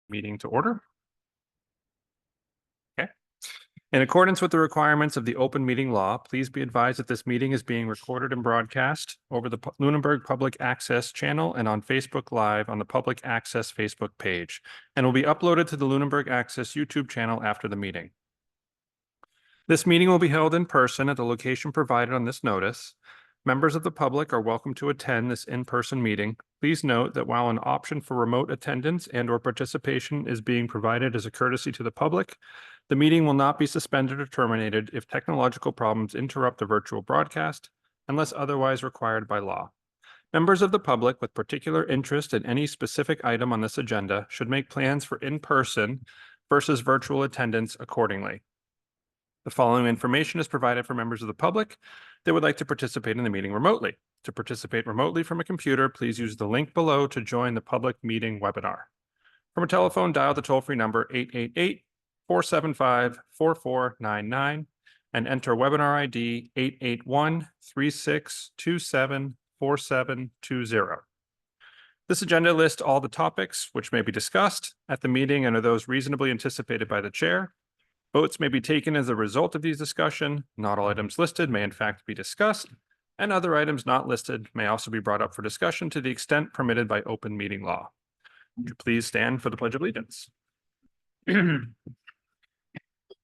Meeting to order. Okay. In accordance with the requirements of the open meeting law, please be advised that this meeting is being recorded and broadcast over the Lunenburg Public Access channel and on Facebook Live on the Public Access Facebook page, and will be uploaded to the Lunenburg Access YouTube channel after the meeting. This meeting will be held in person at the location provided on this notice. Members of the public are welcome to attend this in-person meeting. Please note that while an option for remote attendance and/or participation is being provided as a courtesy to the public, the meeting will not be suspended or terminated if technological problems interrupt the virtual broadcast, unless otherwise required by law. Members of the public with particular interest in any specific item on this agenda should make plans for in-person versus virtual attendance accordingly. The following information is provided for members of the public that would like to participate in the meeting remotely. To participate remotely from a computer, please use the link below to join the public meeting webinar. From a telephone, dial the toll-free number 888-475-4499 and enter webinar ID 881-3627-4720. This agenda lists all the topics which may be discussed at the meeting and are those reasonably anticipated by the chair. Votes may be taken as a result of these discussion. Not all items listed may in fact be discussed, and other items not listed may also be brought up for discussion to the extent permitted by open meeting law. Would you please stand for the Pledge of Allegiance? Pledge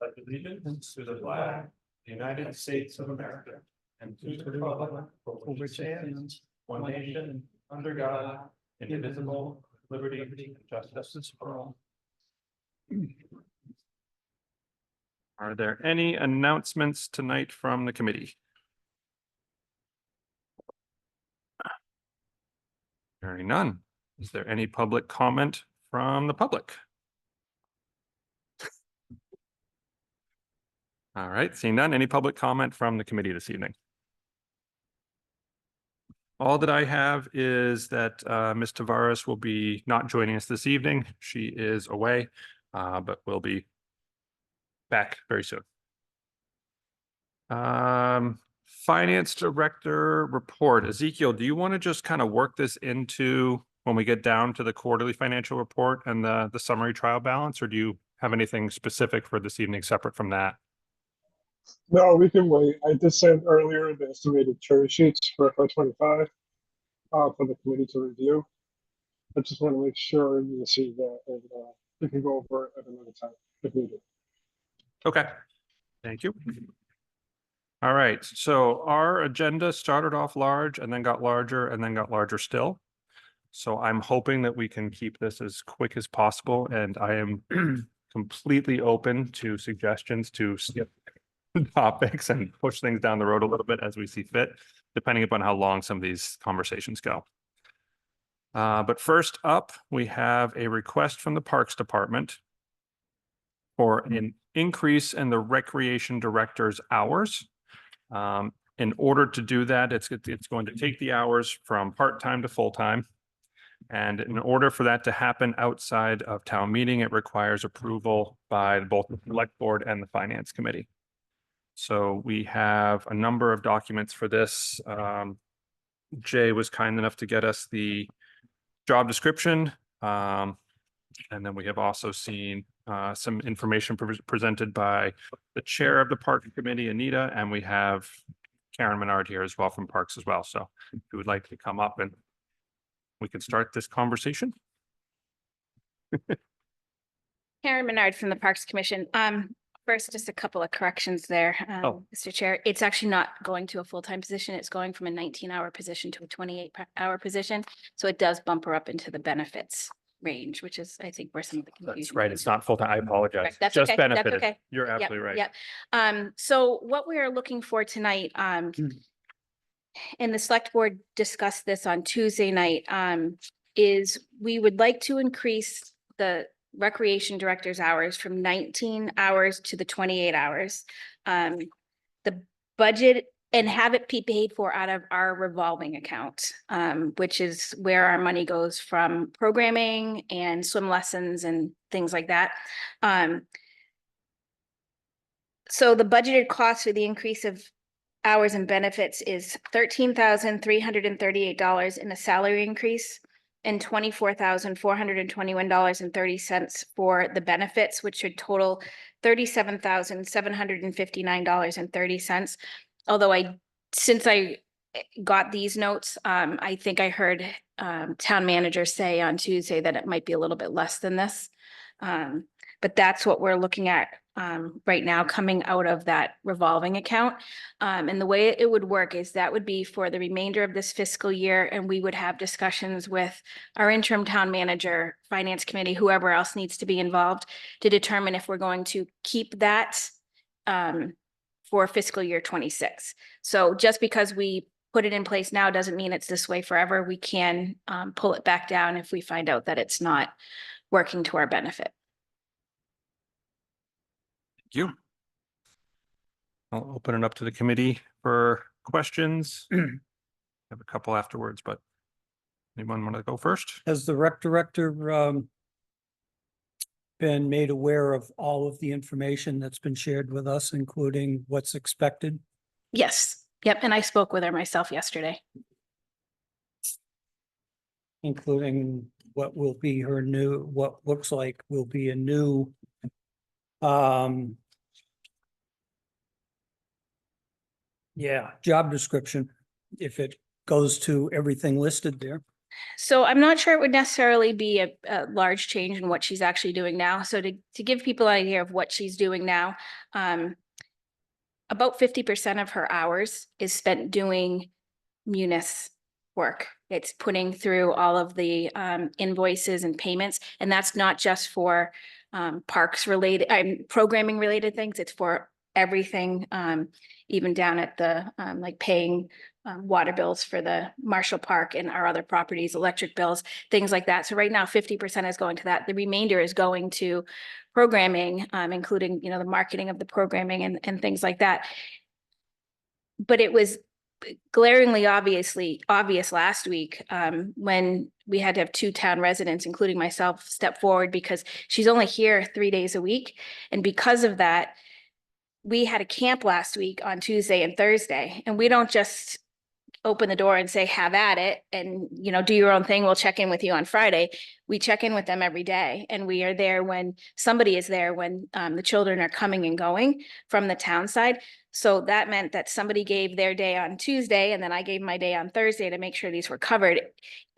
of allegiance to the flag, the United States of America, and to the republic for which it stands, one nation, under God, indivisible, with liberty and justice for all. Are there any announcements tonight from the committee? Hearing none. Is there any public comment from the public? All right, seeing none. Any public comment from the committee this evening? All that I have is that Ms. Tavares will be not joining us this evening. She is away, but will be back very soon. Finance director report. Ezekiel, do you want to just kind of work this into when we get down to the quarterly financial report and the summary trial balance, or do you have anything specific for this evening separate from that? No, we can wait. I did send earlier the estimated cherry sheets for FY25 for the committee to review. I just want to make sure you receive that, and we can go over it at another time if needed. Okay, thank you. All right, so our agenda started off large and then got larger and then got larger still. So I'm hoping that we can keep this as quick as possible, and I am completely open to suggestions to skip topics and push things down the road a little bit as we see fit, depending upon how long some of these conversations go. But first up, we have a request from the Parks Department for an increase in the recreation director's hours. In order to do that, it's going to take the hours from part-time to full-time. And in order for that to happen outside of town meeting, it requires approval by both the select board and the finance committee. So we have a number of documents for this. Jay was kind enough to get us the job description. And then we have also seen some information presented by the chair of the park committee, Anita, and we have Karen Menard here as well from Parks as well. So if you would like to come up and we can start this conversation. Karen Menard from the Parks Commission. First, just a couple of corrections there, Mr. Chair. It's actually not going to a full-time position. It's going from a 19-hour position to a 28-hour position. So it does bump her up into the benefits range, which is, I think, where some of the confusion. That's right. It's not full-time. I apologize. Right. That's just okay. benefited. That's okay. You're absolutely right. Yep. So what we are looking for tonight, and the select board discussed this on Tuesday night, is we would like to increase the recreation director's hours from 19 hours to the 28 hours. The budget, and have it be paid for out of our revolving account, which is where our money goes from programming and swim lessons and things like that. So the budgeted cost for the increase of hours and benefits is $13,338 in a salary increase, and $24,421.30 for the benefits, which should total $37,759.30. Although since I got these notes, I think I heard town manager say on Tuesday that it might be a little bit less than this. But that's what we're looking at right now coming out of that revolving account. And the way it would work is that would be for the remainder of this fiscal year, and we would have discussions with our interim town manager, finance committee, whoever else needs to be involved to determine if we're going to keep that for fiscal year 26. So just because we put it in place now doesn't mean it's this way forever. We can pull it back down if we find out that it's not working to our benefit. Thank you. I'll open it up to the committee for questions. Have a couple afterwards, but anyone want to go first? Has the rec director been made aware of all of the information that's been shared with us, including what's expected? Yes. Yep. And I spoke with her myself yesterday. Including what will be her new, what looks like will be a new job description, if it goes to everything listed there. So I'm not sure it would necessarily be a large change in what she's actually doing now. So to give people an idea of what she's doing now, about 50% of her hours is spent doing munis work. It's putting through all of the invoices and payments, and that's not just for parks related, programming related things. It's for everything, even down at the like paying water bills for the Marshall Park and our other properties, electric bills, things like that. So right now, 50% is going to that. The remainder is going to programming, including, you know, the marketing of the programming and things like that. But it was glaringly obvious last week when we had to have 2 town residents, including myself, step forward because she's only here 3 days a week. And because of that, we had a camp last week on Tuesday and Thursday, and we don't just open the door and say, have at it and, you know, do your own thing. We'll check in with you on Friday. We check in with them every day, and we are there when somebody is there, when the children are coming and going from the town side. So that meant that somebody gave their day on Tuesday and then I gave my day on Thursday to make sure these were covered.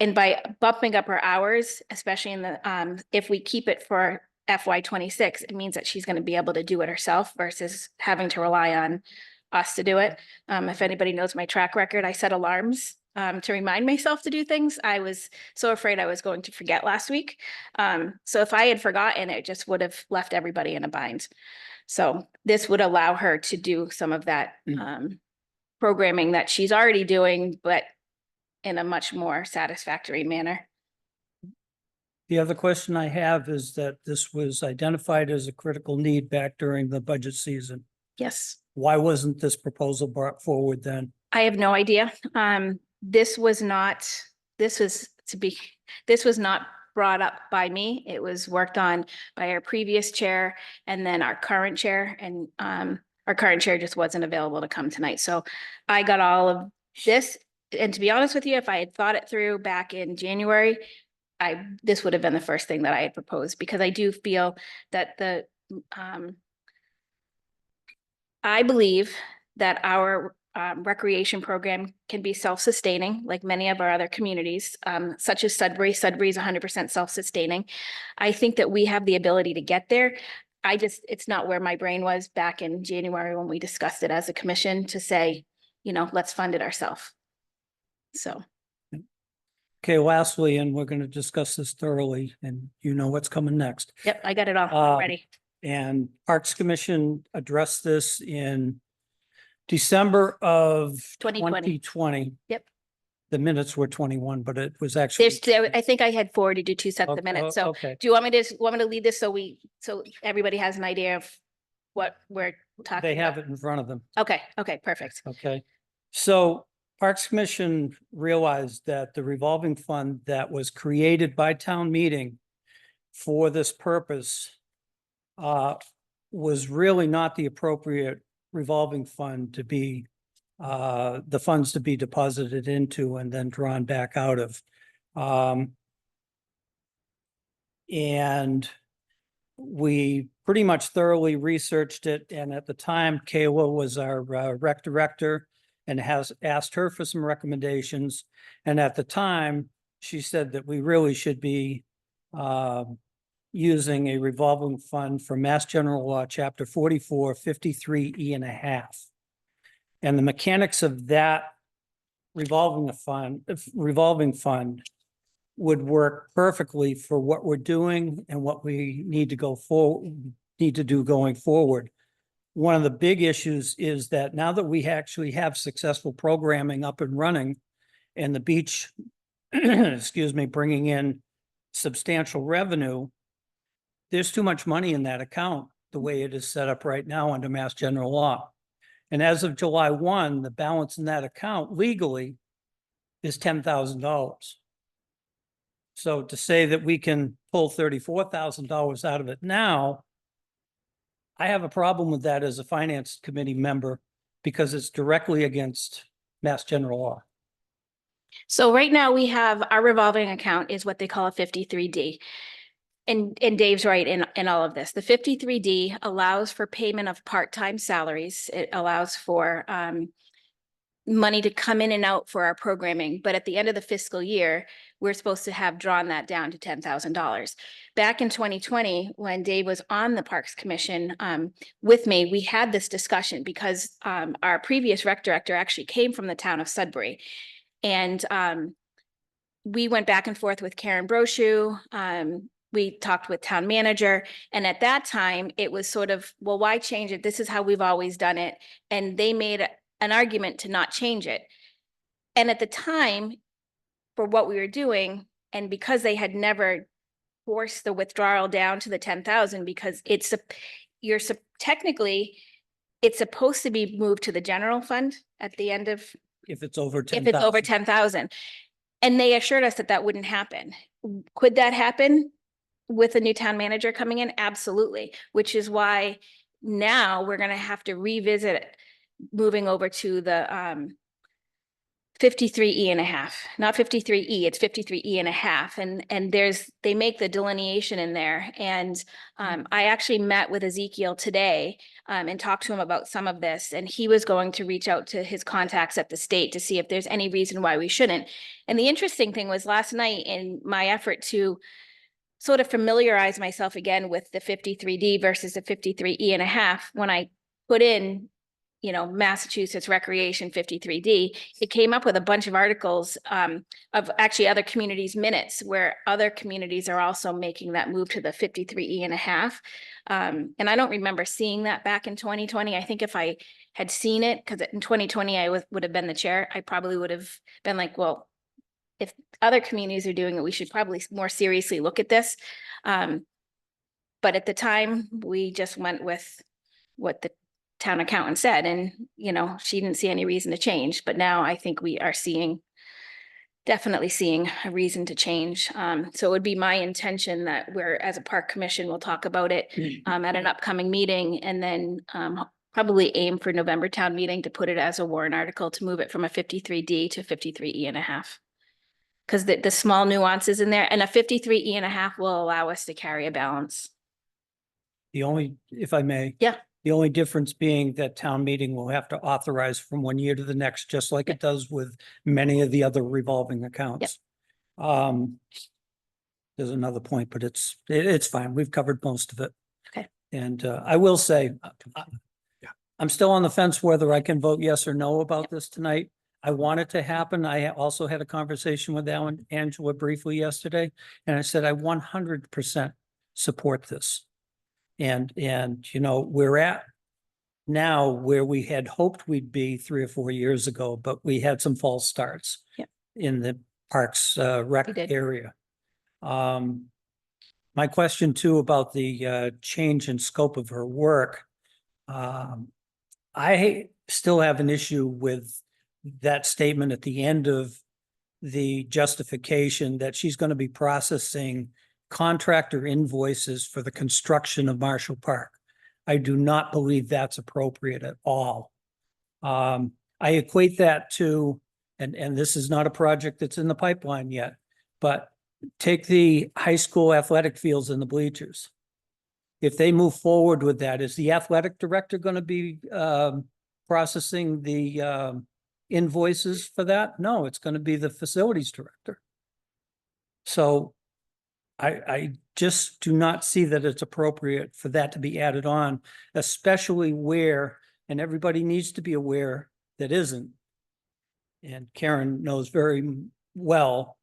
And by bumping up her hours, especially in the, if we keep it for FY26, it means that she's going to be able to do it herself versus having to rely on us to do it. If anybody knows my track record, I set alarms to remind myself to do things. I was so afraid I was going to forget last week. So if I had forgotten, it just would have left everybody in a bind. So this would allow her to do some of that programming that she's already doing, but in a much more satisfactory manner. The other question I have is that this was identified as a critical need back during the budget season. Yes. Why wasn't this proposal brought forward then? I have no idea. This was not brought up by me. It was worked on by our previous chair and then our current chair, and our current chair just wasn't available to come tonight. So I got all of this. And to be honest with you, if I had thought it through back in January, this would have been the first thing that I had proposed, because I do feel that I believe that our recreation program can be self-sustaining, like many of our other communities, such as Sudbury. Sudbury is 100% self-sustaining. I think that we have the ability to get there. It's not where my brain was back in January when we discussed it as a commission to say, you know, let's fund it ourselves. So. Okay, lastly, and we're going to discuss this thoroughly, and you know what's coming next. Yep, I got it all ready. And Parks Commission addressed this in December of 2020. Yep. The minutes were 21, but it was actually. I think I had forwarded you 2 sets of minutes. So okay. do you want me to lead this so everybody has an idea of what we're talking about? They have it in front of them. Okay, perfect. Okay. So Parks Commission realized that the revolving fund that was created by town meeting for this purpose was really not the appropriate revolving fund to be, the funds to be deposited into and then drawn back out of. And we pretty much thoroughly researched it. And at the time, Kayla was our rec director and has asked her for some recommendations. And at the time, she said that we really should be using a revolving fund for Mass General Law, Chapter 44, 53E and a half. And the mechanics of that revolving fund would work perfectly for what we're doing and what we need to do going forward. One of the big issues is that now that we actually have successful programming up and running and the beach, excuse me, bringing in substantial revenue, there's too much money in that account the way it is set up right now under Mass General Law. And as of July 1, the balance in that account legally is $10,000. So to say that we can pull $34,000 out of it now, I have a problem with that as a finance committee member because it's directly against Mass General Law. So right now we have our revolving account is what they call a 53D. And Dave's right in all of this. The 53D allows for payment of part-time salaries. It allows for money to come in and out for our programming. But at the end of the fiscal year, we're supposed to have drawn that down to $10,000. Back in 2020, when Dave was on the Parks Commission with me, we had this discussion because our previous rec director actually came from the town of Sudbury. And we went back and forth with Karen Brochu. We talked with town manager. And at that time, it was sort of, well, why change it? This is how we've always done it. And they made an argument to not change it. And at the time, for what we were doing, and because they had never forced the withdrawal down to the 10,000, because technically, it's supposed to be moved to the general fund at the end of, If it's over 10,000. if it's over 10,000. And they assured us that that wouldn't happen. Could that happen with a new town manager coming in? Absolutely. Which is why now we're going to have to revisit moving over to the 53E and a half, not 53E, it's 53E and a half. And they make the delineation in there. And I actually met with Ezekiel today and talked to him about some of this. And he was going to reach out to his contacts at the state to see if there's any reason why we shouldn't. And the interesting thing was last night in my effort to sort of familiarize myself again with the 53D versus the 53E and a half, when I put in, Massachusetts Recreation 53D, it came up with a bunch of articles of actually other communities' minutes where other communities are also making that move to the 53E and a half. And I don't remember seeing that back in 2020. I think if I had seen it, because in 2020 I would have been the chair, I probably would have been like, well, if other communities are doing it, we should probably more seriously look at this. But at the time, we just went with what the town accountant said, and, she didn't see any reason to change. But now I think we are definitely seeing a reason to change. So it would be my intention that as a park commission, we'll talk about it at an upcoming meeting, and then probably aim for November town meeting to put it as a warrant article to move it from a 53D to 53E and a half. Because the small nuances in there, and a 53E and a half will allow us to carry a balance. If I may. Yeah. The only difference being that town meeting will have to authorize from one year to the next, just like it does with many of the other revolving accounts. There's another point, but it's fine. We've covered most of it. Okay. And I will say, I'm still on the fence whether I can vote yes or no about this tonight. I want it to happen. I also had a conversation with Angela briefly yesterday, and I said, I 100% support this. And we're at now where we had hoped we'd be 3 or 4 years ago, but we had some false starts in the parks rec area. My question too about the change in scope of her work. I still have an issue with that statement at the end of the justification that she's going to be processing contractor invoices for the construction of Marshall Park. I do not believe that's appropriate at all. I equate that to, and this is not a project that's in the pipeline yet, but take the high school athletic fields and the bleachers. If they move forward with that, is the athletic director going to be processing the invoices for that? No, it's going to be the facilities director. So I just do not see that it's appropriate for that to be added on, especially where, and everybody needs to be aware that isn't. And Karen knows very well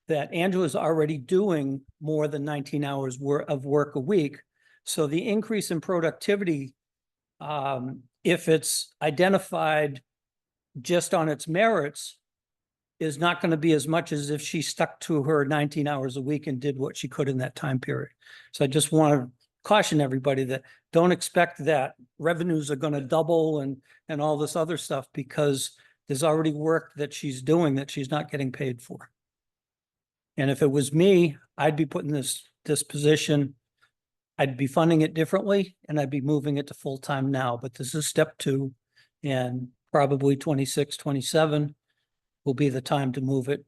that Angela's already doing more than 19 hours of work a week. So the increase in productivity, if it's identified just on its merits, is not going to be as much as if she stuck to her 19 hours a week and did what she could in that time period. So I just want to caution everybody that don't expect that revenues are going to double and all this other stuff, because there's already work that she's doing that she's not getting paid for. And if it was me, I'd be putting this position, I'd be funding it differently, and I'd be moving it to full-time now, but this is step 2, and probably 26, 27 will be the time to move it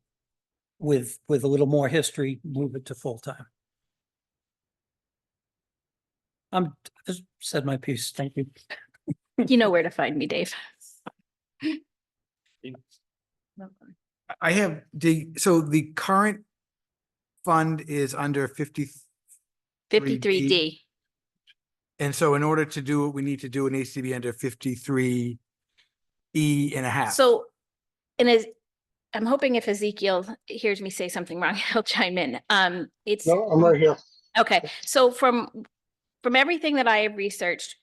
with a little more history, move it to full-time. I just said my piece. Thank you. You know where to find me, Dave. I have so the current fund is under 50. 53D. And so in order to do what we need to do, it needs to be under 53E and a half. So, and as, I'm hoping if Ezekiel hears me say something wrong, he'll chime in. It's, No, I'm right here. okay, so from everything that I have researched,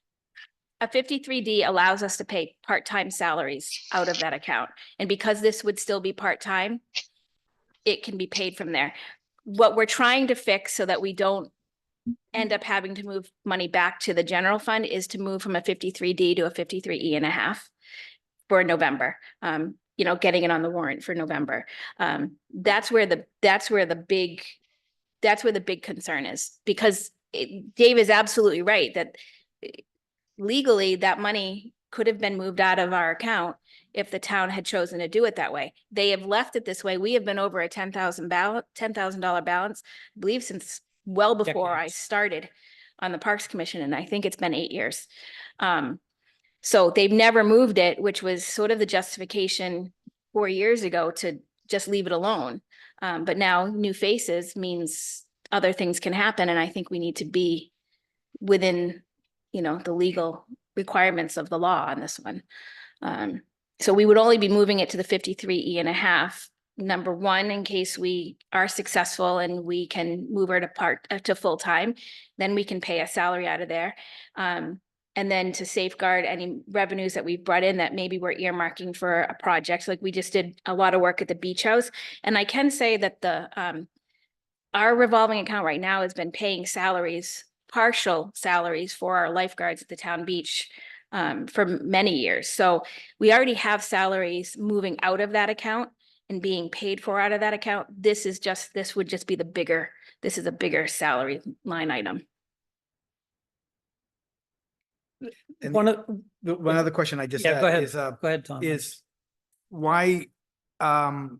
a 53D allows us to pay part-time salaries out of that account. And because this would still be part-time, it can be paid from there. What we're trying to fix so that we don't end up having to move money back to the general fund is to move from a 53D to a 53E and a half for November. You know, getting it on the warrant for November. That's where the big concern is, because Dave is absolutely right that legally that money could have been moved out of our account if the town had chosen to do it that way. They have left it this way. We have been over a $10,000 balance, I believe, since well before I Decades. started on the Parks Commission, and I think it's been 8 years. So they've never moved it, which was sort of the justification 4 years ago to just leave it alone. But now new faces means other things can happen, and I think we need to be within, you know, the legal requirements of the law on this one. So we would only be moving it to the 53E and a half. Number one, in case we are successful and we can move her to full-time, then we can pay a salary out of there. And then to safeguard any revenues that we've brought in that maybe we're earmarking for a project. Like we just did a lot of work at the beach house. And I can say that our revolving account right now has been paying salaries, partial salaries for our lifeguards at the town beach for many years. So we already have salaries moving out of that account and being paid for out of that account. This would just be this is a bigger salary line item. And One of, one other question I just yeah, had go ahead. is, Go ahead, Tom. is why why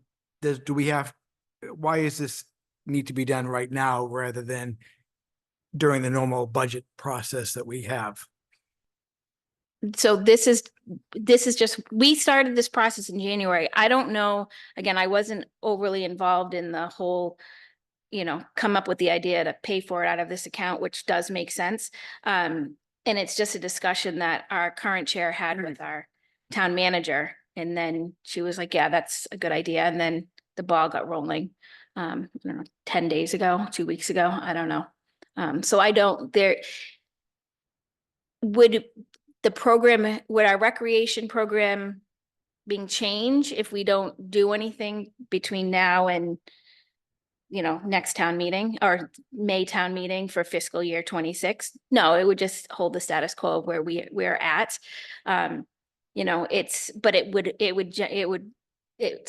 is this need to be done right now rather than during the normal budget process that we have? So this is just, we started this process in January. I don't know, again, I wasn't overly involved in the whole, you know, come up with the idea to pay for it out of this account, which does make sense. And it's just a discussion that our current chair had with our town manager. And then she was like, yeah, that's a good idea. And then the ball got rolling, I don't know, 10 days ago, 2 weeks ago, I don't know. So would our recreation program being changed if we don't do anything between now and, you know, next town meeting or May town meeting for fiscal year 26? No, it would just hold the status quo of where we're at. You know, it's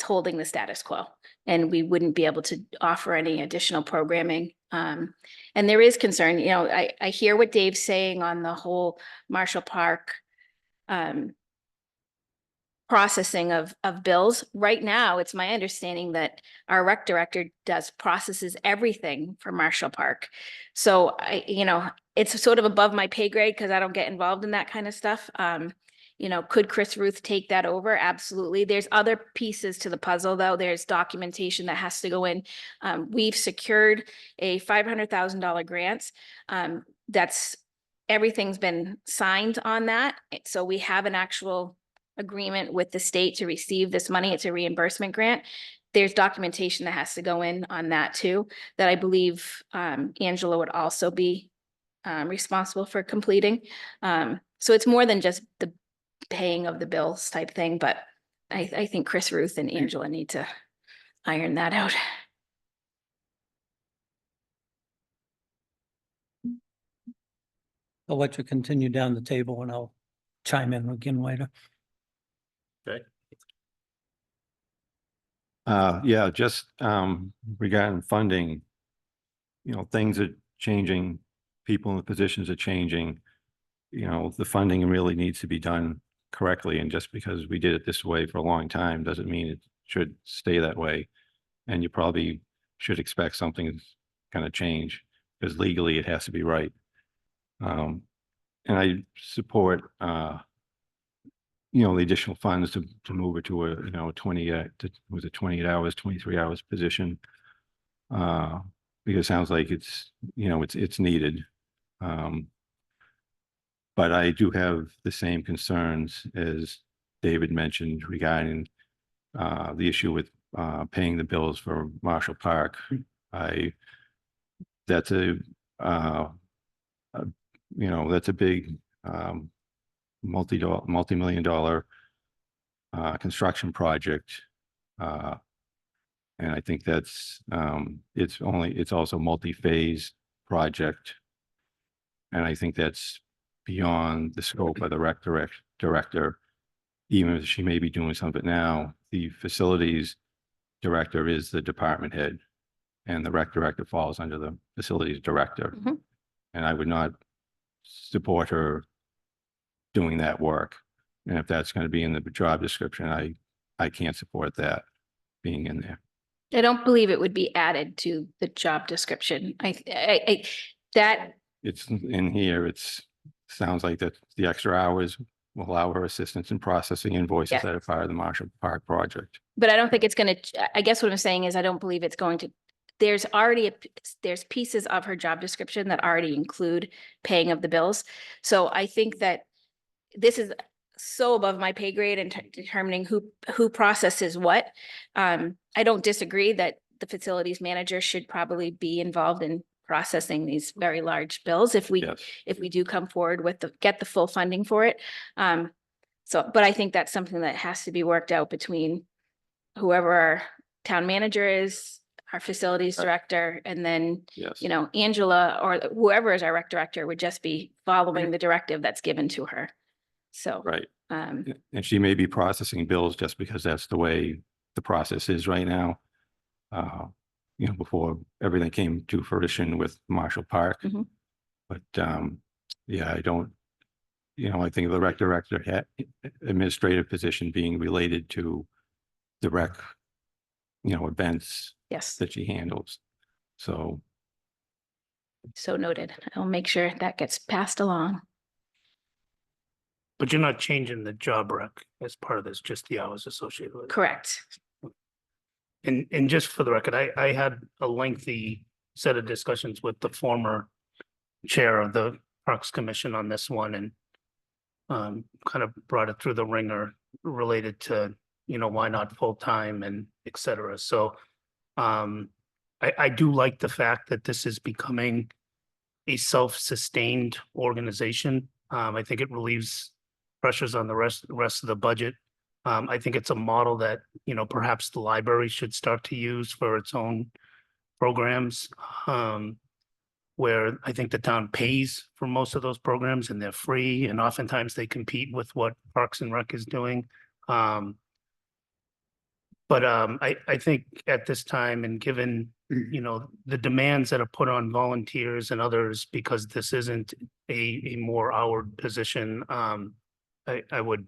holding the status quo, and we wouldn't be able to offer any additional programming. And there is concern, you know, I hear what Dave's saying on the whole Marshall Park processing of bills. Right now, it's my understanding that our rec director processes everything for Marshall Park. So it's sort of above my pay grade because I don't get involved in that kind of stuff. Could Chris Ruth take that over? Absolutely. There's other pieces to the puzzle, though. There's documentation that has to go in. We've secured a $500,000 grant. Everything's been signed on that. So we have an actual agreement with the state to receive this money. It's a reimbursement grant. There's documentation that has to go in on that too, that I believe Angela would also be responsible for completing. So it's more than just the paying of the bills type thing, but I think Chris Ruth and Angela need to iron that out. I'll let you continue down the table and I'll chime in again later. Yeah, just regarding funding, things are changing, people in the positions are changing. The funding really needs to be done correctly, and just because we did it this way for a long time doesn't mean it should stay that way. And you probably should expect something kind of change, because legally it has to be right. And I support the additional funds to move it to a 28 hours, 23 hours position. Because it sounds like it's needed. But I do have the same concerns as David mentioned regarding the issue with paying the bills for Marshall Park. That's a big multi-million dollar construction project. And I think that's it's also multi-phase project. And I think that's beyond the scope of the rec director. Even if she may be doing something now, the facilities director is the department head, and the rec director falls under the facilities director. Mhm. And I would not support her doing that work. And if that's going to be in the job description, I can't support that being in there. I don't believe it would be added to the job description. That It's in here, sounds like that the extra hours will allow her assistance in processing invoices Yes. that are part of the Marshall Park project. But I don't think it's going to, I guess what I'm saying is I don't believe it's going to, there's pieces of her job description that already include paying of the bills. So I think that this is so above my pay grade in determining who processes what. I don't disagree that the facilities manager should probably be involved in processing these very large bills if we Yes. do come forward with get the full funding for it. But I think that's something that has to be worked out between whoever our town manager is, our facilities director, and then, Yes. Angela or whoever is our rec director would just be following the directive that's given to her. So, Right. And she may be processing bills just because that's the way the process is right now. Before everything came to fruition with Marshall Park. Mhm. But yeah, I don't, I think the rec director had administrative position being related to the rec, events yes, that she handles. So, so noted. I'll make sure that gets passed along. But you're not changing the job rec as part of this, just the hours associated with it. Correct. And just for the record, I had a lengthy set of discussions with the former chair of the Parks Commission on this one, and kind of brought it through the ringer related to, why not full-time and et cetera. So I do like the fact that this is becoming a self-sustained organization. I think it relieves pressures on the rest of the budget. I think it's a model that, perhaps the library should start to use for its own programs, where I think the town pays for most of those programs and they're free, and oftentimes they compete with what Parks and Rec is doing. But I think at this time, and given, the demands that are put on volunteers and others, because this isn't a more hour position, I would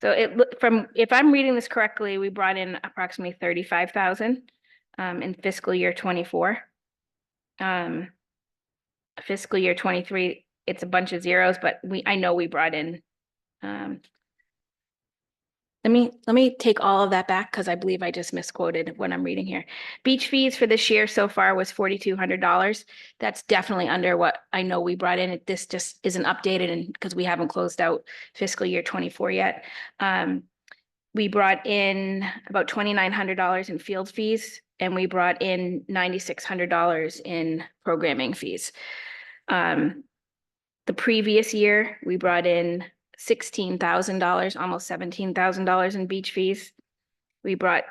So if I'm reading this correctly, we brought in approximately 35,000 in fiscal year 24. Fiscal year 23, it's a bunch of zeros, but I know we brought in, let me take all of that back because I believe I just misquoted what I'm reading here. Beach fees for this year so far was $4,200. That's definitely under what I know we brought in. This just isn't updated and because we haven't closed out fiscal year 24 yet. We brought in about $2,900 in field fees and we brought in $9,600 in programming fees. The previous year, we brought in $16,000, almost $17,000 in beach fees. We brought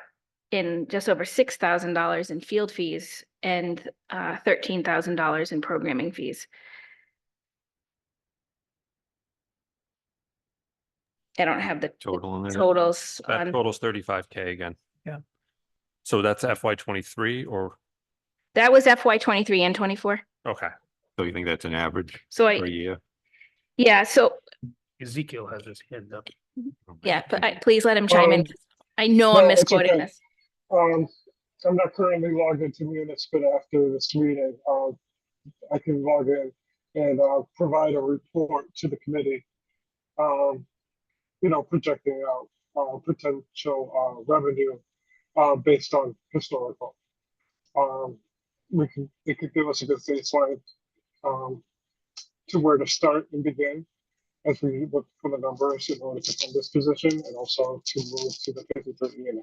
in just over $6,000 in field fees and $13,000 in programming fees. I don't have the Total in there. totals That on, totals 35K again. Yeah. So that's FY 23 or, that was FY 23 and 24. okay, So you think that's an average So per year? yeah, so, Ezekiel has his hand up. yeah, but please let him chime in. I know I'm no, it's misquoting okay. this. I'm not currently logged into Munis, but after this meeting, I can log in and provide a report to the committee. Projecting out potential revenue based on historical. It could give us a good baseline to where to start and begin as we look for the numbers in order to fund this position and also to move to the 53.5.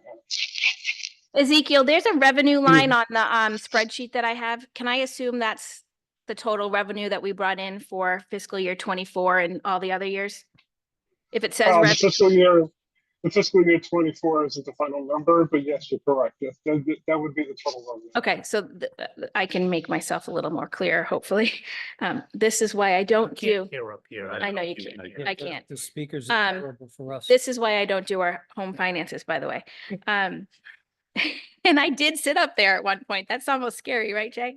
Ezekiel, there's a revenue line on the spreadsheet that I have. Can I assume that's the total revenue that we brought in for fiscal year 24 and all the other years? If it says The fiscal year 24 isn't the final number, but yes, you're correct. Yes, that would be the total revenue. okay, so I can make myself a little more clear, hopefully. This is why I don't do, Can't hear up here. I know you can't. I The- can't. The speakers are Um, terrible for us. This is why I don't do our home finances, by the way. And I did sit up there at one point. That's almost scary, right, Jay?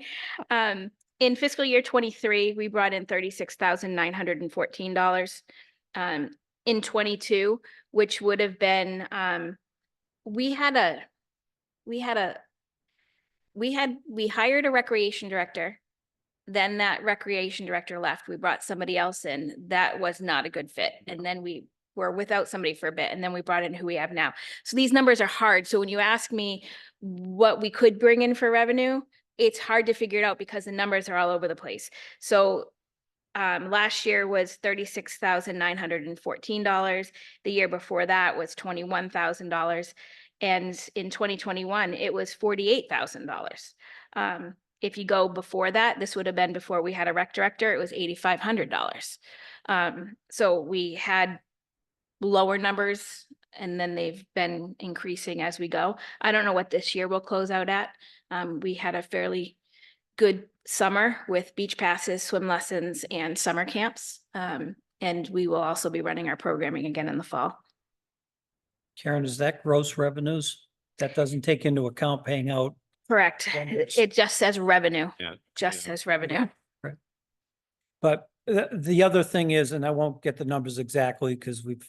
In fiscal year 23, we brought in $36,914. In 22, which would have been, we hired a recreation director. Then that recreation director left. We brought somebody else in. That was not a good fit. And then we were without somebody for a bit. And then we brought in who we have now. So these numbers are hard. So when you ask me what we could bring in for revenue, it's hard to figure it out because the numbers are all over the place. So last year was $36,914. The year before that was $21,000. And in 2021, it was $48,000. If you go before that, this would have been before we had a rec director, it was $8,500. So we had lower numbers and then they've been increasing as we go. I don't know what this year will close out at. We had a fairly good summer with beach passes, swim lessons, and summer camps. And we will also be running our programming again in the fall. Karen, is that gross revenues? That doesn't take into account paying out. Correct. Wonders. It just says revenue, Yeah. just yeah. says revenue. But the other thing is, and I won't get the numbers exactly because we've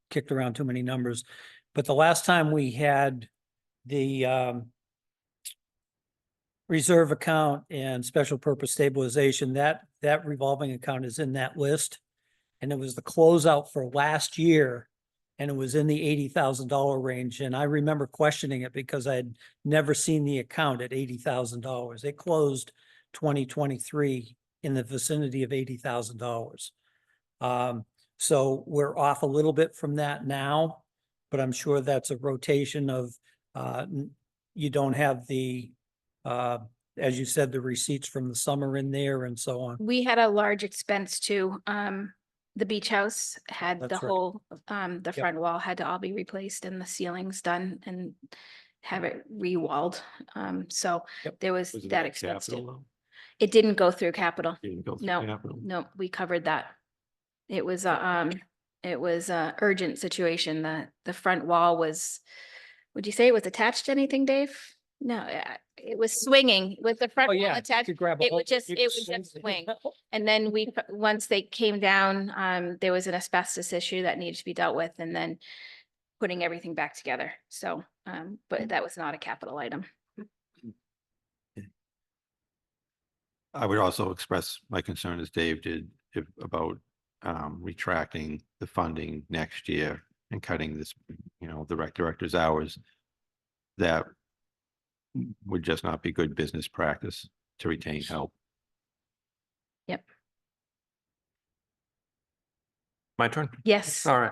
kicked around too many numbers, but the last time we had the reserve account and special purpose stabilization, that revolving account is in that list. And it was the closeout for last year. And it was in the $80,000 range. And I remember questioning it because I had never seen the account at $80,000. It closed 2023 in the vicinity of $80,000. So we're off a little bit from that now, but I'm sure that's a rotation of, you don't have the, as you said, the receipts from the summer in there and so on. We had a large expense too. The beach house had the That's right. whole, the front wall had to all be replaced and the ceilings done and have it re-walled. So Yep. there was Was it that in expense capital, too. though? It didn't go through capital. Didn't go through No, capital? no, we covered that. It was a urgent situation. The front wall was, would you say it was attached to anything, Dave? No, it was swinging with the front Oh, wall yeah. attached. You grab a It would hold- just- you it could would just swing. And then once they came down, there was an asbestos issue that needed to be dealt with. And then putting everything back together. So, but that was not a capital item. I would also express my concern, as Dave did, about retracting the funding next year and cutting this, the rec director's hours. That would just not be good business practice to retain help. Yep. My turn? Yes. All right.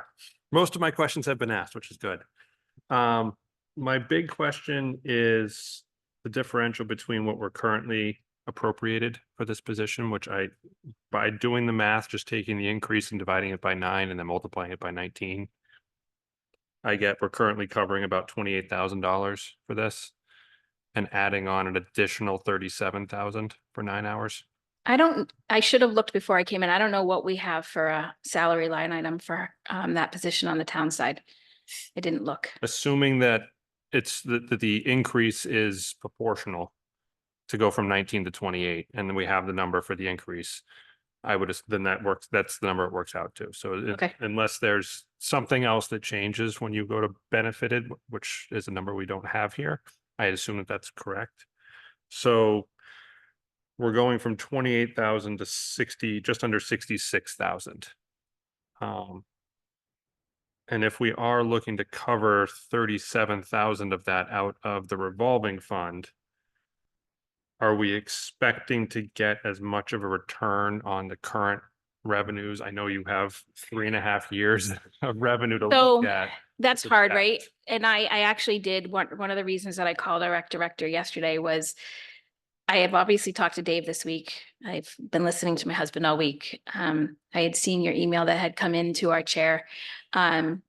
Most of my questions have been asked, which is good. My big question is the differential between what we're currently appropriated for this position, which by doing the math, just taking the increase and dividing it by 9 and then multiplying it by 19, we're currently covering about $28,000 for this and adding on an additional 37,000 for 9 hours. I should have looked before I came in. I don't know what we have for a salary line item for that position on the town side. I didn't look. Assuming that that the increase is proportional to go from 19 to 28, and then we have the number for the increase, then that's the number it works out to. So Okay. unless there's something else that changes when you go to benefited, which is a number we don't have here, I assume that that's correct. So we're going from 28,000 to just under 66,000. And if we are looking to cover 37,000 of that out of the revolving fund, are we expecting to get as much of a return on the current revenues? I know you have 3.5 years of revenue to look So at. that's to hard, check. right? And I actually did, one of the reasons that I called our rec director yesterday was I have obviously talked to Dave this week. I've been listening to my husband all week. I had seen your email that had come into our chair. And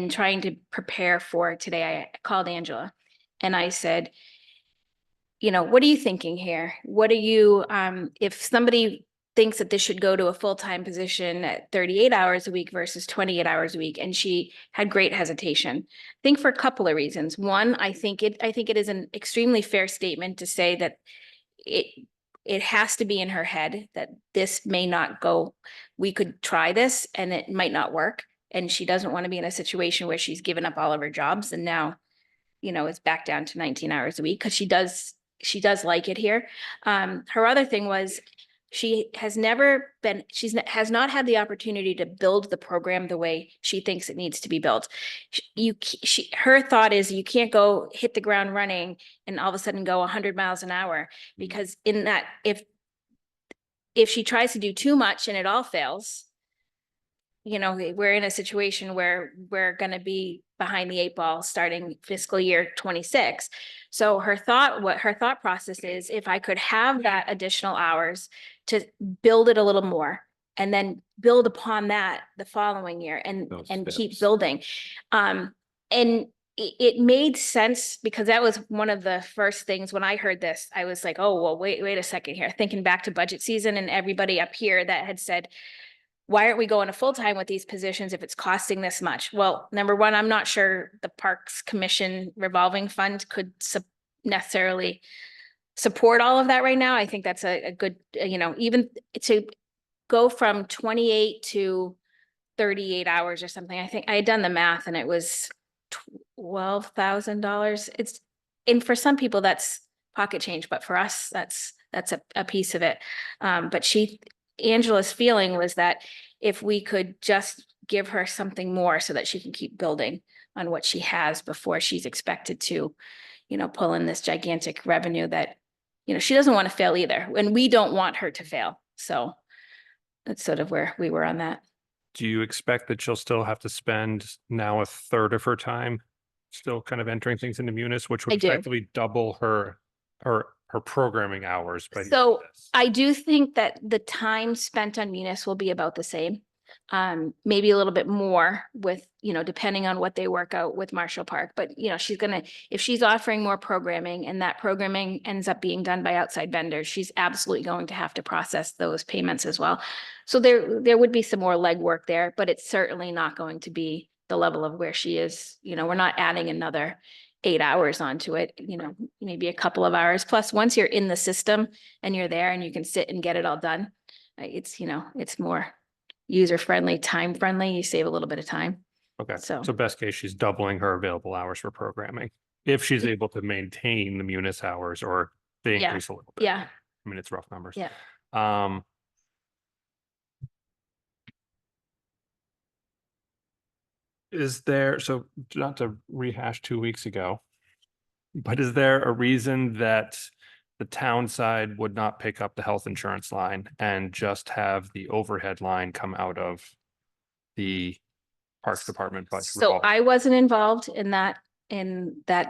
trying to prepare for today, I called Angela and I said, what are you thinking here? What are you, if somebody thinks that this should go to a full-time position at 38 hours a week versus 28 hours a week, and she had great hesitation. I think for a couple of reasons. One, I think it is an extremely fair statement to say that it has to be in her head that this may not go. We could try this and it might not work. And she doesn't want to be in a situation where she's given up all of her jobs and now, it's back down to 19 hours a week, because she does like it here. Her other thing was she has not had the opportunity to build the program the way she thinks it needs to be built. Her thought is you can't go hit the ground running and all of a sudden go 100 miles an hour, because in that, if she tries to do too much and it all fails, we're in a situation where we're going to be behind the 8 ball starting fiscal year 26. So what her thought process is, if I could have that additional hours to build it a little more and then build upon that the following year and keep steps. building. And it made sense, because that was one of the first things when I heard this. I was like, oh, well, wait a second here. Thinking back to budget season and everybody up here that had said, why aren't we going to full-time with these positions if it's costing this much? Well, number one, I'm not sure the Parks Commission revolving fund could necessarily support all of that right now. I think that's a good, even to go from 28 to 38 hours or something. I think I had done the math and it was $12,000. And for some people that's pocket change, but for us, that's a piece of it. But Angela's feeling was that if we could just give her something more so that she can keep building on what she has before she's expected to, pull in this gigantic revenue that, she doesn't want to fail either. And we don't want her to fail. So that's sort of where we were on that. Do you expect that she'll still have to spend now a third of her time still kind of entering things into Munis, which would I do. effectively double her programming hours? So I do think that the time spent on Munis will be about the same. Maybe a little bit more with, depending on what they work out with Marshall Park. But, if she's offering more programming and that programming ends up being done by outside vendors, she's absolutely going to have to process those payments as well. So there would be some more legwork there, but it's certainly not going to be the level of where she is. We're not adding another 8 hours onto it, maybe a couple of hours. Plus, once you're in the system and you're there and you can sit and get it all done, it's more user-friendly, time-friendly. You save a little bit of time. Okay, So- so best case, she's doubling her available hours for programming. If she's able to maintain the Munis hours or they Yeah, increase a little bit. yeah, I mean, it's rough numbers. yeah. Um. Is there, so not to rehash 2 weeks ago, but is there a reason that the town side would not pick up the health insurance line and just have the overhead line come out of the Parks Department budget? So revolving? I wasn't involved in that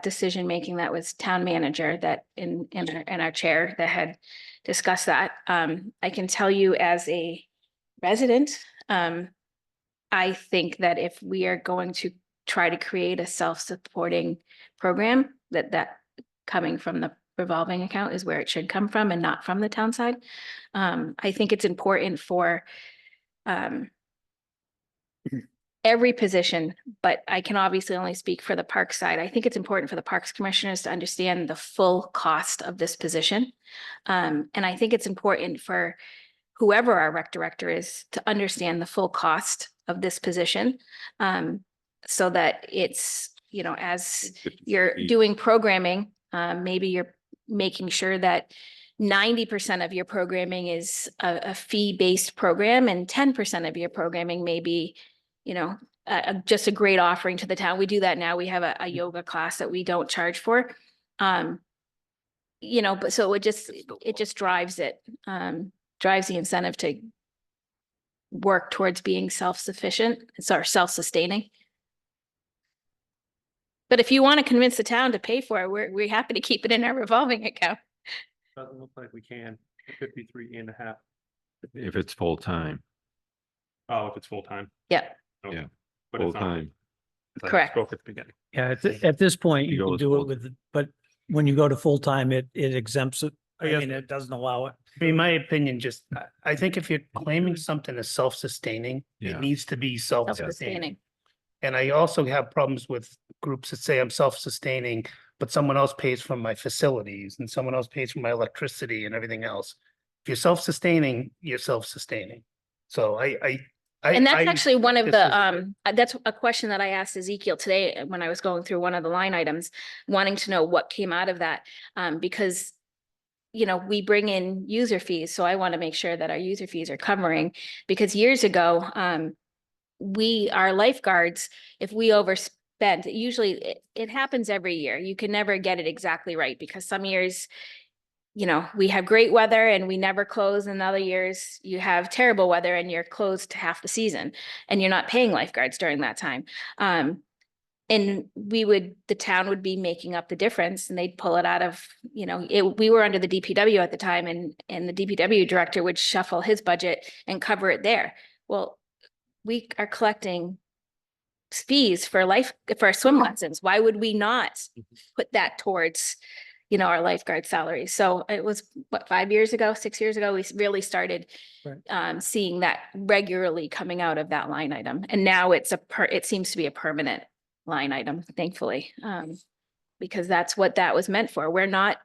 decision making. That was town manager that in our chair that had discussed that. I can tell you as a resident, I think that if we are going to try to create a self-supporting program, that coming from the revolving account is where it should come from and not from the town side. I think it's important for every position, but I can obviously only speak for the park side. I think it's important for the Parks Commissioners to understand the full cost of this position. And I think it's important for whoever our rec director is to understand the full cost of this position. So that it's, you know, as you're doing programming, maybe you're making sure that 90% of your programming is a fee-based program and 10% of your programming may be, you know, just a great offering to the town. We do that now. We have a yoga class that we don't charge for. You know, but so it just drives it, drives the incentive to work towards being self-sufficient, or self-sustaining. But if you want to convince the town to pay for it, we're happy to keep it in our revolving account. Doesn't look like we can, 53.5. If it's full-time, Oh, if it's full-time. Yeah, Okay. Yeah, But it's not, full-time. as I Correct. spoke at the beginning. Yeah, at this point, You you go can with do it full- with, but when you go to full-time, it exempts it. I I guess- mean, it doesn't allow it. In my opinion, just, I think if you're claiming something as self-sustaining, Yeah. it needs to be self-sustaining. self-sustaining. And I also have problems with groups that say I'm self-sustaining, but someone else pays for my facilities and someone else pays for my electricity and everything else. If you're self-sustaining, you're self-sustaining. So And that's actually one of this the, is- that's a question that I asked Ezekiel today when I was going through one of the line items, wanting to know what came out of that. Because, you know, we bring in user fees, so I want to make sure that our user fees are covering, because years ago, our lifeguards, if we overspent, usually it happens every year. You can never get it exactly right, because some years, you know, we have great weather and we never close, and other years you have terrible weather and you're closed half the season and you're not paying lifeguards during that time. And the town would be making up the difference, and they'd pull it out of, you know, we were under the DPW at the time, and the DPW director would shuffle his budget and cover it there. Well, we are collecting fees for swim lessons. Why would we not put that towards, you know, our lifeguard salaries? So it was, what, 6 years ago, we really started seeing that regularly coming out of that line item. And now it seems to be a permanent line item, thankfully, because that's what that was meant for. We're not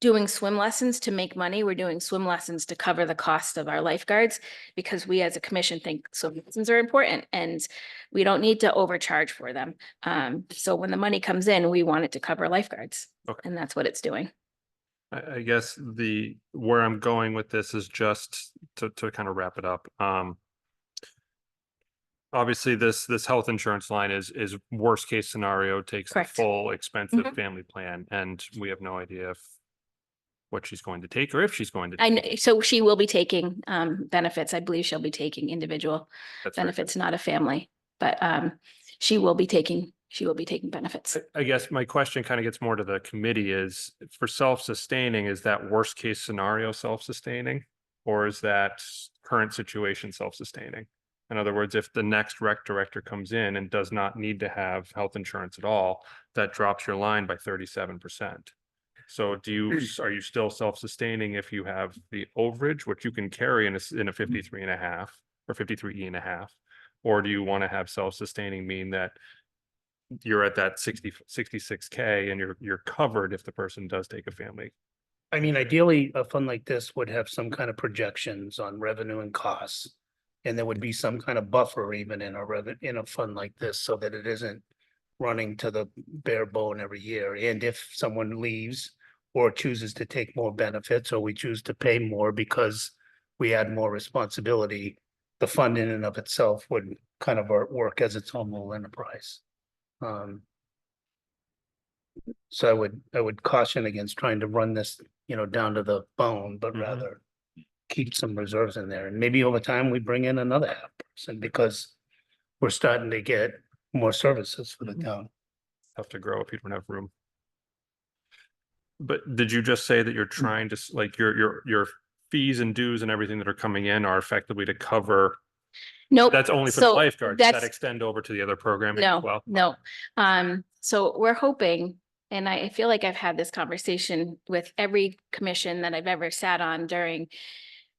doing swim lessons to make money. We're doing swim lessons to cover the cost of our lifeguards, because we as a commission think swim lessons are important and we don't need to overcharge for them. So when the money comes in, we want it to cover lifeguards, Okay. and that's what it's doing. I guess where I'm going with this is just to kind of wrap it up. Obviously, this health insurance line is worst case scenario, takes the Correct. full expensive Mhm. family plan, and we have no idea what she's going to take or if she's going to. I know, so she will be taking benefits. I believe she'll be taking individual That's very good. benefits, not a family, but she will be taking benefits. I guess my question kind of gets more to the committee is, for self-sustaining, is that worst case scenario self-sustaining? Or is that current situation self-sustaining? In other words, if the next rec director comes in and does not need to have health insurance at all, that drops your line by 37%. So are you still self-sustaining if you have the overage, which you can carry in a 53.5 or 53.5? Or do you want to have self-sustaining mean that you're at that 66K and you're covered if the person does take a family? I mean, ideally, a fund like this would have some kind of projections on revenue and costs. And there would be some kind of buffer even in in a fund like this, so that it isn't running to the bare bone every year. And if someone leaves or chooses to take more benefits, or we choose to pay more because we add more responsibility, the fund in and of itself would kind of work as its own little enterprise. So I would caution against trying to run this, down to the bone, but Mhm. rather keep some reserves in there. And maybe over time we bring in another half person, because we're starting to get more services for the town. Have to grow if you don't have room. But did you just say that you're trying to, like, your fees and dues and everything that are coming in are effectively to cover? Nope. That's only for the So lifeguards. Does that that's- extend over to the other programming as No, well? no. So we're hoping, and I feel like I've had this conversation with every commission that I've ever sat on during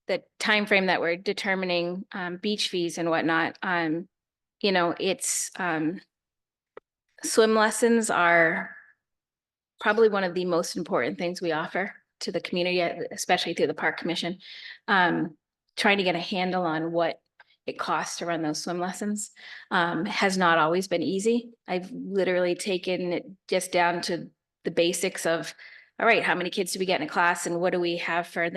the time frame that we're determining beach fees and whatnot. It's swim lessons are probably one of the most important things we offer to the community, especially through the park commission. Trying to get a handle on what it costs to run those swim lessons has not always been easy. I've literally taken it just down to the basics of, all right, how many kids do we get in a class, and what do we have for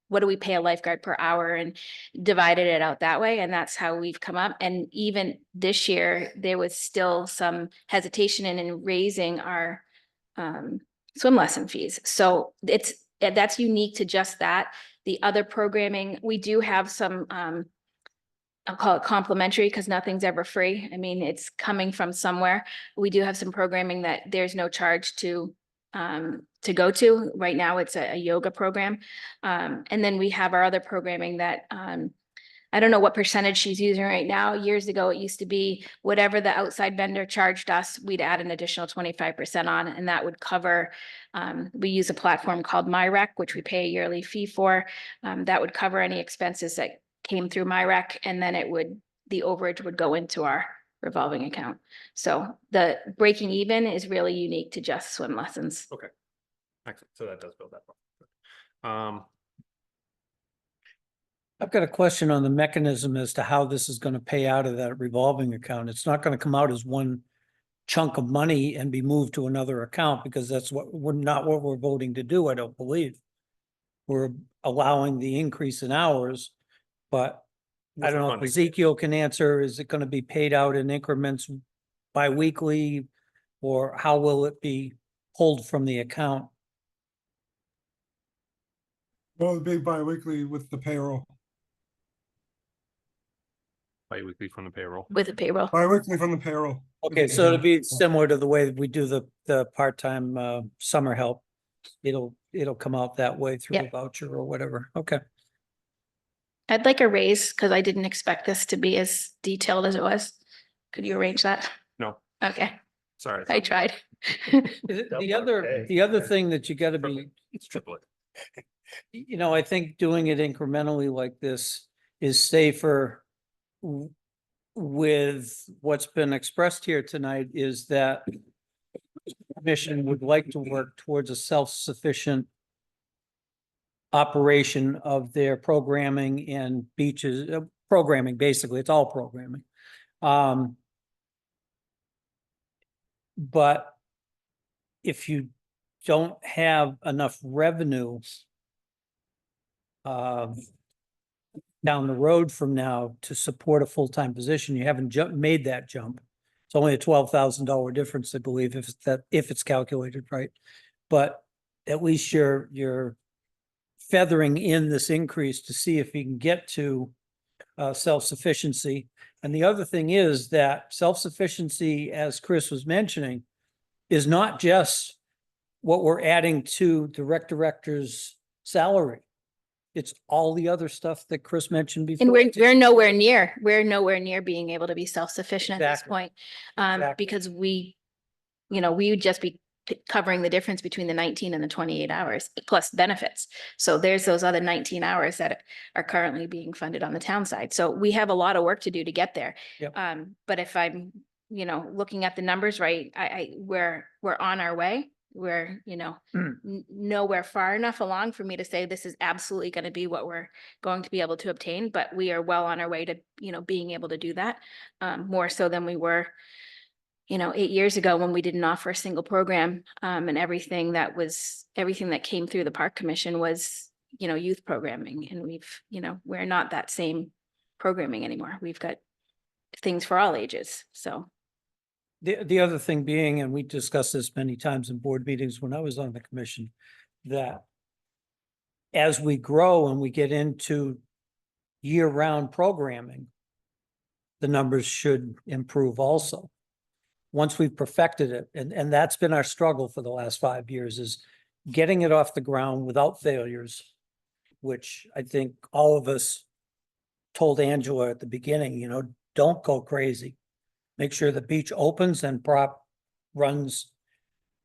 what do we pay a lifeguard per hour, and divided it out that way. And that's how we've come up. And even this year, there was still some hesitation in raising our swim lesson fees. So that's unique to just that. The other programming, we do have some, I'll call it complimentary, because nothing's ever free. I mean, it's coming from somewhere. We do have some programming that there's no charge to go to. Right now, it's a yoga program. And then we have our other programming that I don't know what percentage she's using right now. Years ago, it used to be whatever the outside vendor charged us, we'd add an additional 25% on, and that would cover, we use a platform called MyRec, which we pay a yearly fee for. That would cover any expenses that came through MyRec, and then the overage would go into our revolving account. So the breaking even is really unique to just swim lessons. Excellent. So that does build that up. I've got a question on the mechanism as to how this is going to pay out of that revolving account. It's not going to come out as one chunk of money and be moved to another account, because that's not what we're voting to do, I don't believe. We're allowing the increase in hours, but I don't know if Funding. Ezekiel can answer, is it going to be paid out in increments bi-weekly, or how will it be pulled from the account? Well, it'd be bi-weekly with the payroll. Bi-weekly from the payroll. With the payroll. Bi-weekly from the payroll. Okay, so it'll be similar to the way that we do the part-time summer help. It'll come out that way through a Yep. voucher or whatever. Okay. I'd like a raise, because I didn't expect this to be as detailed as it was. Could you arrange that? No, Okay, sorry. I tried. The other thing that you gotta be, It's triplet. I think doing it incrementally like this is safer. With what's been expressed here tonight is that the commission would like to work towards a self-sufficient operation of their programming and beaches, programming, basically, it's all programming. But if you don't have enough revenue down the road from now to support a full-time position, you haven't made that jump. It's only a $12,000 difference, I believe, if it's calculated right. But at least you're feathering in this increase to see if you can get to self-sufficiency. And the other thing is that self-sufficiency, as Chris was mentioning, is not just what we're adding to the rec director's salary. It's all the other stuff that Chris mentioned before. And we're nowhere near being able to be self-sufficient at this Exactly. point. Exactly. Because we would just be covering the difference between the 19 and the 28 hours plus benefits. So there's those other 19 hours that are currently being funded on the town side. So we have a lot of work to do to get there. Yep. But if I'm, looking at the numbers right, we're on our way. we're, nowhere far enough along for me to say this is absolutely going to be what we're going to be able to obtain, but we are well on our way to, being able to do that. More so than we were, 8 years ago when we didn't offer a single program. And everything that came through the Park Commission was, youth programming. And we're not that same programming anymore. We've got things for all ages. So. The other thing being, and we discussed this many times in board meetings when I was on the commission, that as we grow and we get into year-round programming, the numbers should improve also. Once we've perfected it, and that's been our struggle for the last 5 years, is getting it off the ground without failures, which I think all of us told Angela at the beginning, don't go crazy. Make sure the beach opens and runs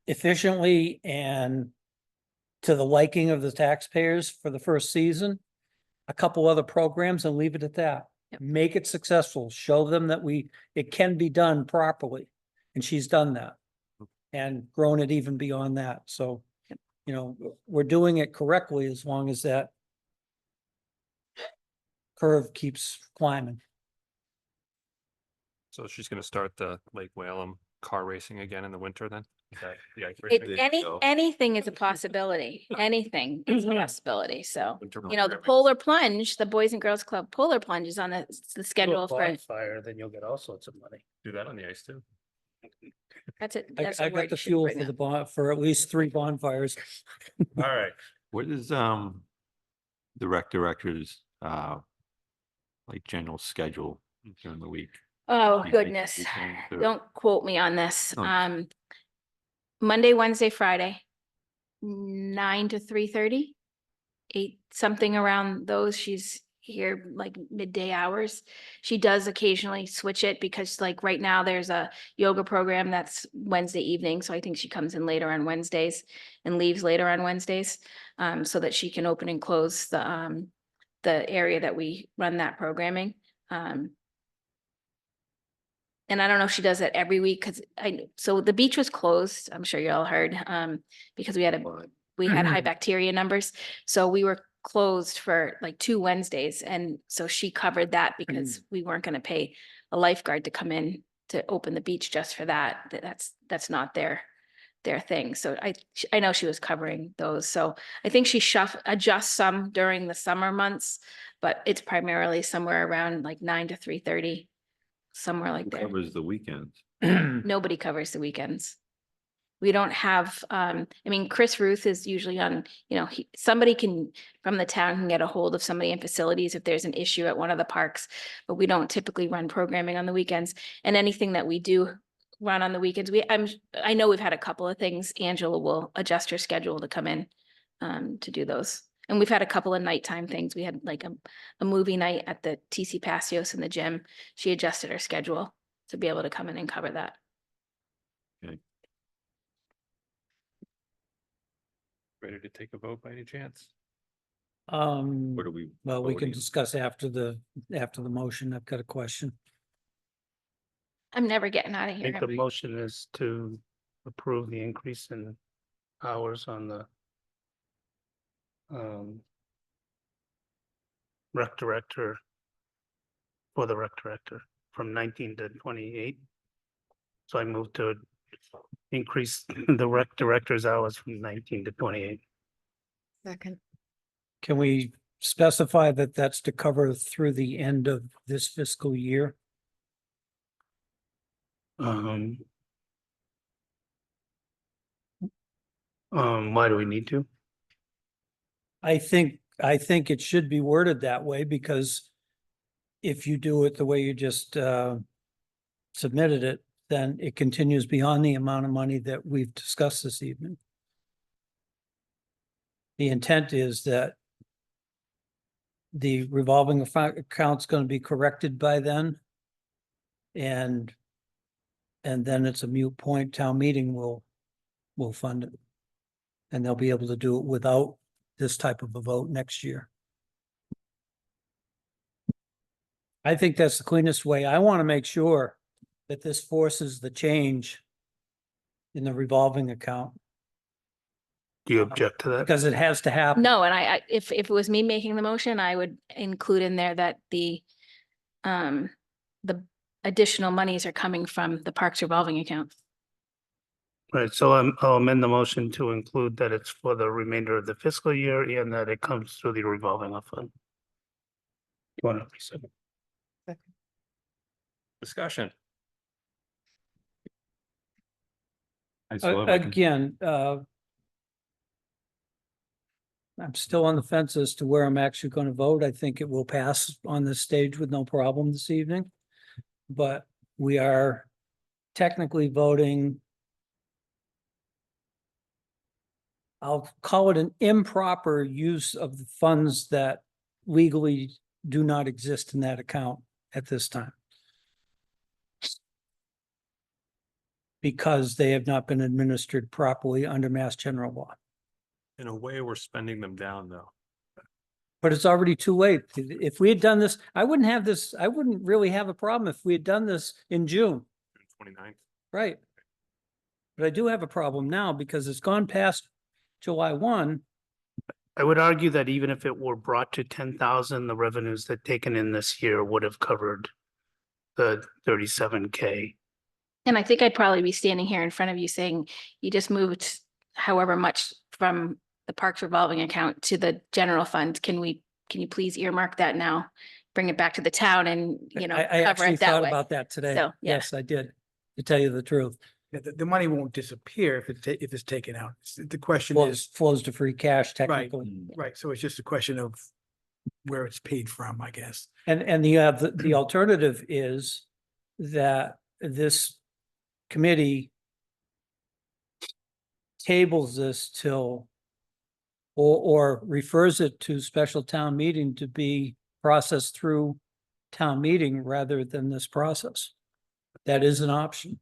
efficiently and to the liking of the taxpayers for the first season. A couple other programs and leave it at that. Yep. Make it successful. Show them that it can be done properly. And she's done that and grown it even beyond that. So, Yep. We're doing it correctly as long as that curve keeps climbing. So she's gonna start the Lake Whalum car racing again in the winter then? Is that the ice racing? Anything is a possibility. Anything is a possibility. So, Winter the programming. Polar Plunge, the Boys and Girls Club Polar Plunge is on the Do a schedule for, bonfire, then you'll get all sorts of money. Do that on the ice too. that's it. I That's a word got you the should fuel bring for up. the for at least 3 bonfires. All right. What is, the rec directors, like general schedule during the week? Oh, Weekly, goodness. weekends, or- Don't quote me on this. No. Monday, Wednesday, Friday, 9 to 3:30, 8, something around those. She's here like midday hours. She does occasionally switch it because like right now there's a yoga program that's Wednesday evening. So I think she comes in later on Wednesdays and leaves later on Wednesdays, so that she can open and close the area that we run that programming. And I don't know if she does that every week because so the beach was closed. I'm sure you all heard, because we had high bacteria numbers. So we were closed for like 2 Wednesdays. And so she covered that because we weren't going to pay a lifeguard to come in to open the beach just for that. That's not their thing. So I know she was covering those. So I think she adjusts some during the summer months, but it's primarily somewhere around like 9 to 3:30. Somewhere like Who there. covers the weekends? Nobody covers the weekends. We don't have, Chris Ruth is usually on, somebody from the town can get a hold of somebody in facilities if there's an issue at one of the parks, but we don't typically run programming on the weekends. And anything that we do run on the weekends, I know we've had a couple of things. Angela will adjust her schedule to come in, to do those. And we've had a couple of nighttime things. We had like a movie night at the TC Passios in the gym. She adjusted her schedule to be able to come in and cover that. Ready to take a vote by any chance? What are we? Well, we can voting? discuss after the motion. I've got a question. I'm never getting out of I here. think the motion is to approve the increase in hours on the rec director for the rec director from 19 to 28. So I move to increase the rec director's hours from 19 to 28. Second. Can we specify that that's to cover through the end of this fiscal year? Why do we need to? I think it should be worded that way because if you do it the way you just submitted it, then it continues beyond the amount of money that we've discussed this evening. The intent is that the revolving account's going to be corrected by then. And then it's a moot point. Town meeting will fund it. And they'll be able to do it without this type of a vote next year. I think that's the cleanest way. I want to make sure that this forces the change in the revolving account. Do you object to that? because it has to happen. No, and if it was me making the motion, I would include in there that the additional monies are coming from the parks revolving account. Right, so I'll amend the motion to include that it's for the remainder of the fiscal year and that it comes through the revolving fund. You want to rescind? Discussion. I still have a con- Again, I'm still on the fence as to where I'm actually going to vote. I think it will pass on this stage with no problem this evening. But we are technically voting. I'll call it an improper use of the funds that legally do not exist in that account at this time. Because they have not been administered properly under Mass General Law. In a way, we're spending them down though. But it's already too late. If we had done this, I wouldn't really have a problem if we had done this in June, 29th. right? But I do have a problem now because it's gone past July 1. I would argue that even if it were brought to 10,000, the revenues that taken in this year would have covered the 37K. And I think I'd probably be standing here in front of you saying, you just moved however much from the parks revolving account to the general fund. Can you please earmark that now? Bring it back to the town and, I cover actually it that thought way. about that today. So, yeah. Yes, I did, to tell you the truth. Yeah, the money won't disappear if it's taken out. The question Flows to free cash Right. technically. right, so it's just a question of where it's paid from, I guess. And the alternative is that this committee tables this till or refers it to special town meeting to be processed through town meeting rather than this process. That is an option.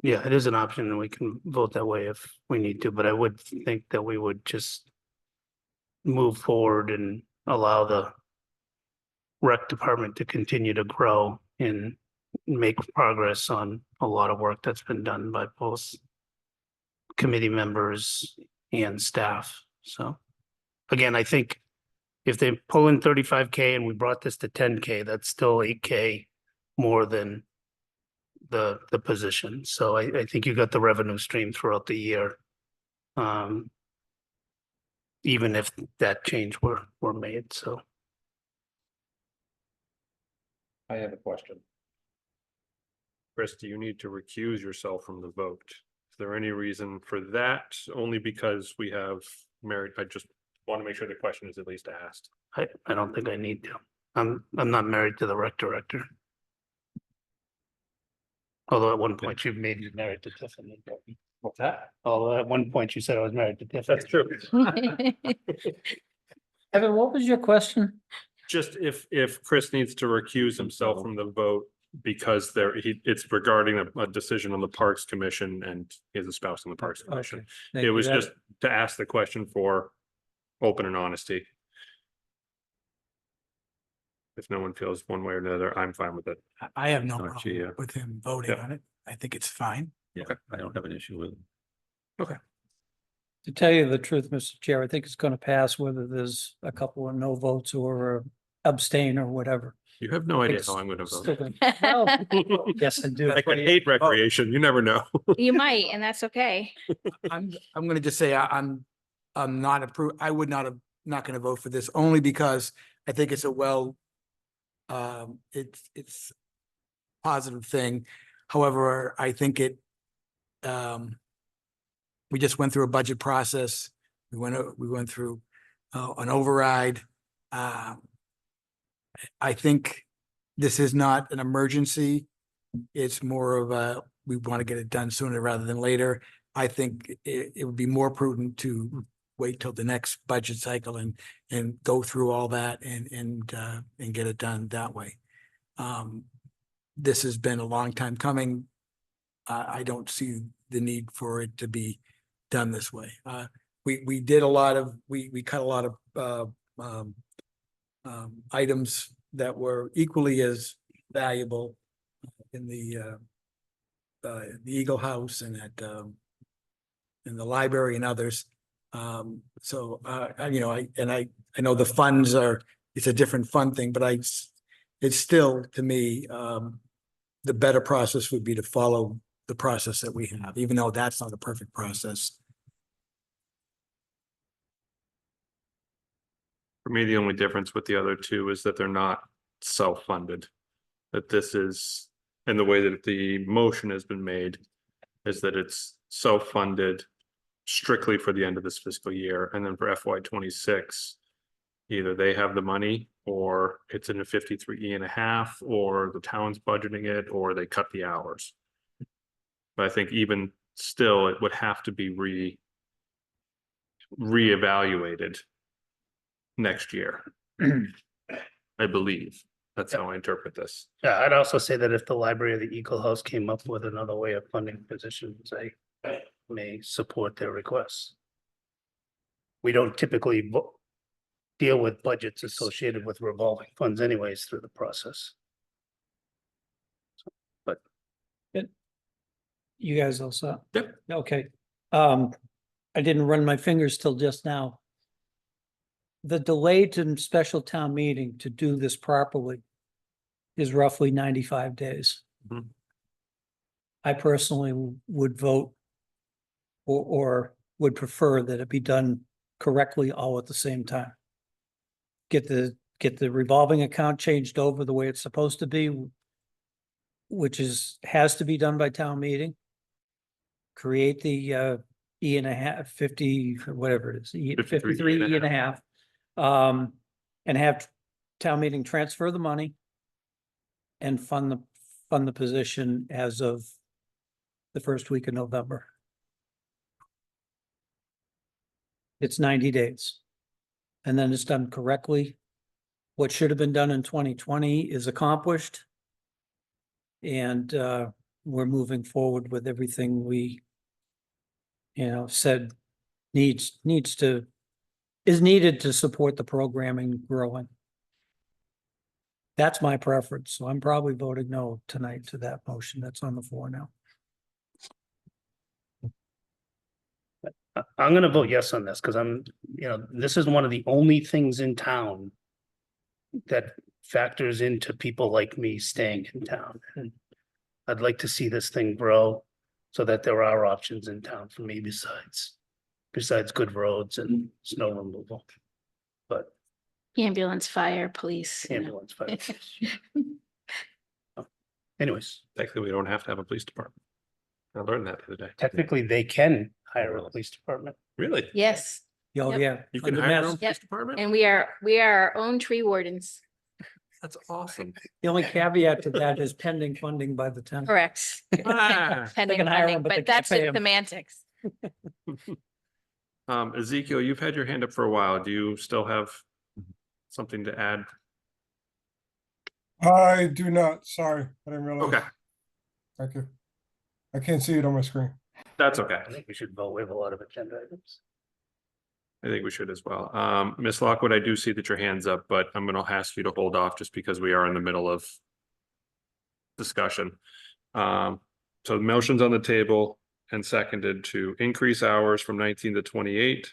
Yeah, it is an option and we can vote that way if we need to, but I would think that we would just move forward and allow the rec department to continue to grow and make progress on a lot of work that's been done by both committee members and staff. So again, I think if they pull in 35K and we brought this to 10K, that's still 8K more than the position. So I think you got the revenue stream throughout the year. Even if that change were made, so. I have a question. Chris, do you need to recuse yourself from the vote? Is there any reason for that? Only because we have married, I just want to make sure the question is at least asked. I don't think I need to. I'm not married to the rec director. Although at one point you've made me married to Tiffany. What's that? Although at one point you said I was married to Tiffany. That's true. Evan, what was your question? Just if Chris needs to recuse himself from the vote because it's regarding a decision on the Parks Commission and he has a spouse on the Parks Commission. Okay, thank It you. was That- just to ask the question for open and honesty. If no one feels one way or another, I'm fine with it. I have no Oh, problem gee, yeah. with him voting Yeah. on it. I think it's fine. Yeah, I don't have an issue with it. To tell you the truth, Mr. Chair, I think it's going to pass whether there's a couple of no votes or abstain or whatever. You have no idea It's how I'm gonna still vote. gonna- Well, yes, I do. I can hate recreation. You never know. You might, and that's okay. I'm gonna just say I'm not I would not gonna vote for this only because I think it's a it's positive thing. However, I think we just went through a budget process. We went through an override. I think this is not an emergency. It's more of we want to get it done sooner rather than later. I think it would be more prudent to wait till the next budget cycle and go through all that and get it done that way. This has been a long time coming. I don't see the need for it to be done this way. We did a lot of, we cut a lot of items that were equally as valuable in the Eagle House and at and the library and others. So, I know the funds it's a different fund thing, but it's still, to me, the better process would be to follow the process that we have, even though that's not a perfect process. For me, the only difference with the other two is that they're not self-funded. That this is, and the way that the motion has been made is that it's self-funded strictly for the end of this fiscal year, and then for FY 26, either they have the money or it's in a 53.5, or the town's budgeting it, or they cut the hours. But I think even still, it would have to be reevaluated next year. I believe. That's how I interpret this. Yeah, I'd also say that if the library or the Eagle House came up with another way of funding positions, I may support their requests. We don't typically deal with budgets associated with revolving funds anyways through the process. You guys all set? Yep. Okay. I didn't run my fingers till just now. The delay to special town meeting to do this properly is roughly 95 days. Mhm. I personally would vote or would prefer that it be done correctly all at the same time. Get the revolving account changed over the way it's supposed to be, which has to be done by town meeting. Create the E and a half, 50, whatever it is, 53 E and a half. And have town meeting transfer the money and fund the position as of the first week of November. It's 90 days. And then it's done correctly. What should have been done in 2020 is accomplished. And we're moving forward with everything we, said is needed to support the programming growing. That's my preference, so I'm probably voting no tonight to that motion that's on the floor now. I'm gonna vote yes on this, because this is one of the only things in town that factors into people like me staying in town. And I'd like to see this thing grow so that there are options in town for me besides good roads and snow removal. But Ambulance, fire, police. ambulance, fire. Anyways, Technically, we don't have to have a police department. I learned that the other day. technically, they can hire a police department. Really? Yes, Oh, Yep. yeah. You can Under hire your Mass- own police department? and we are our own tree wardens, That's awesome. The only caveat to that is pending funding by the town. correct? Ah. Pending can hire funding, them, but they but can't that's pay just 'em. semantics. Ezekiel, you've had your hand up for a while. Do you still have something to add? I do not, sorry, I didn't realize. Okay, Thank you. I can't see it on my screen. that's okay. I think we should vote. We have a lot of agenda items. I think we should as well. Ms. Lockwood, I do see that your hand's up, but I'm gonna ask you to hold off just because we are in the middle of discussion. So the motion's on the table and seconded to increase hours from 19 to 28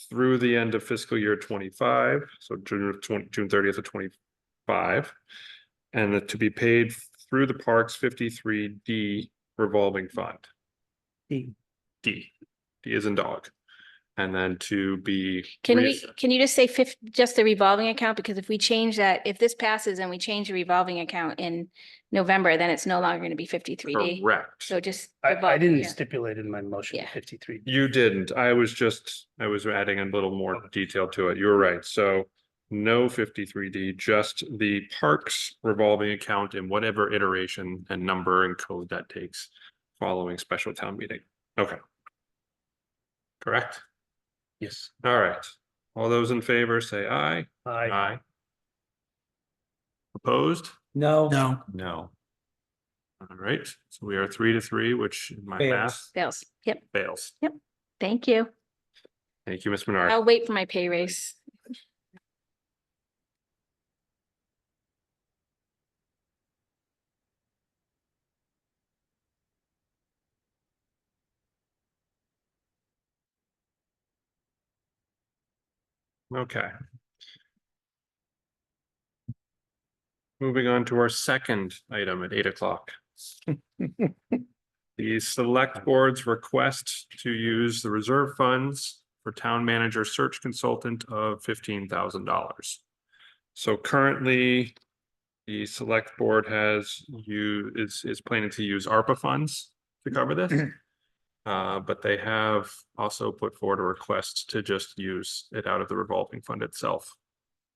through the end of fiscal year 25, so June 30th of 25, and that to be paid through the Parks 53D revolving fund. D. D is in dog. And then to be. Can you just say just the revolving account? Because if we change that, if this passes and we change the revolving account in November, then it's no longer going to be 53D. Correct. So just. I revolve- didn't yeah. stipulate in my motion Yeah. 53. You didn't. I was adding a little more detail to it. You were right. So no 53D, just the Parks revolving account in whatever iteration and number and code that takes following special town meeting. Okay. Correct? Yes. All right. All those in favor say aye. I Opposed? No. No. All right. So we are 3-3, which in my Fails. math Fails. Yep. fails. Thank you. Thank you, Ms. Menard. I'll wait for my pay raise. Okay. Moving on to our second item at 8 o'clock. The select board's request to use the reserve funds for town manager search consultant of $15,000. So currently, the select board is planning to use ARPA funds to cover this. But they have also put forward a request to just use it out of the revolving fund itself.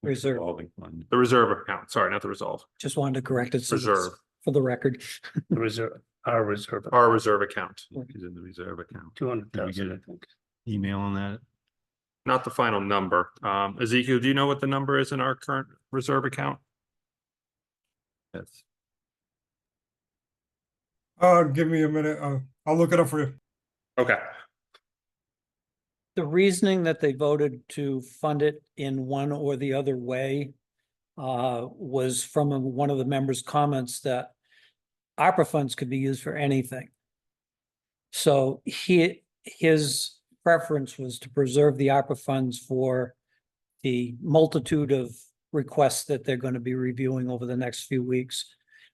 Reserve, Revolving fund. The reserve account, sorry, not the resolve, just wanted to correct it. so it's reserve, For the record. The reserve, our reserve. our reserve account, Is in the reserve account. 200,000, I it? think. Email on that. not the final number. Ezekiel, do you know what the number is in our current reserve account? That's Give me a minute. I'll look it up for you. Okay, The reasoning that they voted to fund it in one or the other way was from one of the members' comments that ARPA funds could be used for anything. So his preference was to preserve the ARPA funds for the multitude of requests that they're going to be reviewing over the next few weeks.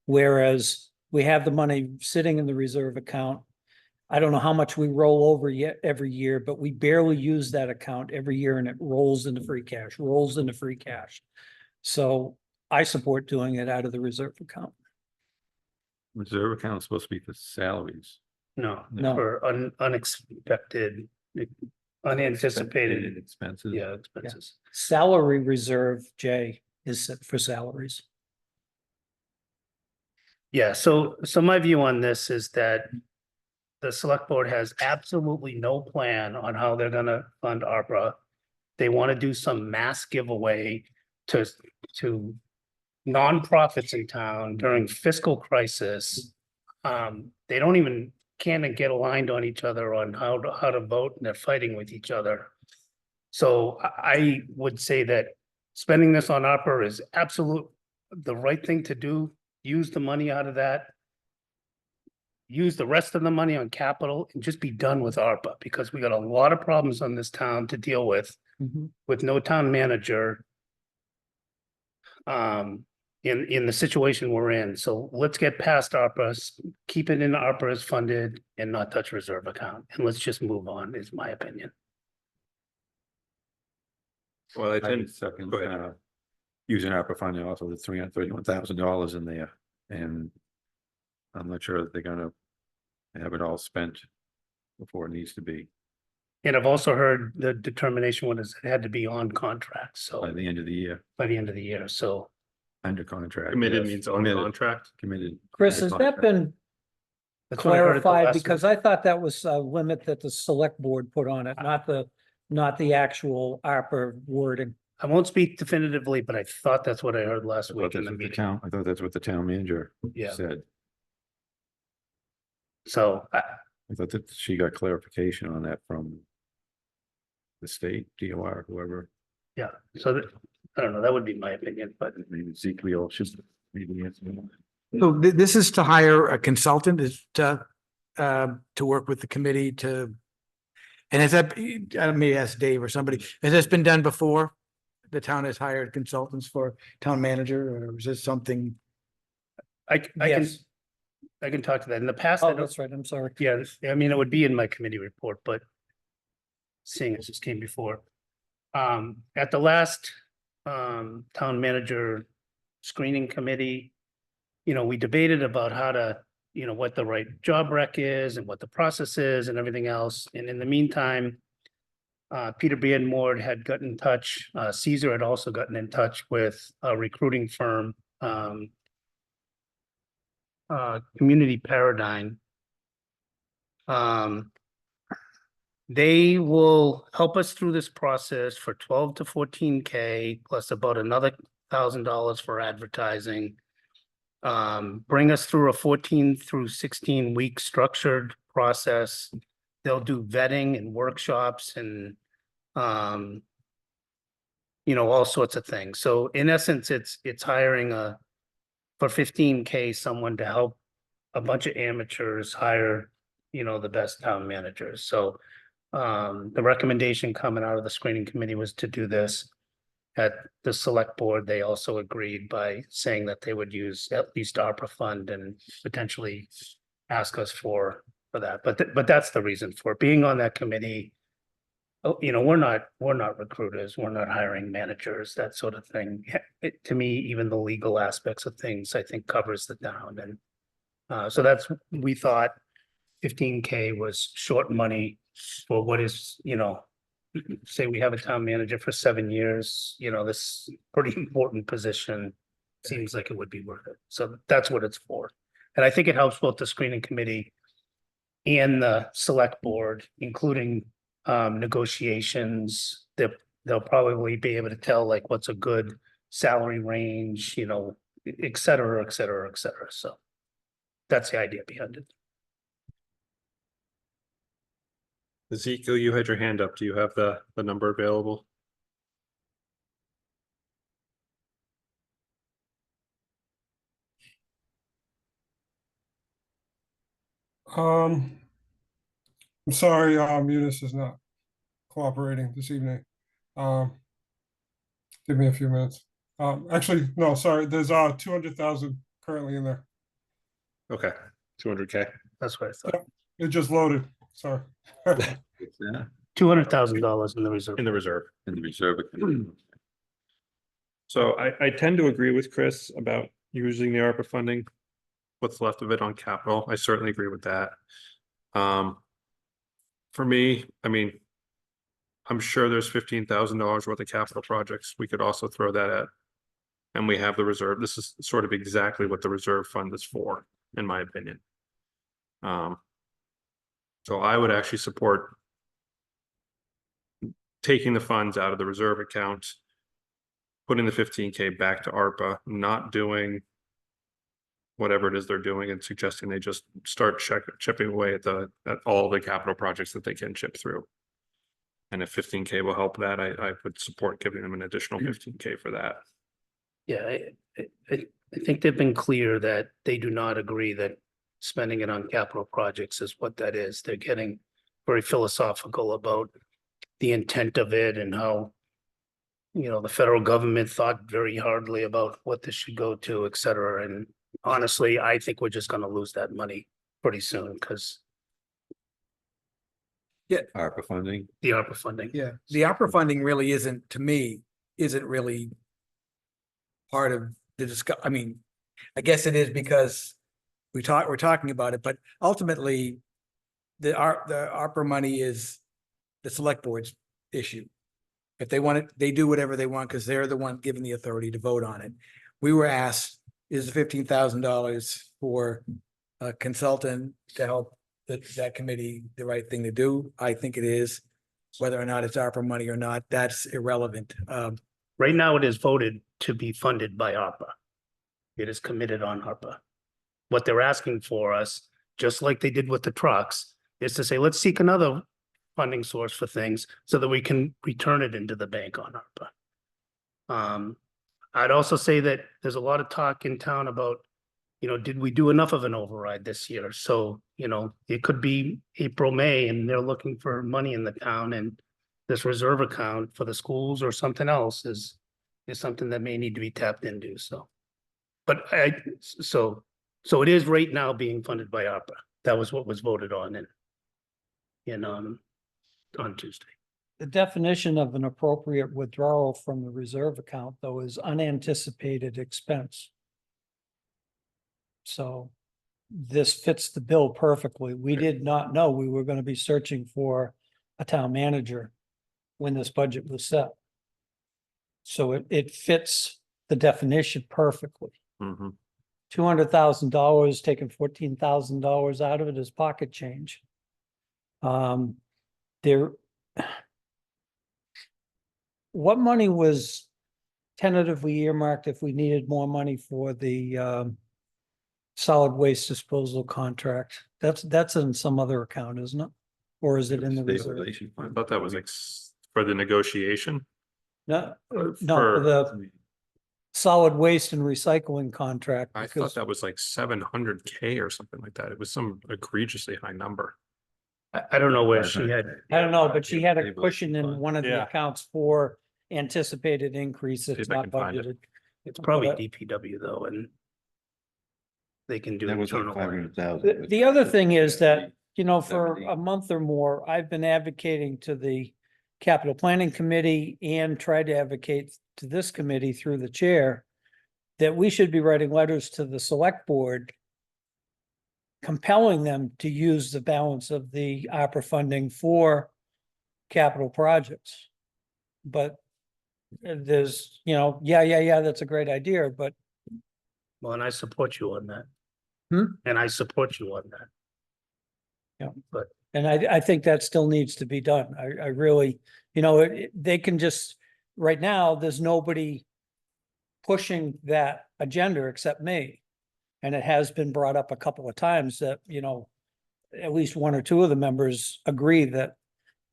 Whereas we have the money sitting in the reserve account. I don't know how much we roll over yet every year, but we barely use that account every year and it rolls into free cash, rolls into free cash. So I support doing it out of the reserve account. reserve account is supposed to be for salaries. No, No. for unexpected, unanticipated, Expenses. yeah, expenses. Salary reserve, Jay, is set for salaries. Yeah, so my view on this is that the select board has absolutely no plan on how they're gonna fund ARPA. They want to do some mass giveaway to nonprofits in town during fiscal crisis. They don't even can't get aligned on each other on how to vote, and they're fighting with each other. So I would say that spending this on ARPA is absolute the right thing to do. Use the money out of that. Use the rest of the money on capital and just be done with ARPA, because we got a lot of problems on this town to deal with no town manager. In the situation we're in, so let's get past ARPA, keep it in ARPA as funded and not touch reserve account, and let's just move on, is my opinion. well, I I didn't, did second, go ahead. using ARPA funding also the $331,000 in there, and I'm not sure that they're gonna have it all spent before it needs to be And I've also heard the determination was it had to be on contract, so by the end of the year, by the end of the year, so. under contract. committed yes. means on Committed, contract. Committed. Chris, under has that contract. been That's what I heard at the clarified? last Because I thought that was a limit that the select board put on it, not the actual ARPA wording. I won't speak definitively, but I thought that's what I heard last I thought week in that's the what the meeting. town, I thought that's what the town manager Yeah. said. So I thought that she got clarification on that from the state, DOR, whoever, yeah, so that, I don't know, that would be my opinion, but maybe Ezekiel should maybe answer. So this is to hire a consultant is to work with the committee to. And has that, I may ask Dave or somebody, has this been done before? The town has hired consultants for town manager, or is this something? Yes. I can talk to that. In the past, I Oh, don't, that's right. I'm sorry. yeah, I mean, it would be in my committee report, but seeing as this came before. At the last town manager screening committee, we debated about how to, what the right job rec is and what the process is and everything else. And in the meantime, Peter Beardmore had gotten in touch, Caesar had also gotten in touch with a recruiting firm, Community Paradigm. They will help us through this process for 12 to 14K plus about another $1,000 for advertising. Bring us through a 14 through 16 week structured process. They'll do vetting and workshops and all sorts of things. So in essence, it's hiring for 15K someone to help a bunch of amateurs hire, the best town managers. So The recommendation coming out of the screening committee was to do this. At the select board, they also agreed by saying that they would use at least ARPA fund and potentially ask us for that. But that's the reason for it. Being on that committee. Oh, you know, we're not recruiters, we're not hiring managers, that sort of thing. To me, even the legal aspects of things, I think covers the town and so that's, we thought 15K was short money for what is, you know, say we have a town manager for 7 years, you know, this pretty important position seems like it would be worth it. So that's what it's for. And I think it helps both the screening committee and the select board, including negotiations. They'll probably be able to tell like what's a good salary range, you know, et cetera, et cetera, et cetera. So that's the idea behind it. Ezekiel, you had your hand up. Do you have the number available? I'm sorry, Munis is not cooperating this evening. Give me a few minutes. Actually, no, sorry, there's 200,000 currently in there. Okay, 200K. That's what I thought. It just loaded, sorry. Yeah, $200,000 in the reserve. In the reserve. in the reserve account. So I tend to agree with Chris about using the ARPA funding. What's left of it on capital, I certainly agree with that. For me, I mean, I'm sure there's $15,000 worth of capital projects we could also throw that at. And we have the reserve. This is sort of exactly what the reserve fund is for, in my opinion. So I would actually support taking the funds out of the reserve account, putting the 15K back to ARPA, not doing whatever it is they're doing and suggesting they just start chipping away at all the capital projects that they can chip through. And if 15K will help that, I would support giving them an additional 15K for that. Yeah, I think they've been clear that they do not agree that spending it on capital projects is what that is. They're getting very philosophical about the intent of it and how, you know, the federal government thought very hardly about what this should go to, et cetera. And honestly, I think we're just gonna lose that money pretty soon because ARPA funding. the ARPA funding. Yeah, the ARPA funding really isn't, to me, isn't really part of the I mean, I guess it is because we're talking about it, but ultimately the ARPA money is the select board's issue. If they want it, they do whatever they want because they're the one given the authority to vote on it. We were asked, is $15,000 for a consultant to help that committee the right thing to do? I think it is. Whether or not it's ARPA money or not, that's irrelevant. Right now, it is voted to be funded by ARPA. It is committed on ARPA. What they're asking for us, just like they did with the trucks, is to say, let's seek another funding source for things so that we can return it into the bank on ARPA. I'd also say that there's a lot of talk in town about, you know, did we do enough of an override this year? So, you know, it could be April, May, and they're looking for money in the town, and this reserve account for the schools or something else is something that may need to be tapped into, so. But so it is right now being funded by ARPA. That was what was voted on on Tuesday. The definition of an appropriate withdrawal from the reserve account, though, is unanticipated expense. So this fits the bill perfectly. We did not know we were going to be searching for a town manager when this budget was set. So it fits the definition perfectly. Mm-hmm. $200,000, taking $14,000 out of it is pocket change. What money was tentatively earmarked if we needed more money for the solid waste disposal contract? That's in some other account, isn't it? Or is it in the reserve? Stabilization I fund. thought that was like for the negotiation. No, Or no, for- for the solid waste and recycling contract. I thought because that was like 700K or something like that. It was some egregiously high number. I don't know where she had, I don't know, but she had a cushion in one of the Yeah. accounts for anticipated increase. See It's if I not can find it. budgeted. it's probably But, DPW though, and they can do That was like internal. 500,000. The other thing is that, you know, for a month or more, I've been advocating to the capital planning committee and tried to advocate to this committee through the chair that we should be writing letters to the select board compelling them to use the balance of the opera funding for capital projects. But there's, you know, yeah, that's a great idea, but Well, and I support you on that. Hmm? And I support you on that. and I think that still needs to be done. I really, you know, they can just, right now, there's nobody pushing that agenda except me. And it has been brought up a couple of times that, you know, at least one or two of the members agree that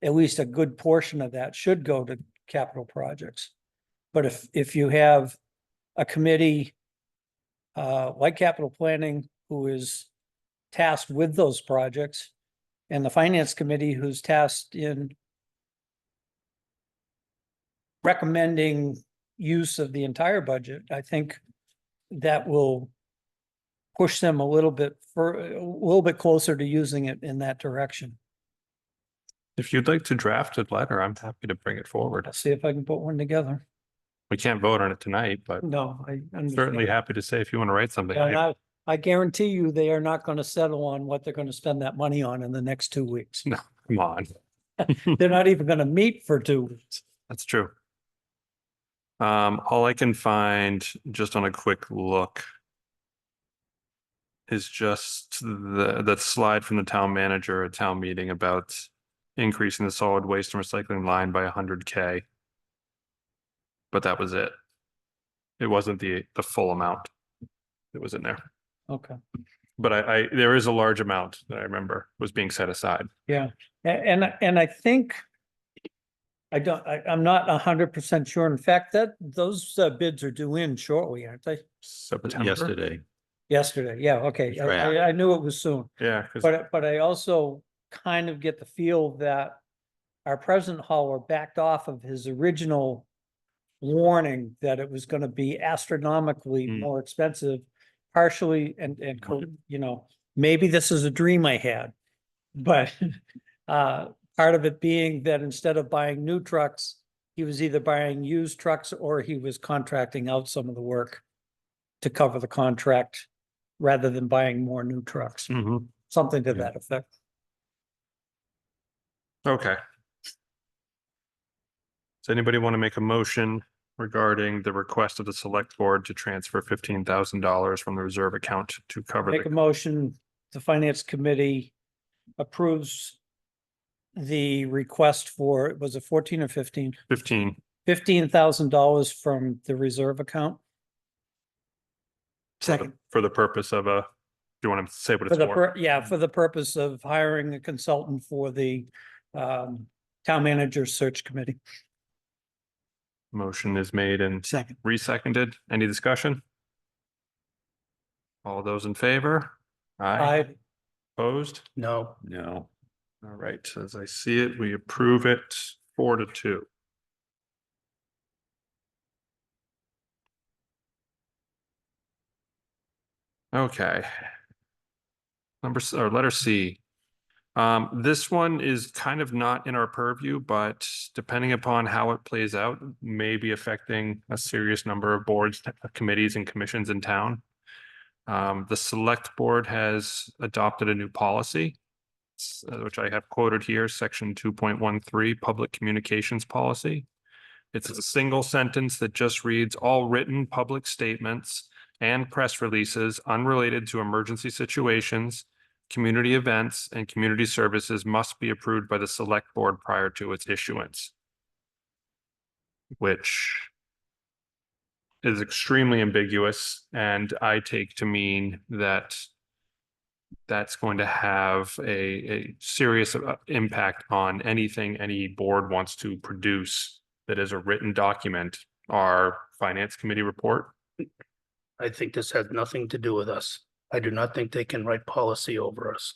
at least a good portion of that should go to capital projects. But if you have a committee like capital planning, who is tasked with those projects, and the finance committee who's tasked in recommending use of the entire budget, I think that will push them a little bit closer to using it in that direction. If you'd like to draft a letter, I'm happy to bring it forward. I'll see if I can put one together. We can't vote on it tonight, but No, I'm certainly happy to say if you want to write something. And I guarantee you, they are not going to settle on what they're going to spend that money on in the next 2 weeks. No, come on. They're not even going to meet for 2 weeks. That's true. All I can find just on a quick look is just the slide from the town manager at town meeting about increasing the solid waste and recycling line by 100K. But that was it. It wasn't the full amount that was in there. Okay. But I there is a large amount that I remember was being set aside. Yeah, and I think I'm not 100% sure. In fact, that those bids are due in shortly, aren't they? September. Yesterday. Yesterday, yeah, okay. Right. I knew it was soon, Yeah, 'cause- but I also kind of get the feel that our president hauler backed off of his original warning that it was gonna be astronomically Mm. more expensive, partially, you know, maybe this is a dream I had. But part of it being that instead of buying new trucks, he was either buying used trucks or he was contracting out some of the work to cover the contract rather than buying more new trucks, Mhm. something to Yeah. that effect. Okay. Does anybody want to make a motion regarding the request of the select board to transfer $15,000 from the reserve account to cover Make a the motion, the finance committee approves the request for, was it 14 or 15? 15? $15,000 from the reserve account. Second, For the purpose of do you want to say what For it's the, for? yeah, for the purpose of hiring a consultant for the town manager search committee. Motion is made and second. reseconded. Any discussion? All those in favor? I, Opposed? No, No. All right, as I see it, we approve it 4-2. Okay. Letter C. This one is kind of not in our purview, but depending upon how it plays out, may be affecting a serious number of boards, committees and commissions in town. The select board has adopted a new policy, which I have quoted here, section 2.13, public communications policy. It's a single sentence that just reads, all written public statements and press releases unrelated to emergency situations, community events, and community services must be approved by the select board prior to its issuance. Which is extremely ambiguous, and I take to mean that that's going to have a serious impact on anything any board wants to produce that is a written document. Our finance committee report. I think this has nothing to do with us. I do not think they can write policy over us.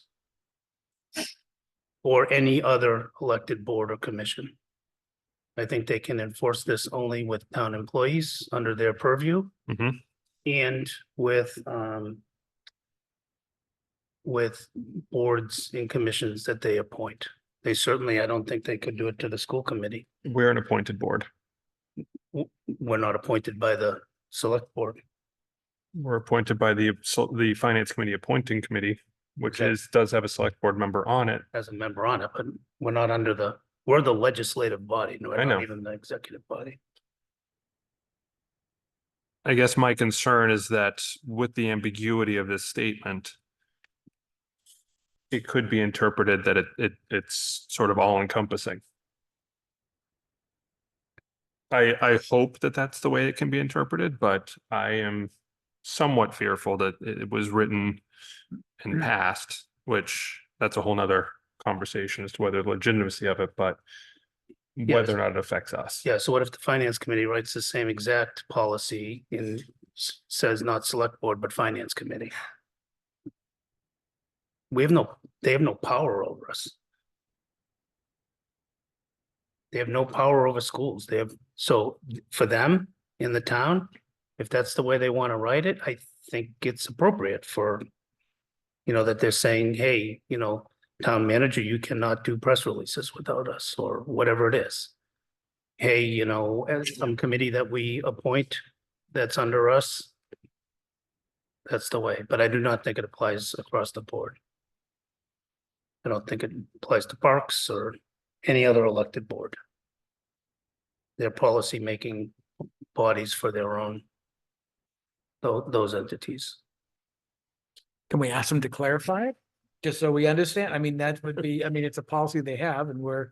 or any other elected board or commission. I think they can enforce this only with town employees under their purview. Mhm. And with boards and commissions that they appoint. They certainly, I don't think they could do it to the school committee. We're an appointed board. We're not appointed by the select board. We're appointed by the finance committee appointing committee, which Okay. does have a select board member on it. As a member on it, but we're not under we're the legislative body, no, I we're know. not even the executive body. I guess my concern is that with the ambiguity of this statement, it could be interpreted that it's sort of all encompassing. I hope that that's the way it can be interpreted, but I am somewhat fearful that it was written in past, which that's a whole nother conversation as to whether the legitimacy of it, but whether or not it affects us. Yeah, so what if the finance committee writes the same exact policy and says not select board, but finance committee? They have no power over us. They have no power over schools. So for them in the town, if that's the way they want to write it, I think it's appropriate for, that they're saying, hey, town manager, you cannot do press releases without us, or whatever it is. Hey, as some committee that we appoint that's under us, that's the way, but I do not think it applies across the board. I don't think it applies to parks or any other elected board. They're policy-making bodies for their own, those entities. Can we ask them to clarify it? Just so we understand? I mean, that would be, it's a policy they have and we're.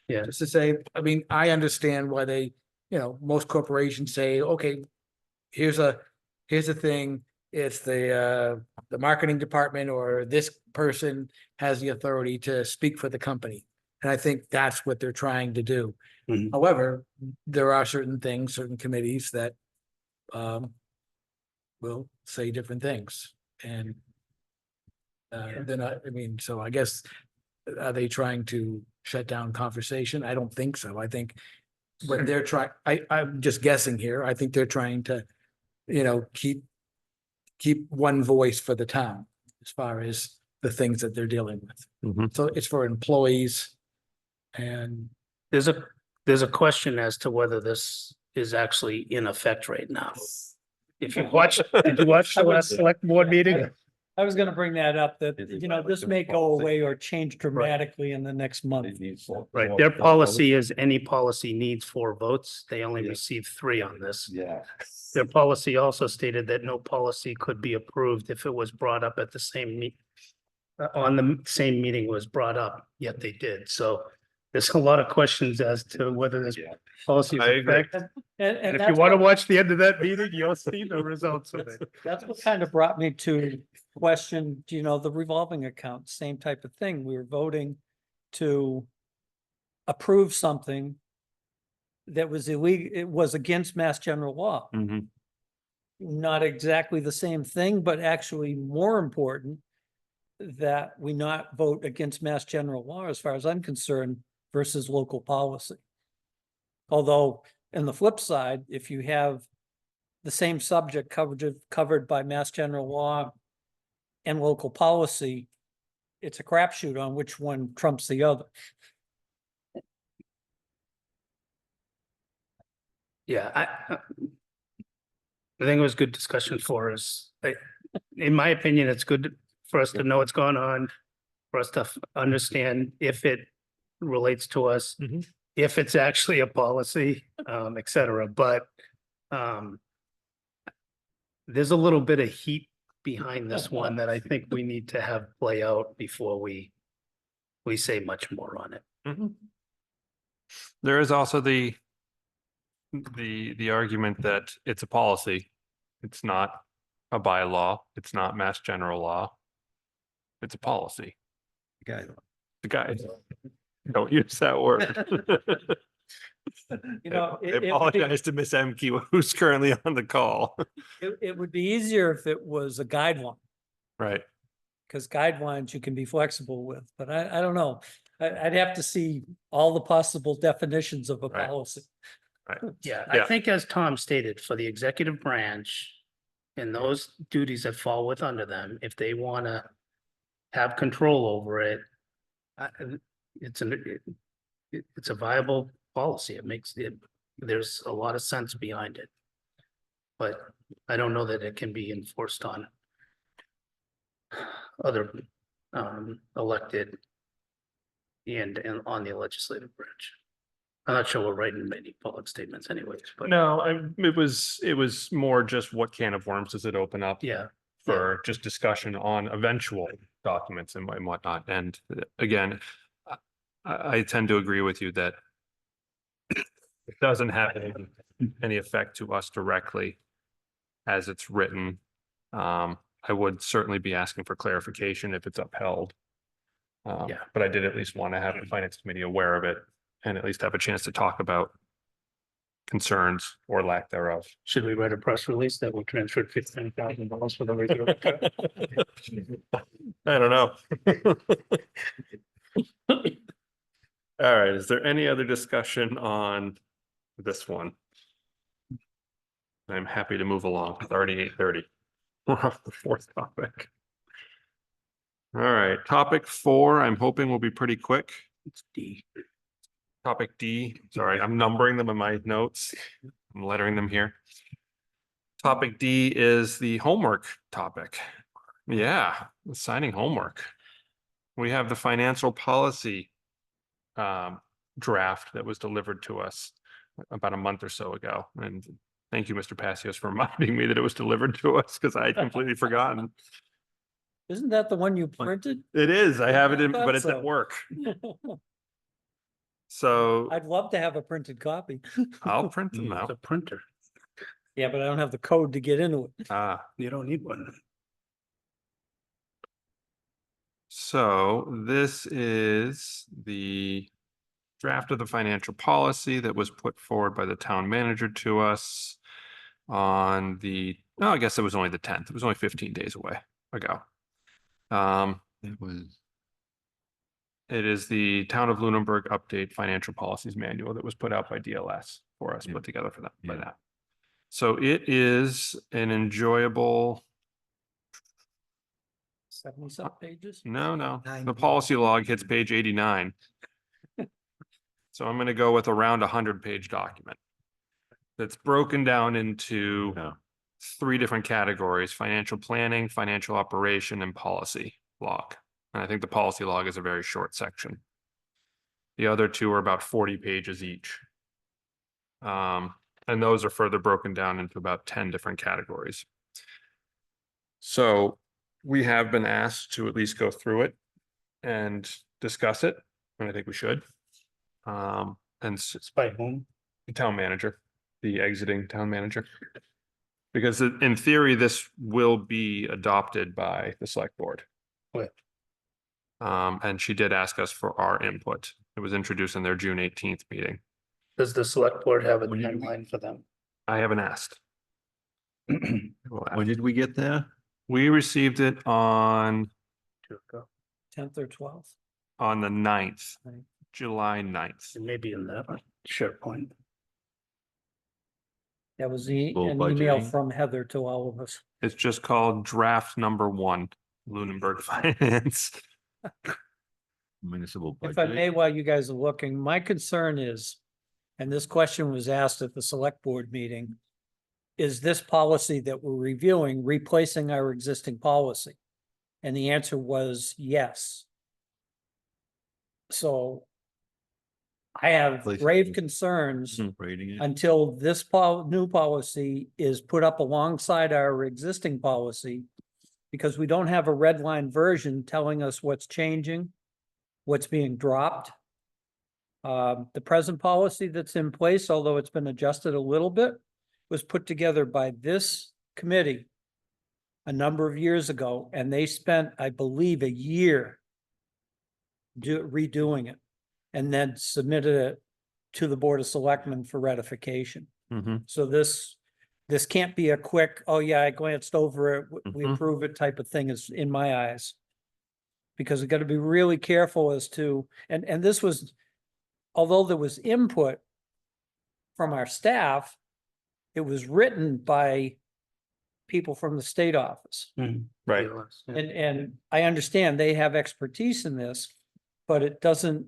Yeah. Just to say, I understand why they, most corporations say, okay, here's a thing. It's the marketing department or this person has the authority to speak for the company. And I think that's what they're trying to do. Mhm. However, there are certain things, certain committees that will say different things and they're not, so I guess, are they trying to shut down conversation? I don't think so. I think what they're trying, I'm just guessing here. I think they're trying to, keep one voice for the town as far as the things that they're dealing with. Mhm. So it's for employees and There's a question as to whether this is actually in effect right now. If you watch, did you watch the last select board meeting? I was gonna bring that up, that, this may go away or change dramatically in the next month. Right, their policy is any policy needs 4 votes. They only received 3 on this. Yeah. Their policy also stated that no policy could be approved if it was brought up at the same on the same meeting was brought up, yet they did. So there's a lot of questions as to whether this policy is I agree. effective. And And if that's you want to what- watch the end of that meeting, you'll see the results of it. That's what kind of brought me to question, the revolving account, same type of thing. We were voting to approve something that was illegal, it was against Mass General Law. Mhm. Not exactly the same thing, but actually more important that we not vote against Mass General Law, as far as I'm concerned, versus local policy. Although, in the flip side, if you have the same subject covered by Mass General Law and local policy, it's a crapshoot on which one trumps the other. Yeah, I think it was good discussion for us. In my opinion, it's good for us to know what's going on, for us to understand if it relates to us, Mhm. if it's actually a policy, et cetera, but there's a little bit of heat behind this one that I think we need to have play out before we say much more on it. Mhm. There is also the argument that it's a policy. It's not a bylaw. It's not Mass General Law. It's a policy. Guy. The guy, don't use that word. I apologize to Miss Emke, who's currently on the call. It would be easier if it was a guideline, Right. because guidelines you can be flexible with, but I don't know. I'd have to see all the possible definitions of a Right. policy. Yeah, Yeah. I think as Tom stated, for the executive branch and those duties that fall with under them, if they wanna have control over it, it's it's a viable policy. It makes it, there's a lot of sense behind it. But I don't know that it can be enforced on other elected and on the legislative branch. I'm not sure we're writing many public statements anyways, but No, it was more just what can of worms does it open up? yeah, For just discussion on eventual documents and whatnot. And again, I tend to agree with you that it doesn't have any effect to us directly as it's written. I would certainly be asking for clarification if it's upheld. Yeah. But I did at least want to have the finance committee aware of it and at least have a chance to talk about concerns or lack thereof. should we write a press release that we transferred $15,000 for the regular? I don't know. All right, is there any other discussion on this one? I'm happy to move along. It's already 8:30. We're off the fourth topic. All right, topic 4, I'm hoping will be pretty quick. It's D. Topic D, sorry, I'm numbering them in my notes. I'm lettering them here. Topic D is the homework topic. Yeah, signing homework. We have the financial policy draft that was delivered to us about a month or so ago. And thank you, Mr. Passios, for reminding me that it was delivered to us because I had completely forgotten. Isn't that the one you printed? It is, I have it in, I thought but it's so. at work. So I'd love to have a printed copy. I'll print them It's out. a printer. Yeah, but I don't have the code to get into it. Ah. You don't need one. So this is the draft of the financial policy that was put forward by the town manager to us on the, no, I guess it was only the 10th. It was only 15 days away ago. It was, It is the Town of Lunenburg Update Financial Policies Manual that was put out by DLS for us, Yeah. put together for them by Yeah. that. So it is an enjoyable, 70-some pages. no, the 90. policy log hits page 89. So I'm gonna go with around 100-page document. That's broken down into yeah, 3 different categories: financial planning, financial operation, and policy log. And I think the policy log is a very short section. The other 2 are about 40 pages each. And those are further broken down into about 10 different categories. So we have been asked to at least go through it and discuss it, and I think we should. And It's by whom? the town manager, the exiting town manager. Because in theory, this will be adopted by the select board. Right. And she did ask us for our input. It was introduced in their June 18th meeting. Does the select board have a When you- deadline for them? I haven't asked. We'll ask. when did we get there? We received it on 10th or 12th. the 9th, Right. July 9th. It may be in that SharePoint. That was Full an email budgeting. from Heather to all of us. It's just called draft number 1, Lunenburg Finance. Municipal If I budget. may, while you guys are looking, my concern is, and this question was asked at the select board meeting, is this policy that we're reviewing replacing our existing policy? And the answer was yes. So I have Replacing- grave concerns Rating it. until this new policy is put up alongside our existing policy, because we don't have a red line version telling us what's changing, what's being dropped. The present policy that's in place, although it's been adjusted a little bit, was put together by this committee a number of years ago, and they spent, I believe, a year redoing it, and then submitted it to the Board of Selectmen for ratification. Mhm. So this can't be a quick, oh yeah, I glanced over it, we Mhm. approve it type of thing, is in my eyes. Because we got to be really careful as to, and this was, although there was input from our staff, it was written by people from the state office. Right. Yeah. And I understand they have expertise in this, but it doesn't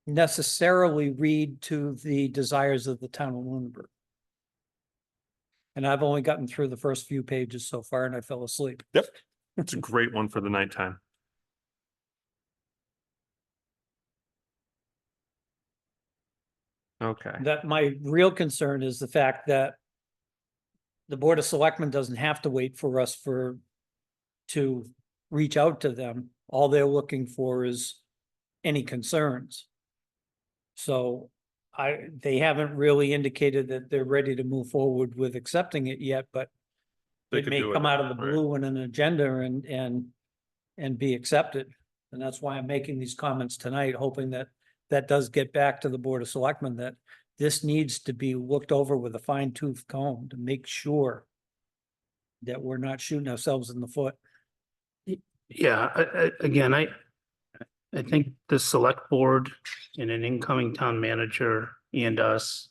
necessarily read to the desires of the town of Lunenburg. And I've only gotten through the first few pages so far and I fell asleep. Yep. It's a great one for the nighttime. Okay, That my real concern is the fact that the Board of Selectmen doesn't have to wait for us to reach out to them. All they're looking for is any concerns. So they haven't really indicated that they're ready to move forward with accepting it yet, but They it could may do it, come out of the right. blue in an agenda and be accepted. And that's why I'm making these comments tonight, hoping that that does get back to the Board of Selectmen, that this needs to be looked over with a fine tooth comb to make sure that we're not shooting ourselves in the foot. Yeah, again, I think the select board and an incoming town manager and us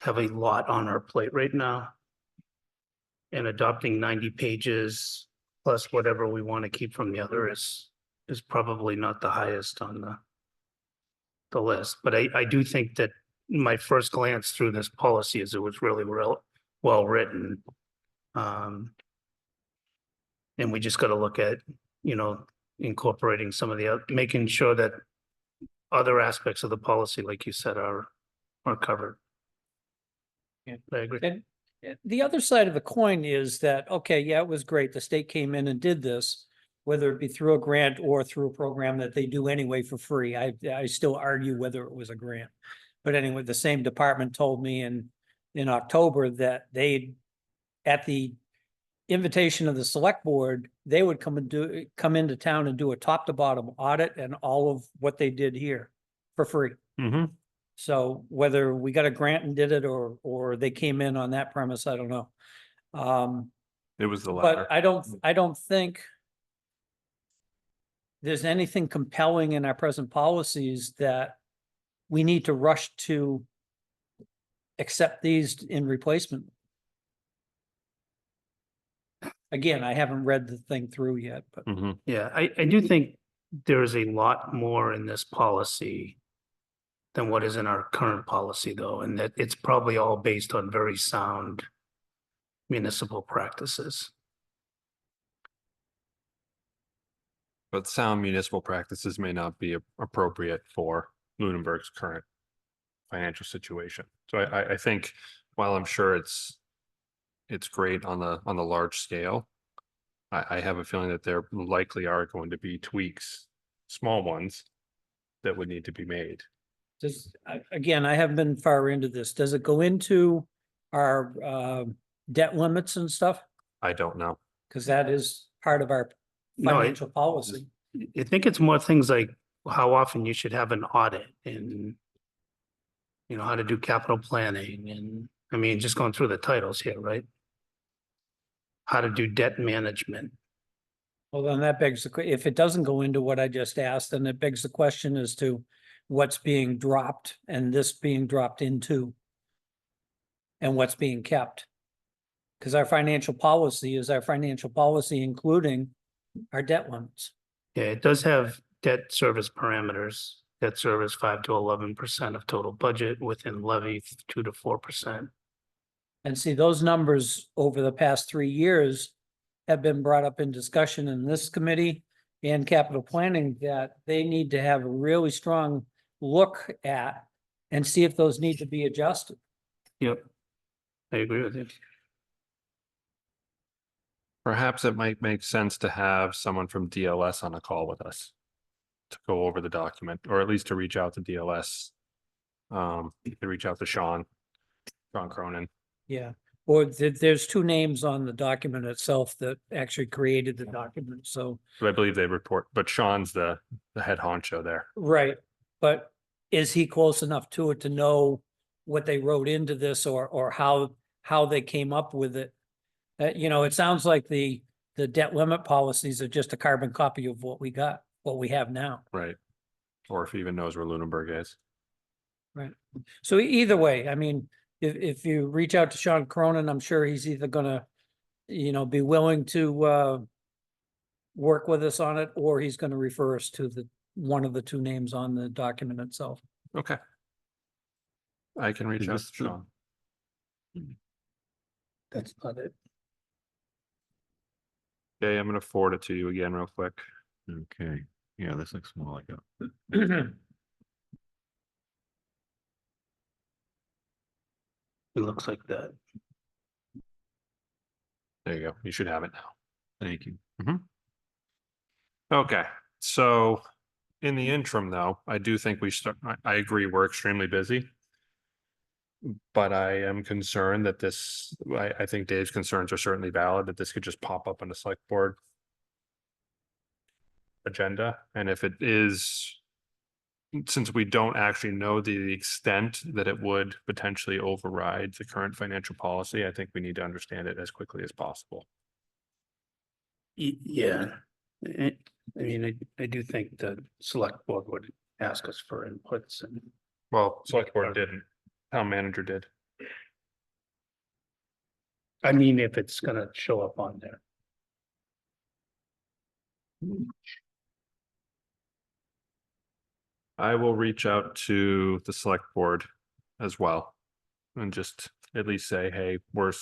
have a lot on our plate right now. And adopting 90 pages plus whatever we want to keep from the other is probably not the highest on the list. But I do think that my first glance through this policy is it was really well written. And we just got to look at, incorporating some of the, making sure that other aspects of the policy, like you said, are covered. Yeah. I agree. And the other side of the coin is that, okay, yeah, it was great. The state came in and did this, whether it be through a grant or through a program that they do anyway for free. I still argue whether it was a grant. But anyway, the same department told me in October that at the invitation of the select board, they would come into town and do a top to bottom audit and all of what they did here for free. Mm-hmm. So whether we got a grant and did it or they came in on that premise, I don't know. It was the latter. But I don't think there's anything compelling in our present policies that we need to rush to accept these in replacement. Again, I haven't read the thing through yet, but Mm-hmm. Yeah, I do think there is a lot more in this policy than what is in our current policy, though, and that it's probably all based on very sound municipal practices. But sound municipal practices may not be appropriate for Lunenburg's current financial situation. So I think while I'm sure it's great on the large scale, I have a feeling that there likely are going to be tweaks, small ones, that would need to be made. again, I haven't been far into this. Does it go into our debt limits and stuff? I don't know. Because that is part of our No, financial policy. I think it's more things like how often you should have an audit and how to do capital planning and, I mean, just going through the titles here, right? How to do debt management. Well, then that begs if it doesn't go into what I just asked, then it begs the question as to what's being dropped and this being dropped into and what's being kept. Because our financial policy is our financial policy, including our debt limits. Yeah, it does have debt service parameters. Debt service 5 to 11% of total budget, within levy 2 to 4%. And see, those numbers over the past 3 years have been brought up in discussion in this committee and capital planning, that they need to have a really strong look at and see if those need to be adjusted. Yep. I agree with you. Perhaps it might make sense to have someone from DLS on a call with us to go over the document, or at least to reach out to DLS. To reach out to Sean Cronin. Yeah, or there's 2 names on the document itself that actually created the document, so. I believe they report, but Sean's the head honcho there. Right, but is he close enough to it to know what they wrote into this or how they came up with it? It sounds like the the debt limit policies are just a carbon copy of what we have now. Right. Or if he even knows where Lunenburg is. So either way, I mean, if you reach out to Sean Cronin, I'm sure he's either gonna, be willing to work with us on it, or he's gonna refer us to one of the two names on the document itself. Okay. I can reach Is out this to the- Sean. That's not it. Okay, I'm gonna forward it to you again real quick. Okay, yeah, this looks more like a. It looks like that. There you go. You should have it now. Thank you. Okay, so in the interim, though, I do think I agree, we're extremely busy. But I am concerned that I think Dave's concerns are certainly valid, that this could just pop up on the select board agenda, and if it is, since we don't actually know the extent that it would potentially override the current financial policy, I think we need to understand it as quickly as possible. Yeah. I mean, I do think the select board would ask us for inputs and. Well, select board didn't, town manager did. I mean, if it's gonna show up on there. I will reach out to the select board as well. And just at least say, hey, we're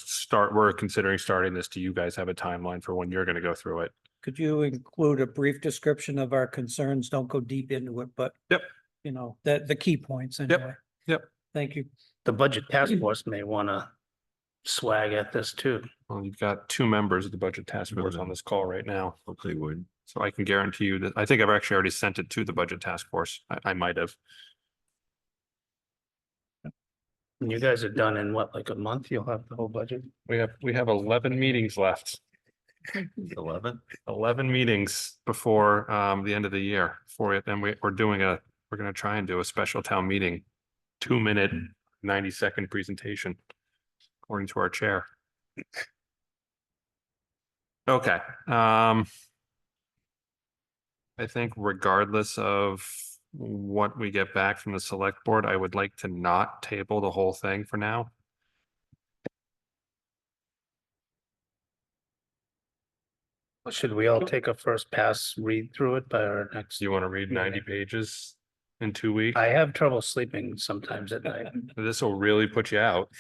considering starting this. Do you guys have a timeline for when you're gonna go through it? Could you include a brief description of our concerns? Don't go deep into it, but. Yep. The key points anyway. Yep. Thank you. The budget task force may wanna swag at this too. Well, you've got two members of the budget task force on this call right now. Hope they would. So I can guarantee you that, I think I've actually already sent it to the budget task force. I might have. When you guys are done in what, like a month, you'll have the whole budget? We have 11 meetings left, 11? 11 meetings before the end of the year for it. And we're gonna try and do a special town meeting, 2-minute, 90-second presentation, according to our chair. Okay, I think regardless of what we get back from the select board, I would like to not table the whole thing for now. Should we all take a first pass, read through it by our next? You want to read 90 meeting? pages in 2 weeks? I have trouble sleeping sometimes at night. This will really put you out.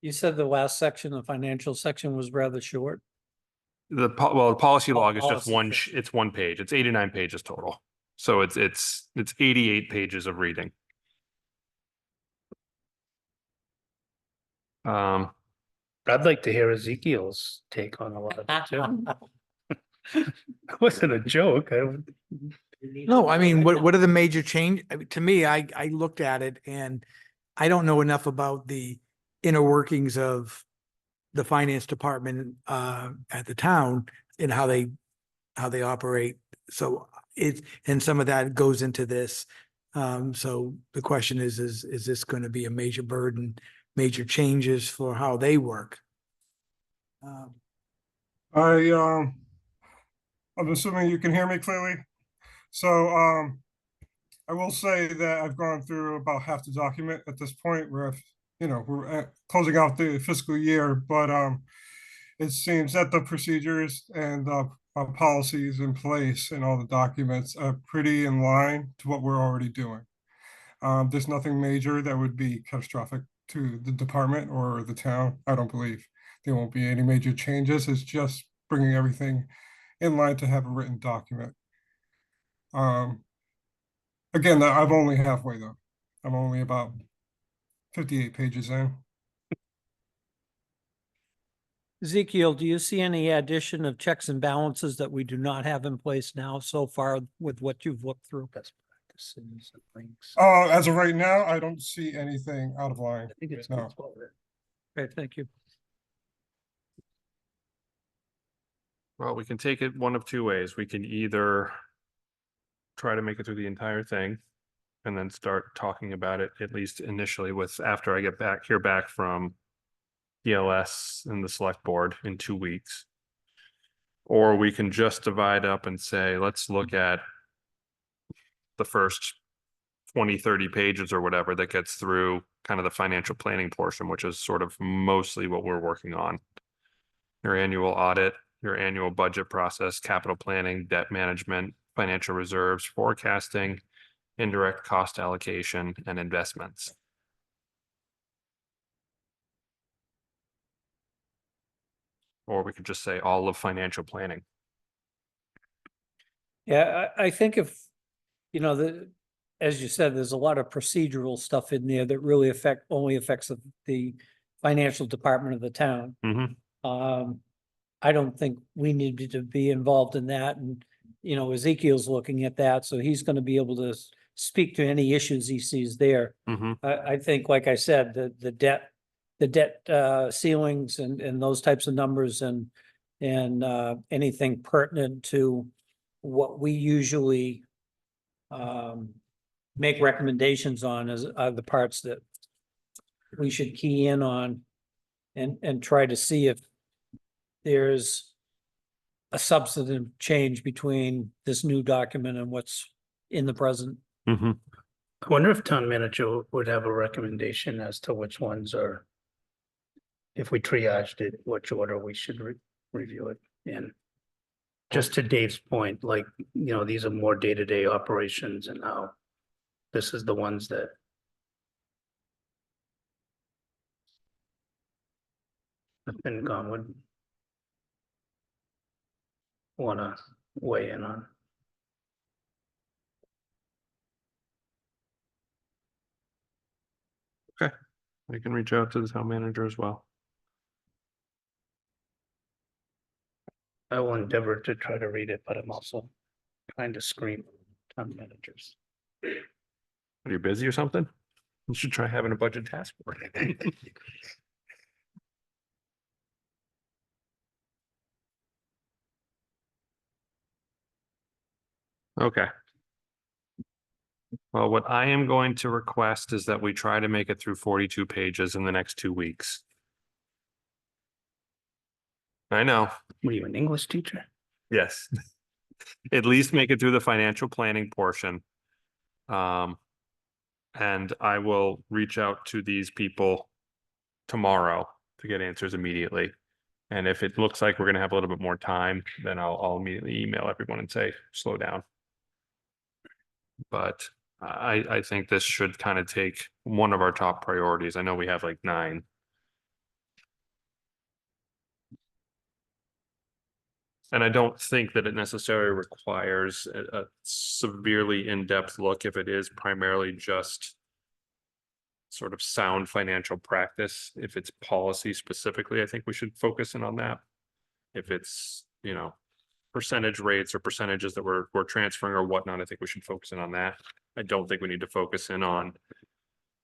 You said the last section, the financial section was rather short. The policy Oh, log is just policy, it's 1 page. It's 89 pages total. So it's 88 pages of reading. I'd like to hear Ezekiel's take on a lot of it too. It wasn't a joke. No, I mean, what are the major change? To me, I looked at it and I don't know enough about the inner workings of the finance department at the town and how they operate. So and some of that goes into this. So the question is this going to be a major burden, major changes for how they work? I'm assuming you can hear me clearly. So, I will say that I've gone through about half the document at this point where we're closing out the fiscal year, but, it seems that the procedures and the policies in place and all the documents are pretty in line to what we're already doing. There's nothing major that would be catastrophic to the department or the town. I don't believe there won't be any major changes. It's just bringing everything in line to have a written document. Again, I'm only halfway though. I'm only about 58 pages in. Ezekiel, do you see any addition of checks and balances that we do not have in place now so far with what you've looked through? Best practices and things. As of right now, I don't see anything out of line. I think it's. No. Great, thank you. Well, we can take it one of two ways. We can either try to make it through the entire thing and then start talking about it, at least initially, after I hear back from PLS and the select board in 2 weeks. Or we can just divide up and say, let's look at the first 20, 30 pages or whatever that gets through kind of the financial planning portion, which is sort of mostly what we're working on. Your annual audit, your annual budget process, capital planning, debt management, financial reserves, forecasting, indirect cost allocation, and investments. Or we could just say all of financial planning. Yeah, I think if, you know, as you said, there's a lot of procedural stuff in there that really only affects the financial department of the town. I don't think we needed to be involved in that, and, you know, Ezekiel's looking at that, so he's gonna be able to speak to any issues he sees there. I think, like I said, the debt ceilings and those types of numbers and anything pertinent to what we usually make recommendations on are the parts that we should key in on and try to see if there's a substantive change between this new document and what's in the present. I wonder if town manager would have a recommendation as to which ones are, if we triaged it, which order we should review it in. Just to Dave's point, like, you know, these are more day-to-day operations, and now this is the ones that have been gone, would wanna weigh in on. I can reach out to the town manager as well. I will endeavor to try to read it, but I'm also trying to scream town managers. Are you busy or something? You should try having a budget task force. Okay. Well, what I am going to request is that we try to make it through 42 pages in the next 2 weeks. I know, Were you an English teacher? yes. At least make it through the financial planning portion. And I will reach out to these people tomorrow to get answers immediately. And if it looks like we're gonna have a little bit more time, then I'll immediately email everyone and say, slow down. But I think this should kind of take one of our top priorities. I know we have like 9. And I don't think that it necessarily requires a severely in-depth look if it is primarily just sort of sound financial practice. If it's policy specifically, I think we should focus in on that. If it's, you know, percentage rates or percentages that we're transferring or whatnot, I think we should focus in on that. I don't think we need to focus in on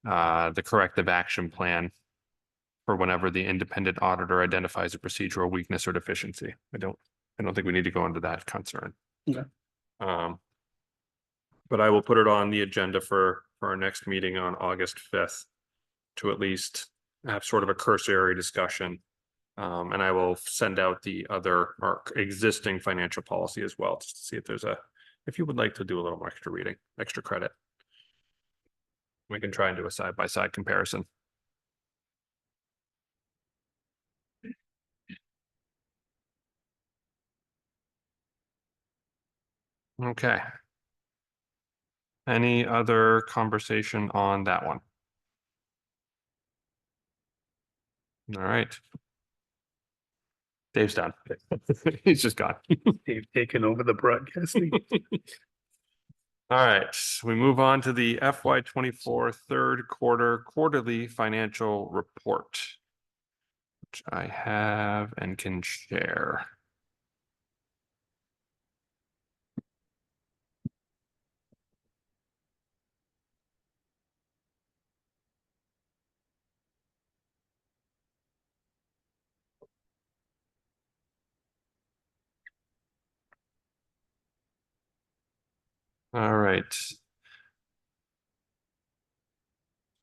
the corrective action plan for whenever the independent auditor identifies a procedural weakness or deficiency. I don't think we need to go into that concern. Okay. But I will put it on the agenda for our next meeting on August 5th to at least have sort of a cursory discussion. And I will send out our existing financial policy as well, just to see if if you would like to do a little more extra reading, extra credit. We can try and do a side-by-side comparison. Okay. Any other conversation on that one? All right. Dave's done. He's just gone. They've taken over the broadcasting. All right, we move on to the FY24 third quarter quarterly financial report, which I have and can share. All right. So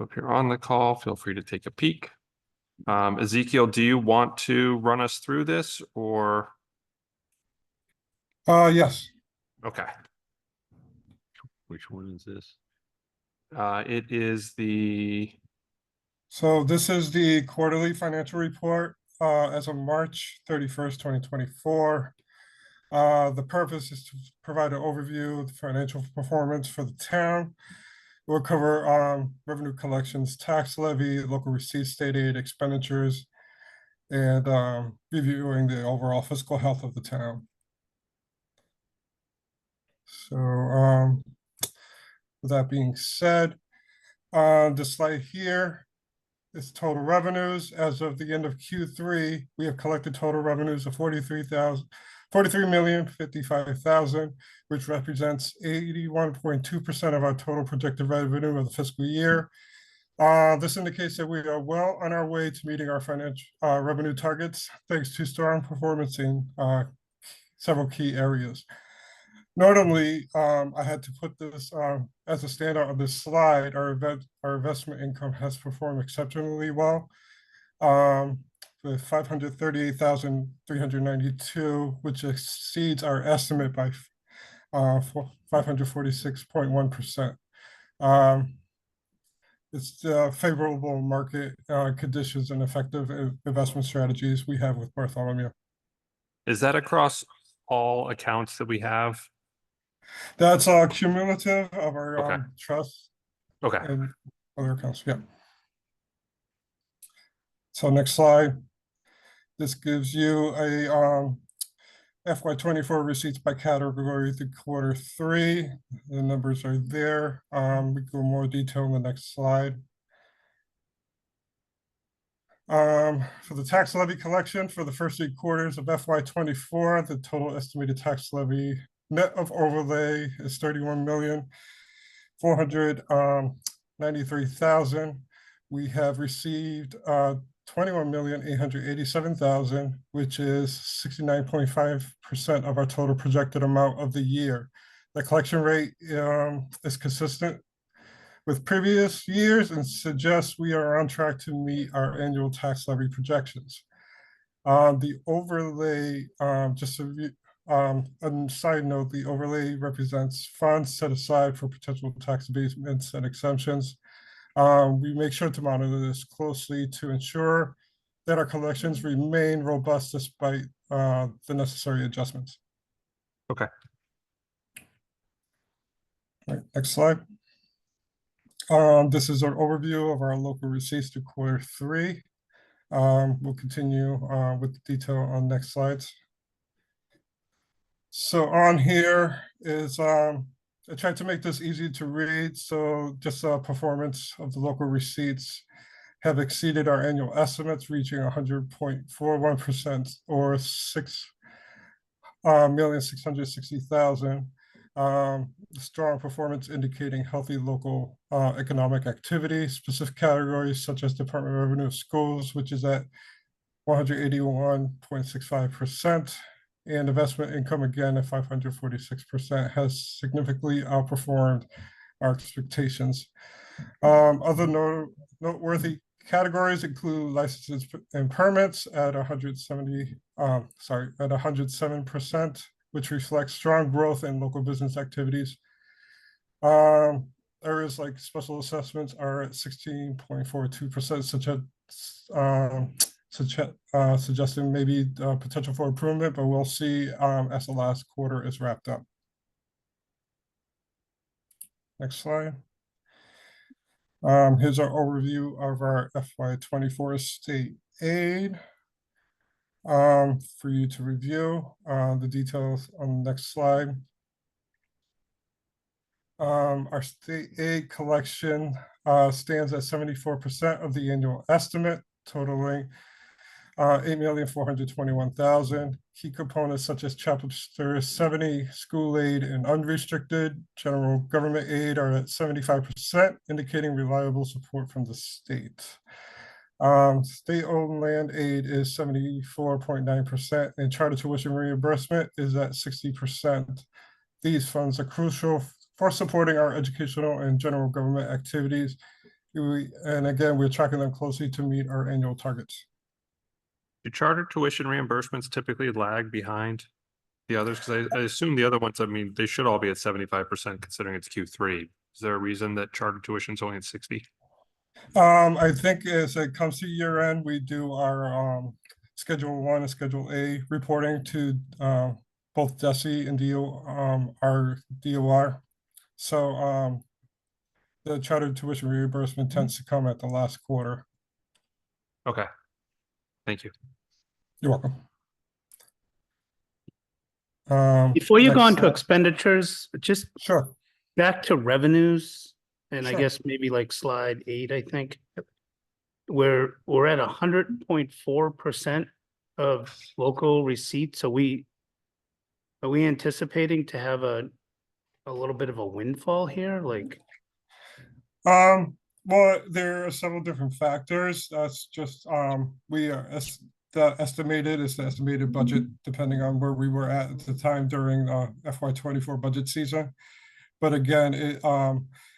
if you're on the call, feel free to take a peek. Ezekiel, do you want to run us through this or? Yes. Okay, Which one is this? it is the, So this is the quarterly financial report as of March 31st, 2024. The purpose is to provide an overview of the financial performance for the town. We'll cover revenue collections, tax levy, local receipts, state aid expenditures, and reviewing the overall fiscal health of the town. So with that being said, on the slide here is total revenues. As of the end of Q3, we have collected total revenues of 43,055,000, which represents 81.2% of our total projected revenue of the fiscal year. This indicates that we are well on our way to meeting our financial revenue targets, thanks to strong performance in several key areas. Notably, I had to put this as a standout on this slide. Our investment income has performed exceptionally well, with 538,392, which exceeds our estimate by 546.1%. It's favorable market conditions and effective investment strategies we have with Bartholomew. is that across all accounts that we have? That's cumulative of our Okay. trust Okay, and other accounts, yeah. So next slide. This gives you a FY24 receipts by category through Q3. The numbers are there. We go more detail in the next slide. For the tax levy collection for the first 3 quarters of FY24, the total estimated tax levy net of overlay is 31,493,000. We have received 21,887,000, which is 69.5% of our total projected amount of the year. The collection rate is consistent with previous years and suggests we are on track to meet our annual tax levy projections. The overlay, just a side note, the overlay represents funds set aside for potential tax abatements and exemptions. We make sure to monitor this closely to ensure that our collections remain robust despite the necessary adjustments. okay. All right, next slide. This is an overview of our local receipts to Q3. We'll continue with the detail on next slides. So on here is, I tried to make this easy to read. So just performance of the local receipts have exceeded our annual estimates, reaching 100.41% or 6,660,000. Strong performance indicating healthy local economic activity. Specific categories such as Department of Revenue of Schools, which is at 181.65%, and investment income again at 546% has significantly outperformed our expectations. Other noteworthy categories include licenses and permits at 107%, which reflects strong growth in local business activities. Areas like special assessments are at 16.42%, suggesting maybe potential for improvement, but we'll see as the last quarter is wrapped up. Next slide. Here's our overview of our FY24 state aid for you to review. The details on the next slide. Our state aid collection stands at 74% of the annual estimate, totaling 8,421,000. Key components such as Chapter 70, school aid, and unrestricted general government aid are at 75%, indicating reliable support from the state. State-owned land aid is 74.9%, and charter tuition reimbursement is at 60%. These funds are crucial for supporting our educational and general government activities And again, we're tracking them closely to meet our annual targets. Do charter tuition reimbursements typically lag behind the others? Because I assume the other ones, I mean, they should all be at 75% considering it's Q3. Is there a reason that charter tuition's only at 60? I think as it comes to year end, we do our Schedule 1 and Schedule A reporting to both DESI and our DOR. So the charter tuition reimbursement tends to come at the last quarter. Okay. Thank you. You're welcome. Before you go next on to slide. expenditures, just Sure. back to revenues, and I Sure. guess maybe like slide 8, I think. We're at 100.4% of local receipts. Are we anticipating to have a little bit of a windfall here? Like, Well, there are several different factors. That's just the estimated budget, depending on where we were at the time during FY24 budget season. But again,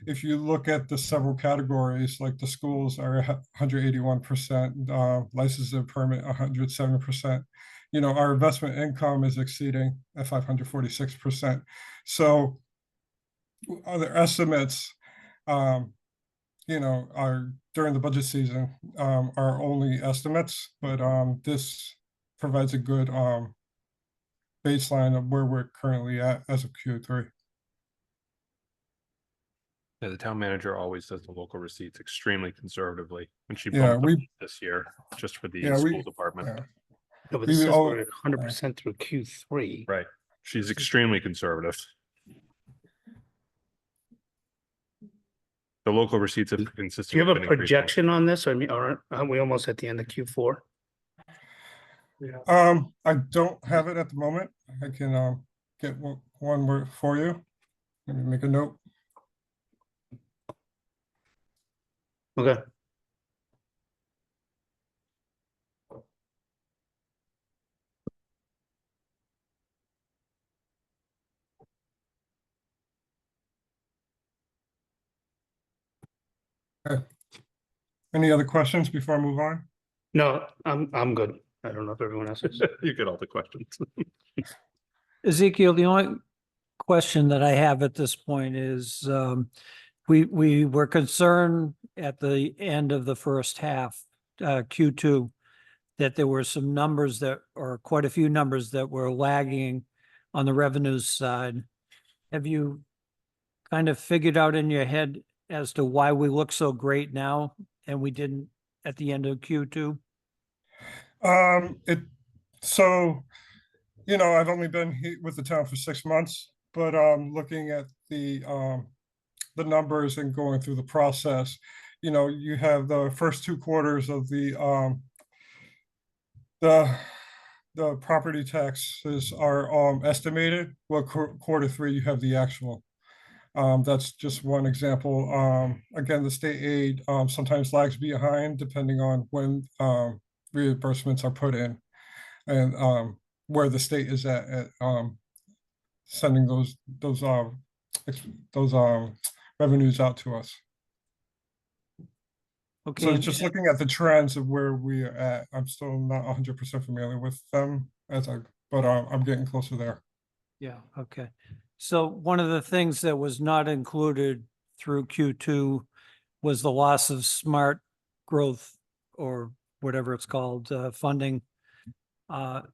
if you look at the several categories, like the schools are 181%, license and permit 107%. You know, our investment income is exceeding at 546%. So other estimates, you know, are during the budget season are only estimates, but this provides a good baseline of where we're currently at as of Q3. Yeah, the town manager always does the local receipts extremely conservatively when she Yeah, bumped we- up this year, just for the Yeah, school department. Yeah. no, but We this says all- we're at 100% through Q3. Right. She's extremely conservative. The local receipts have Do consistently. you have a been increasing. projection on this? I mean, aren't we almost at the end of Q4? I don't have it at the moment. I can get one word for you. Let me make a note. Okay. Any other questions before I move on? No, I'm good. I don't know if everyone else is. You get all the questions. Ezekiel, the only question that I have at this point is, we were concerned at the end of the first half, Q2, that there were some numbers that, or quite a few numbers that were lagging on the revenues side. Have you kind of figured out in your head as to why we look so great now and we didn't at the end of Q2? So, you know, I've only been with the town for 6 months, but looking at the numbers and going through the process, you know, you have the first 2 quarters of the property taxes are estimated. Well, quarter 3, you have the actual. That's just one example. Again, the state aid sometimes lags behind depending on when reimbursements are put in and where the state is at sending those revenues out to us. Okay. So just looking at the trends of where we are at, I'm still not 100% familiar with them but I'm getting closer there. Yeah, okay. So one of the things that was not included through Q2 was the loss of smart growth or whatever it's called, funding.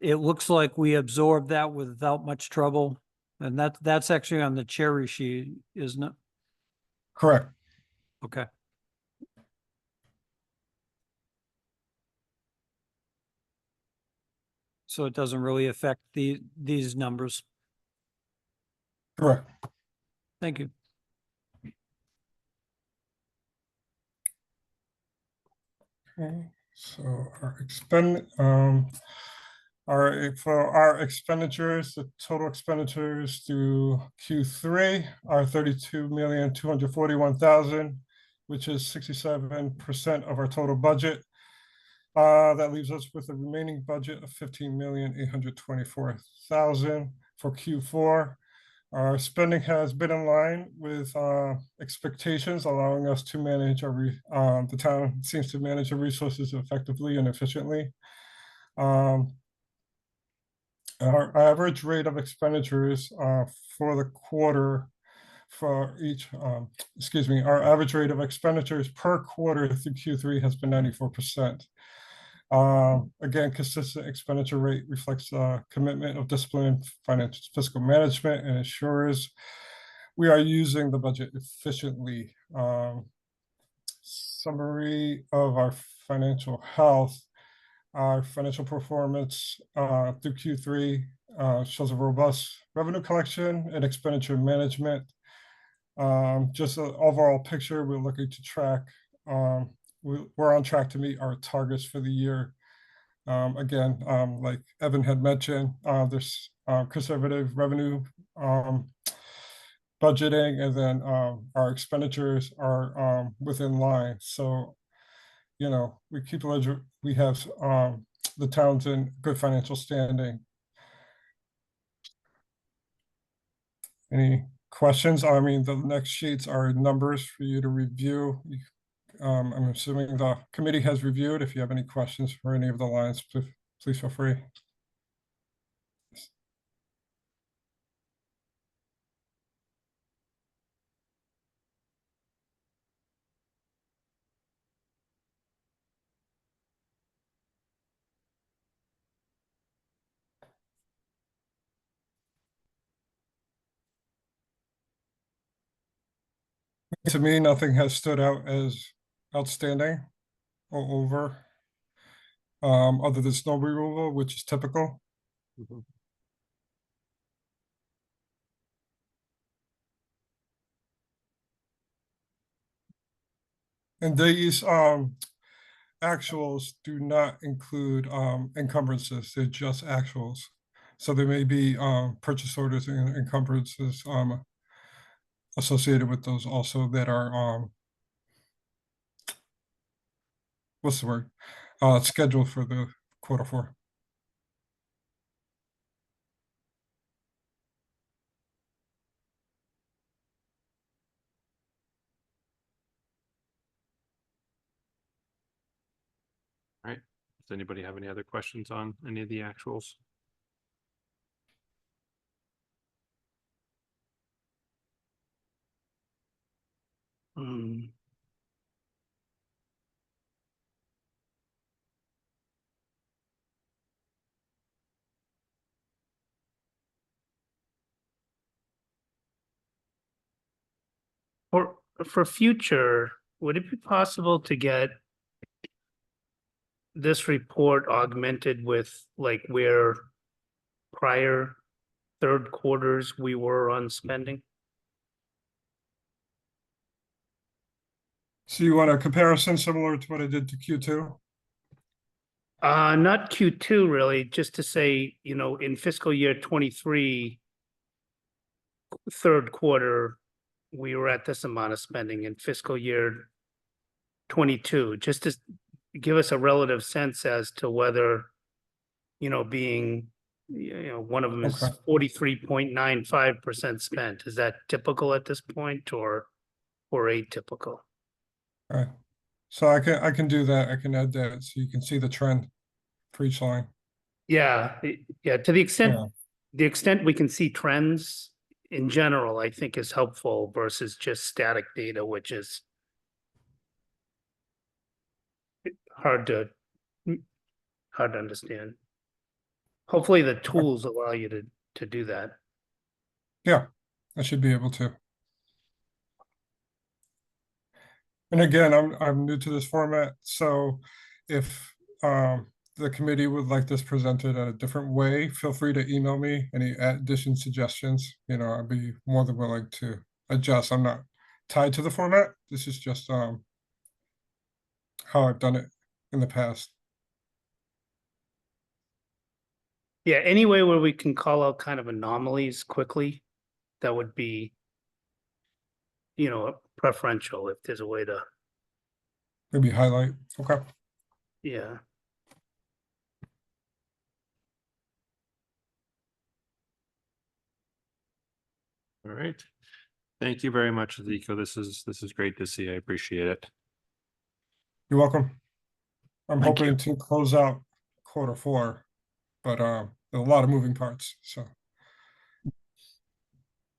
It looks like we absorbed that without much trouble. And that's actually on the cherry sheet, isn't it? Correct. Okay. So it doesn't really affect these numbers. Correct. Thank you. Okay, so for our expenditures, the total expenditures through Q3 are 32,241,000, which is 67% of our total budget. That leaves us with a remaining budget of 15,824,000 for Q4. Our spending has been in line with expectations, allowing us to manage the town seems to manage the resources effectively and efficiently. Um, Our average rate of expenditures for the quarter for each, excuse me, our average rate of expenditures per quarter through Q3 has been 94%. Again, consistent expenditure rate reflects commitment of disciplined financial fiscal management and ensures we are using the budget efficiently. Summary of our financial health. Our financial performance through Q3 shows a robust revenue collection and expenditure management. Just an overall picture, we're looking to track. We're on track to meet our targets for the year. Again, like Evan had mentioned, there's conservative revenue budgeting, and then our expenditures are within line. So, you know, we have the town's in good financial standing. Any questions? I mean, the next sheets are numbers for you to review. I'm assuming the committee has reviewed. If you have any questions for any of the lines, please feel free. To me, nothing has stood out as outstanding or over, other than snow removal, which is typical. And these actuals do not include encumbrances, they're just actuals. So there may be purchase orders and encumbrances associated with those also that are what's the word? Scheduled for the Q4. All right. Does anybody have any other questions on any of the actuals? Um, For future, would it be possible to get this report augmented with like where prior third quarters we were on spending? So you want a comparison similar to what I did to Q2? Not Q2 really, just to say, you know, in fiscal year 23, third quarter, we were at this amount of spending. In fiscal year 22, just to give us a relative sense as to whether, you know, being, you know, one of them is Okay. 43.95% spent. Is that typical at this point or atypical? All right. So I can do that. I can add that so you can see the trend for each line. Yeah, yeah, to the extent, Yeah. the extent we can see trends in general, I think is helpful versus just static data, which is hard to understand. Hopefully the tools allow you to do that. Yeah, I should be able to. And again, I'm new to this format, so if the committee would like this presented in a different way, feel free to email me any addition suggestions. You know, I'd be more than willing to adjust. I'm not tied to the format. This is just how I've done it in the past. Yeah, any way where we can call out kind of anomalies quickly, that would be, you know, preferential if there's a way to, Maybe highlight. Okay. yeah. All right. Thank you very much, Zico. This is great to see. I appreciate it. You're welcome. I'm Thank you. hoping to close out Q4, but there are a lot of moving parts, so.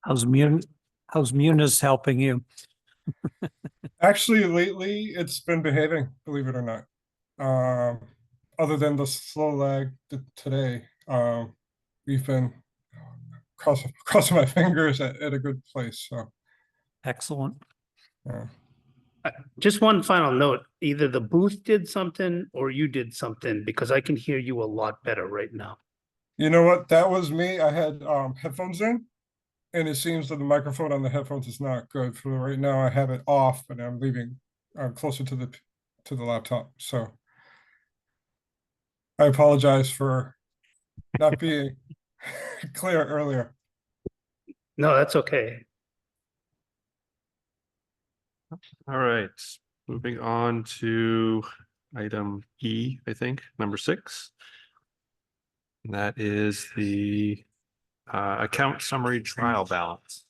How's Munis helping you? Actually, lately, it's been behaving, believe it or not. Other than the slow lag today, we've been crossing my fingers at a good place, so. Excellent. Yeah. Just one final note, either the booth did something or you did something, because I can hear you a lot better right now. You know what? That was me. I had headphones in, and it seems that the microphone on the headphones is not good. For right now, I have it off, but I'm leaving closer to the laptop. So I apologize for not being clear earlier. No, that's okay. All right, moving on to item E, I think, number 6. And that is the account summary trial balance.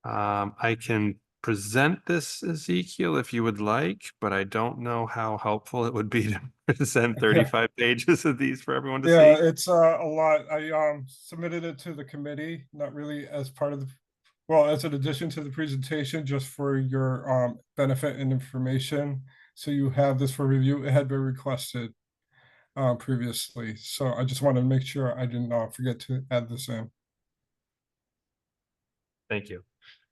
I can present this, Ezekiel, if you would like, but I don't know how helpful it would be to present 35 pages of these for everyone to Yeah, see. it's a lot. I submitted it to the committee, not really as part of the, well, as an addition to the presentation, just for your benefit and information. So you have this for review. It had been requested previously, so I just wanted to make sure I didn't forget to add this in. Thank you.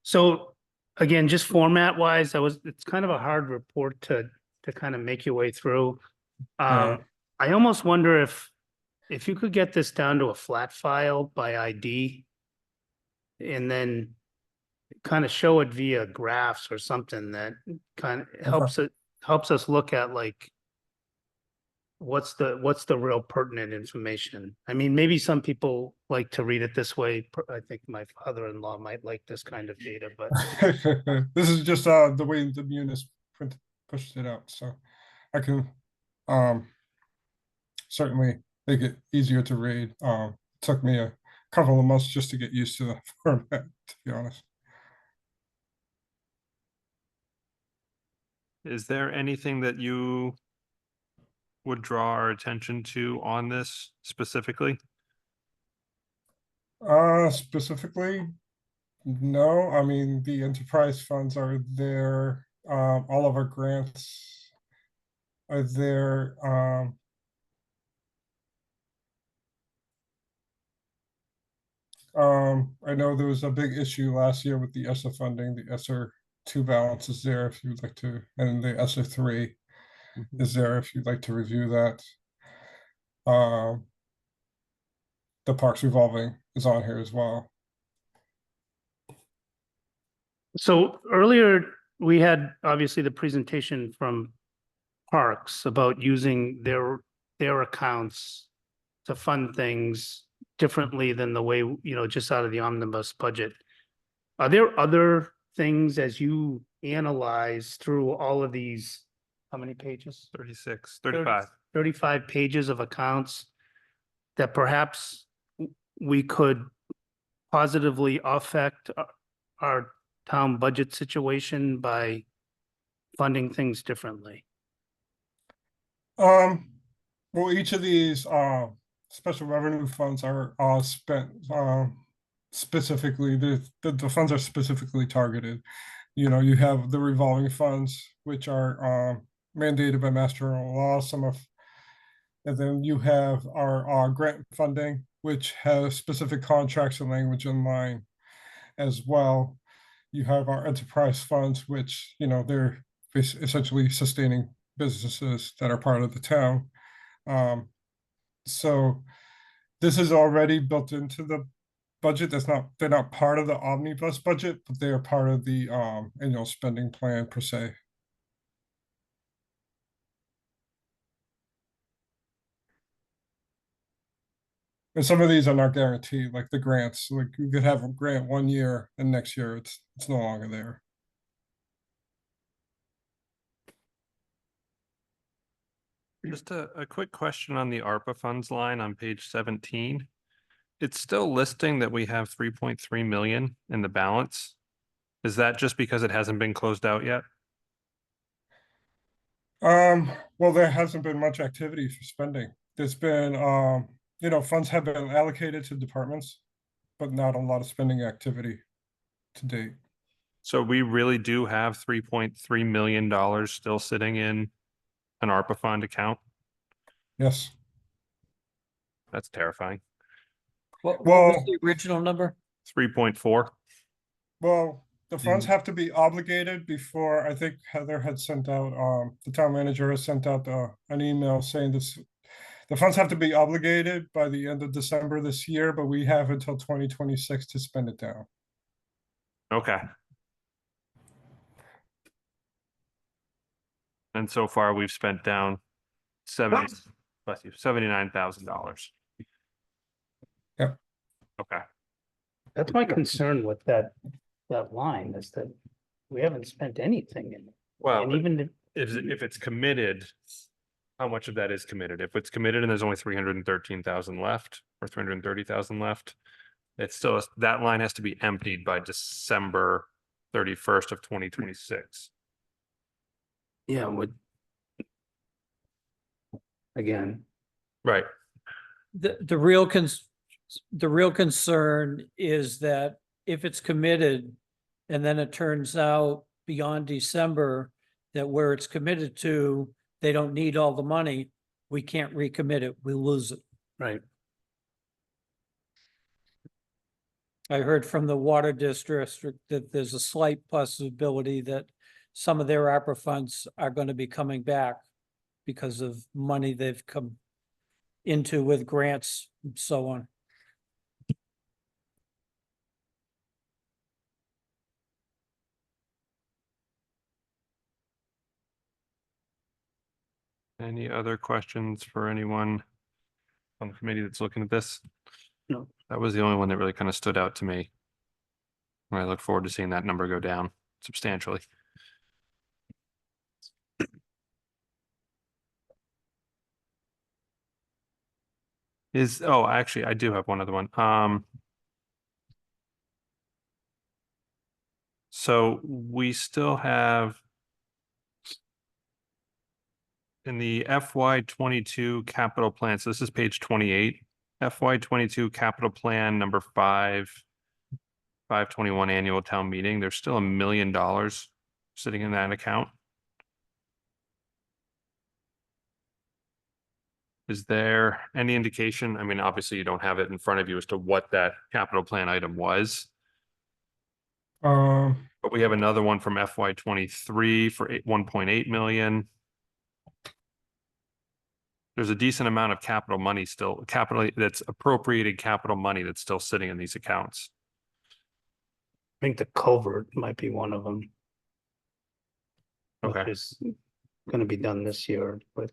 So again, just format wise, it's kind of a hard report to kind of make your way through. Yeah. I almost wonder if you could get this down to a flat file by ID and then kind of show it via graphs or something that kind of helps us look at like what's the real pertinent information. I mean, maybe some people like to read it this way. I think my father-in-law might like this kind of data, but This is just the way the Munis pushed it out, so I can certainly make it easier to read. Took me a couple of months just to get used to the format, to be honest. Is there anything that you would draw our attention to on this specifically? Specifically, no. I mean, the enterprise funds are there. All of our grants are there. I know there was a big issue last year with the ESSER funding. The ESSER 2 balance is there if you'd like to, and the ESSER 3 is there if you'd like to review that. The Parks revolving is on here as well. so earlier we had obviously the presentation from Parks about using their accounts to fund things differently than the way, just out of the omnibus budget. Are there other things as you analyze through all of these, how many pages? 36, 35. 35 pages of accounts that perhaps we could positively affect our town budget situation by funding things differently? Well, each of these special revenue funds are spent specifically. The funds are specifically targeted. You know, you have the revolving funds, which are mandated by Mass General Law. And then you have our grant funding, which has specific contracts and language in line as well. You have our enterprise funds, which, they're essentially sustaining businesses that are part of the town. So this is already built into the budget. They're not part of the omnibus budget, but they are part of the annual spending plan per se. And some of these are not guaranteed, like the grants. Like you could have a grant 1 year and next year it's no longer there. Just a quick question on the ARPA funds line on page 17. It's still listing that we have 3.3 million in the balance. Is that just because it hasn't been closed out yet? Well, there hasn't been much activity for spending. There's been, funds have been allocated to departments, but not a lot of spending activity to date. So we really do have $3.3 million still sitting in an ARPA fund account? Yes. That's terrifying. What was Well- the original number? 3.4. Well, the funds Mm. have to be obligated before, I think Heather had sent out, the town manager has sent out an email saying this. The funds have to be obligated by the end of December this year, but we have until 2026 to spend it down. Okay. And so far, we've spent down $79,000. Yep. Okay, That's my concern with that line is that we haven't spent anything in it. well, And even if it's committed, how much of that is committed? If it's committed and there's only 313,000 left or 330,000 left, it's still, that line has to be emptied by December 31st of 2026. yeah, would. Again, Right. The real concern is that if it's committed and then it turns out beyond December that where it's committed to, they don't need all the money, we can't recommit it, we lose it. right, I heard from the water district that there's a slight possibility that some of their ARPA funds are going to be coming back because of money they've come into with grants and so on. Any other questions for anyone on the committee that's looking at this? No. That was the only one that really kind of stood out to me. I look forward to seeing that number go down substantially. Actually, I do have one other one. So we still have in the FY 22 capital plan, so this is page 28, FY 22 capital plan number 521 annual town meeting, there's still $1 million sitting in that account. Is there any indication? I mean, obviously you don't have it in front of you as to what that capital plan item was, Um, but we have another one from FY 23 for 1.8 million. There's a decent amount of capital money still, that's appropriated capital money that's still sitting in these accounts. I think the culvert might be one of them. Okay. Which is gonna be done this year, but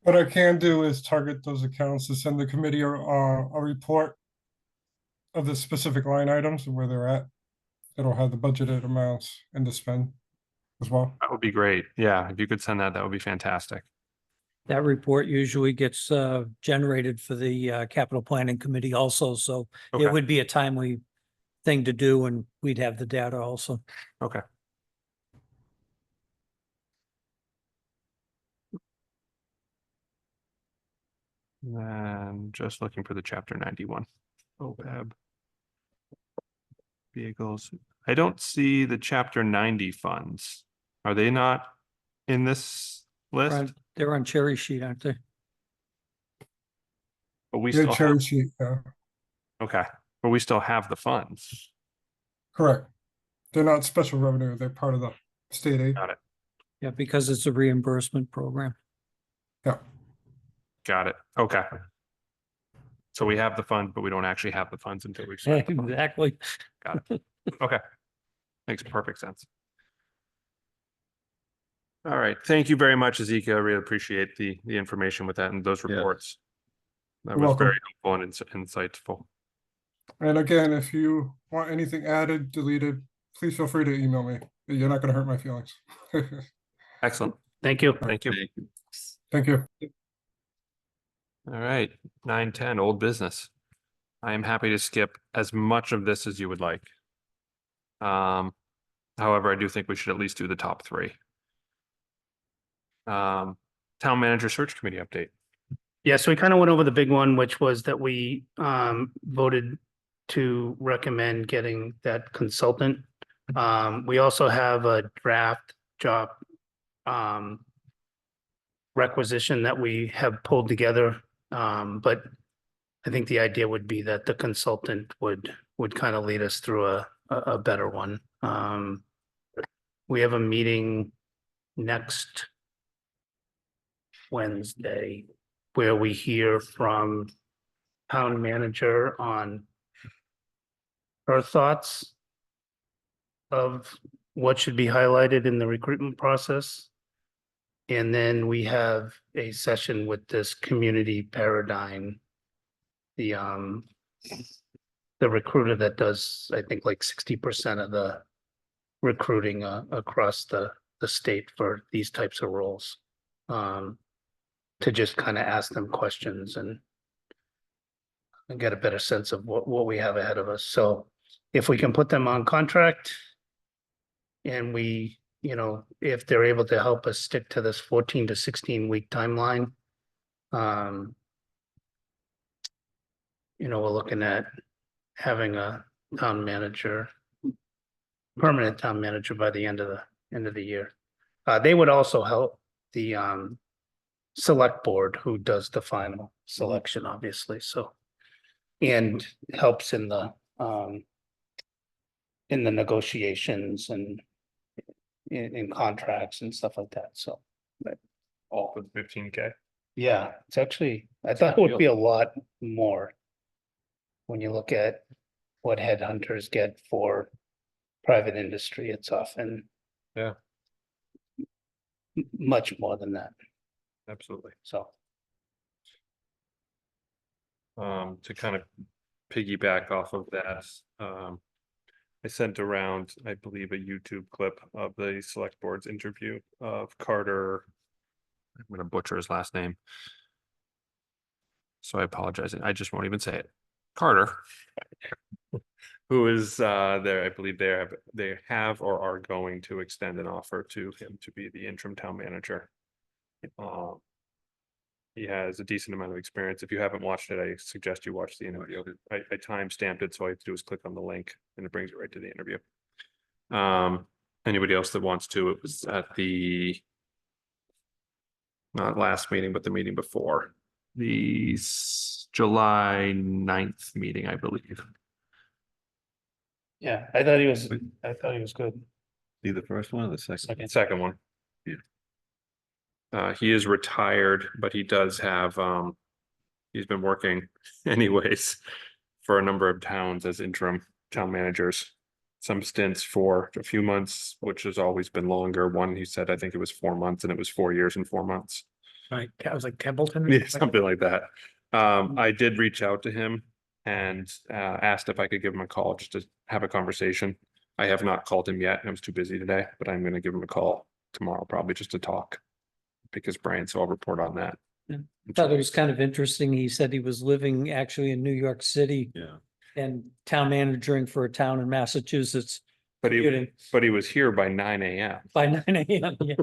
what I can do is target those accounts to send the committee a report of the specific line items and where they're at. It'll have the budgeted amounts and the spend as well. That would be great. Yeah, if you could send that, that would be fantastic. That report usually gets generated for the capital planning committee also, so Okay. it would be a timely thing to do and we'd have the data also. Okay. And just looking for the chapter 91. OPEB. Vehicles. I don't see the chapter 90 funds. Are they not in this list? They're on cherry sheet, aren't they? But we Yeah, still cherry have, sheet, yeah, okay, but we still have the funds. correct. They're not special revenue, they're part of the state aid. Got it. Yeah, because it's a reimbursement program. Yeah, Got it. Okay. So we have the funds, but we don't actually have the funds until we spent the funds. Exactly. Got it. Okay. Makes perfect sense. All right. Thank you very much, Ezekiel. I really appreciate the information with that and those Yeah. reports. That You're was very welcome. helpful and insightful. and again, if you want anything added, deleted, please feel free to email me. You're not gonna hurt my feelings. Excellent. Thank you. Thank you. Thank you. All right, 9:10, old business. I am happy to skip as much of this as you would like. However, I do think we should at least do the top three. Town manager search committee update. Yeah, so we kind of went over the big one, which was that we voted to recommend getting that consultant. We also have a draft job requisition that we have pulled together. But I think the idea would be that the consultant would kind of lead us through a better one. We have a meeting next Wednesday where we hear from town manager on her thoughts of what should be highlighted in the recruitment process. And then we have a session with this community paradigm. The recruiter that does, I think, like 60% of the recruiting across the state for these types of roles. To just kind of ask them questions and get a better sense of what we have ahead of us. So if we can put them on contract and we, you know, if they're able to help us stick to this 14 to 16 week timeline, you know, we're looking at having a town manager, permanent town manager by the end of the year. They would also help the select board who does the final selection, obviously, so. And helps in the negotiations and in contracts and stuff like that, so. All for the 15K. Yeah, it's actually, I thought it would be a lot more. When you look at what headhunters get for private industry, it's often. Yeah. Much more than that, Absolutely. so. To kind of piggyback off of that, I sent around, I believe, a YouTube clip of the select board's interview of Carter. I'm gonna butcher his last name. So I apologize. I just won't even say it. Carter. Who is there, I believe they have or are going to extend an offer to him to be the interim town manager. He has a decent amount of experience. If you haven't watched it, I suggest you watch the interview. I time-stamped it, so all you have to do is click on the link and it brings you right to the interview. Anybody else that wants to, it was at the not last meeting, but the meeting before, the July 9th meeting, I believe. Yeah, I thought he was good. See the first one or the second? Second one. He is retired, but he does have, he's been working anyways for a number of towns as interim town managers. Some stints for a few months, which has always been longer. One, he said, I think it was 4 months and it was 4 years and 4 months. Right, I was like Templeton. Yeah, something like that. I did reach out to him and asked if I could give him a call just to have a conversation. I have not called him yet. I was too busy today, but I'm going to give him a call tomorrow, probably just to talk. Pick his brain, so I'll report on that. I thought it was kind of interesting. He said he was living actually in New York City Yeah. and town managing for a town in Massachusetts. But commuting he was here by 9 a.m. by 9 a.m. Yeah.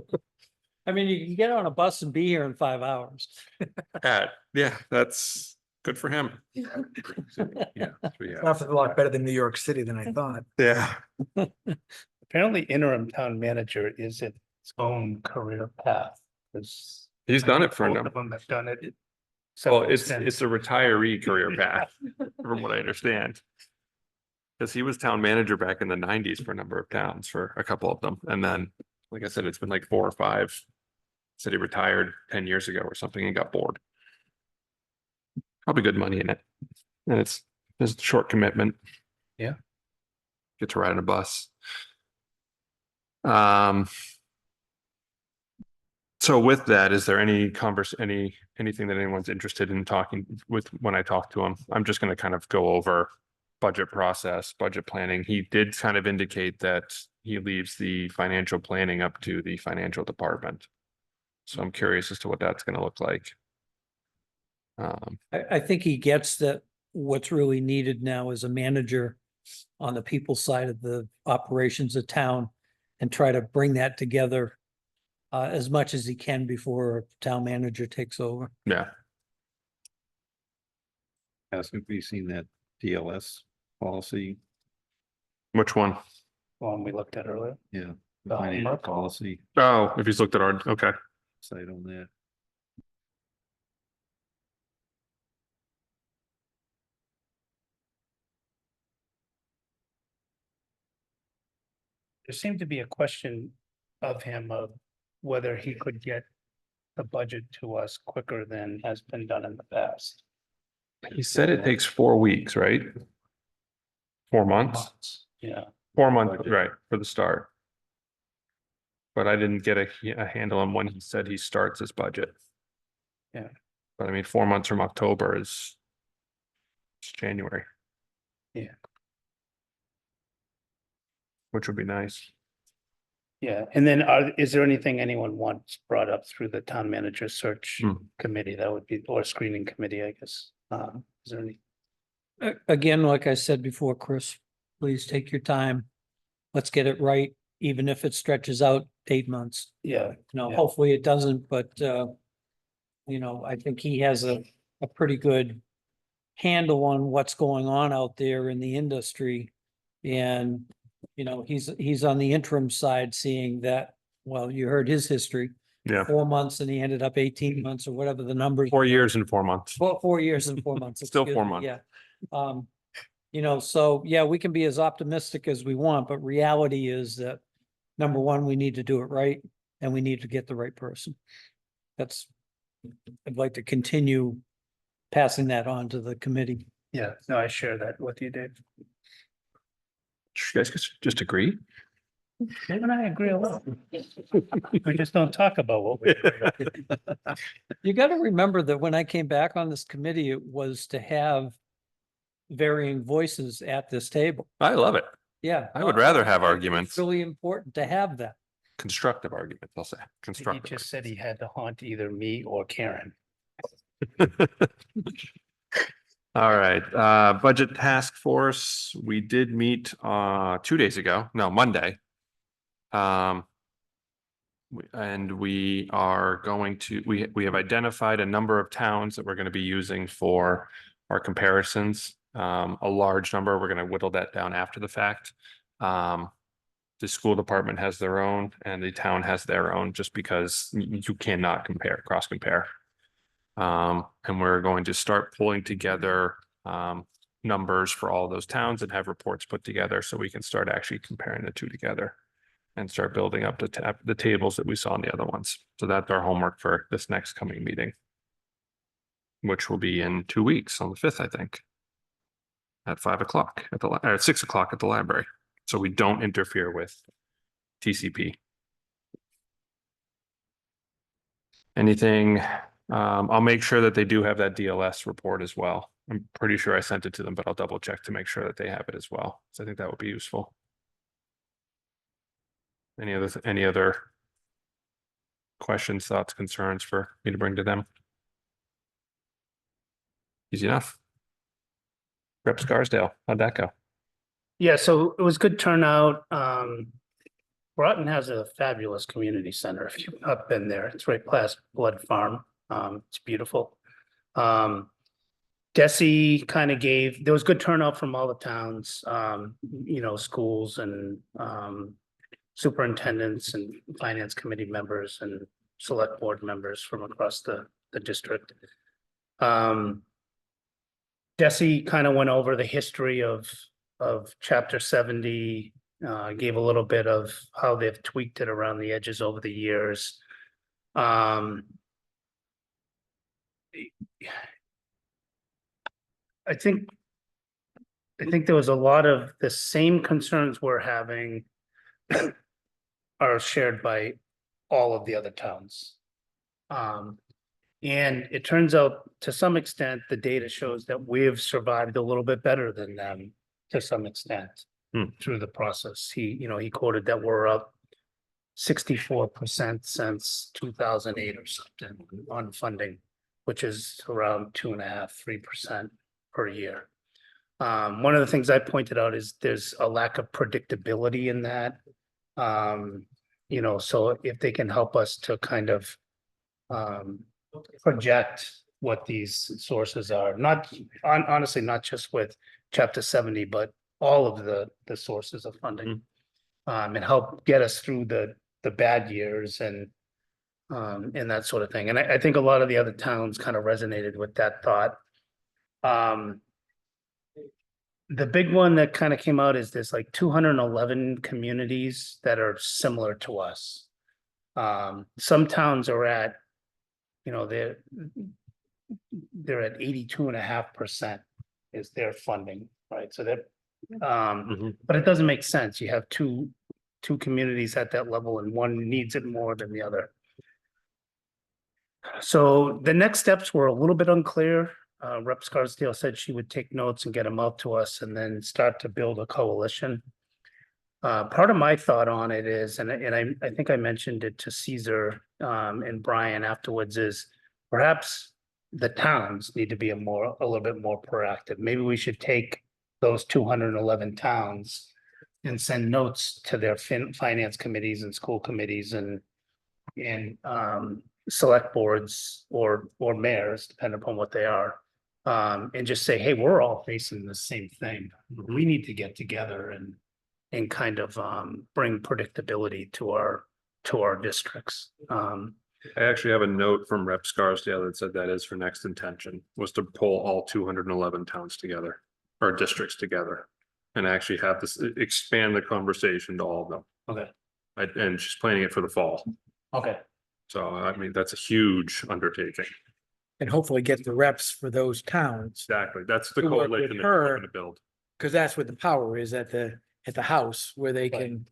I mean, you can get on a bus and be here in 5 hours. Yeah, that's good for him. Yeah. So, yeah. That's a lot better than New York City than I thought. Yeah. Apparently interim town manager is its own career path. 'Cause He's done it for a both number. of them have done it. Well, several it's stints. a retiree career path, from what I understand. Because he was town manager back in the 90s for a number of towns, for a couple of them, and then, like I said, it's been like 4 or 5. Said he retired 10 years ago or something and got bored. Probably good money in it, and it's a short commitment. Yeah. Get to ride on a bus. So with that, is there any anything that anyone's interested in talking with when I talk to him? I'm just going to kind of go over budget process, budget planning. He did kind of indicate that he leaves the financial planning up to the financial department. So I'm curious as to what that's gonna look like. I think he gets that what's really needed now is a manager on the people side of the operations of town and try to bring that together as much as he can before a town manager takes over. Yeah, Has we seen that DLS policy? which one? One we looked at earlier. Yeah. The Financial homework? policy Oh, if he's looked at our, okay. site on that. There seemed to be a question of him of whether he could get the budget to us quicker than has been done in the past. He said it takes 4 weeks, right? 4 months, Yeah, 4 months, Budget. right, for the start. But I didn't get a handle on when he said he starts his budget. Yeah. But I mean, 4 months from October is it's January. Yeah. Which would be nice. yeah. And then is there anything anyone wants brought up through the town manager search committee? That would be, or screening committee, I guess. Is there any? Again, like I said before, Chris, please take your time. Let's get it right, even if it stretches out 8 months. Yeah, No, Yeah. hopefully it doesn't, but I think he has a pretty good handle on what's going on out there in the industry. And, he's on the interim side seeing that, well, you heard his history, Yeah, 4 months and he ended up 18 months or whatever the numbers. 4 years and 4 months. 4 years and 4 months. Still excuse 4 me, months. Yeah. So yeah, we can be as optimistic as we want, but reality is that number one, we need to do it right and we need to get the right person. I'd like to continue passing that on to the committee. yeah. No, I share that with you, Dave. You guys just agree? Dave and I agree a lot. We just don't talk about what we agree on. You got to remember that when I came back on this committee, it was to have varying voices at this table. I love it. Yeah. I would rather have It's arguments. really important to have that. Constructive arguments, I'll say, He constructive. just said he had to haunt either me or Karen. All right, budget task force, we did meet 2 days ago, no, Monday. And we are going to, we have identified a number of towns that we're going to be using for our comparisons. A large number, we're going to whittle that down after the fact. The school department has their own and the town has their own, just because you cannot compare, cross compare. And we're going to start pulling together numbers for all those towns and have reports put together so we can start actually comparing the two together and start building up the tables that we saw in the other ones. So that's our homework for this next coming meeting, which will be in 2 weeks on the 5th, I think, at 5 o'clock or at 6 o'clock at the library. So we don't interfere with TCP. Anything, I'll make sure that they do have that DLS report as well. I'm pretty sure I sent it to them, but I'll double check to make sure that they have it as well. So I think that would be useful. Any other questions, thoughts, concerns for me to bring to them? Easy enough. Rep Scarsdale, how'd that go? Yeah, so it was good turnout. Broughton has a fabulous community center. If you've not been there, it's right past Blood Farm. It's beautiful. Desi kind of there was good turnout from all the towns, schools and superintendents and finance committee members and select board members from across the district. Desi kind of went over the history of Chapter 70, gave a little bit of how they've tweaked it around the edges over the years. I think there was a lot of the same concerns we're having are shared by all of the other towns. And it turns out, to some extent, the data shows that we've survived a little bit better than them to some extent through the process. He quoted that we're up 64% since 2008 or something on funding, which is around 2.5–3% per year. One of the things I pointed out is there's a lack of predictability in that. You know, so if they can help us to kind of project what these sources are, honestly, not just with chapter 70, but all of the sources of funding. And help get us through the bad years and that sort of thing. And I think a lot of the other towns kind of resonated with that thought. The big one that kind of came out is there's like 211 communities that are similar to us. Some towns are at, you know, they're at 82.5% is their funding, right? So that, but it doesn't make sense. You have two communities at that level and one needs it more than the other. So the next steps were a little bit unclear. Rep. Scarsdale said she would take notes and get them out to us and then start to build a coalition. Part of my thought on it is, and I think I mentioned it to Caesar and Brian afterwards, is perhaps the towns need to be a little bit more proactive. Maybe we should take those 211 towns and send notes to their finance committees and school committees and select boards or mayors, depending upon what they are. And just say, hey, we're all facing the same thing. We need to get together and kind of bring predictability to our districts. I actually have a note from Rep. Scarsdale that said that is her next intention, was to pull all 211 towns together or districts together and actually have this expand the conversation to all of them. Okay. And she's planning it for the fall. Okay. So, I mean, that's a huge undertaking. And hopefully get the reps for those towns, Exactly. That's the To work with coalition that her. we're going to build. because that's where the power is at the house where they can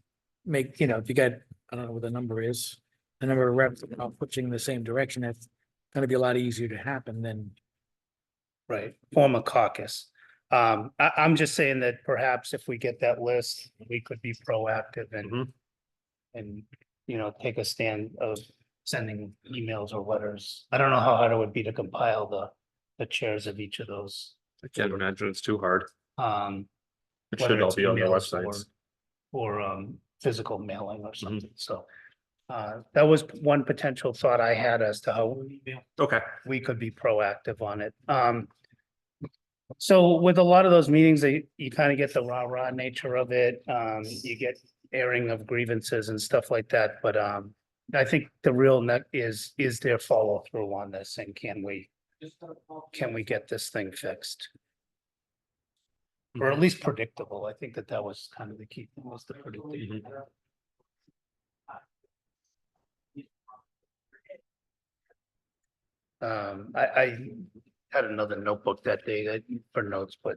make, you know, if you got, I don't know what the number is. The number of reps that are pushing in the same direction, that's gonna be a lot easier to happen than. Right, form a caucus. I'm just saying that perhaps if we get that list, we could be proactive and, you know, take a stand of sending emails or letters. I don't know how hard it would be to compile the chairs of each of those. I can't imagine it's too hard. It Whether should all it's be on their emails websites. or physical mailing or something, so. That was one potential thought I had as to how Okay. we could be proactive on it. So with a lot of those meetings, you kind of get the rah-rah nature of it. You get airing of grievances and stuff like that, but I think the real net is there follow through on this and can we get this thing fixed? Or at least predictable. I think that was kind of the key thing, was the predictability. I had another notebook that day for notes, but.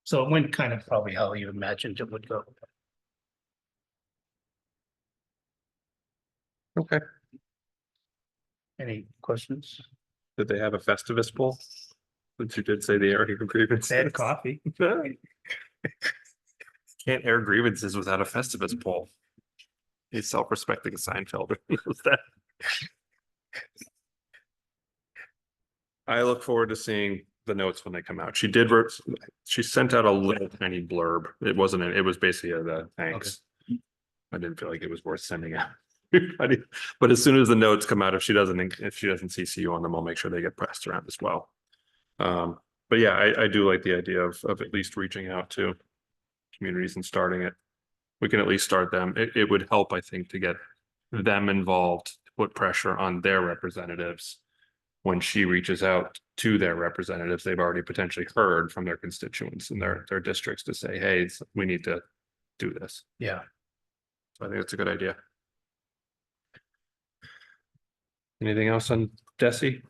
So it went kind of probably how you imagined it would go. Okay. Any questions? Did they have a Festivus poll? Since you did say the airing of grievances. They had coffee. Can't air grievances without a Festivus poll. He's self-respecting Seinfeld. knows that. I look forward to seeing the notes when they come out. She sent out a little tiny blurb. It was basically the thanks. I didn't feel like it was worth sending out. Everybody. But as soon as the notes come out, if she doesn't CC you on them, I'll make sure they get pressed around as well. But yeah, I do like the idea of at least reaching out to communities and starting it. We can at least start them. It would help, I think, to get them involved, to put pressure on their representatives. When she reaches out to their representatives, they've already potentially heard from their constituents in their districts to say, hey, we need to do this. Yeah. So I think that's a good idea. Anything else on Desi?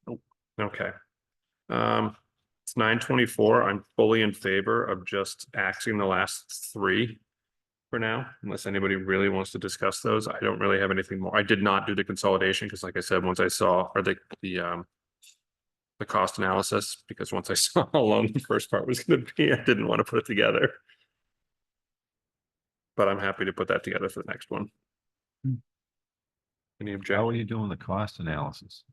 Nope. Okay. It's 9:24. I'm fully in favor of just axing the last three for now, unless anybody really wants to discuss those. I don't really have anything more. I did not do the consolidation because, like I said, once I saw the cost analysis, because once I saw how long the first part was going to be, I didn't want to put it together. but I'm happy to put that together for the next one. Hmm. Any How are objection? you doing the cost analysis?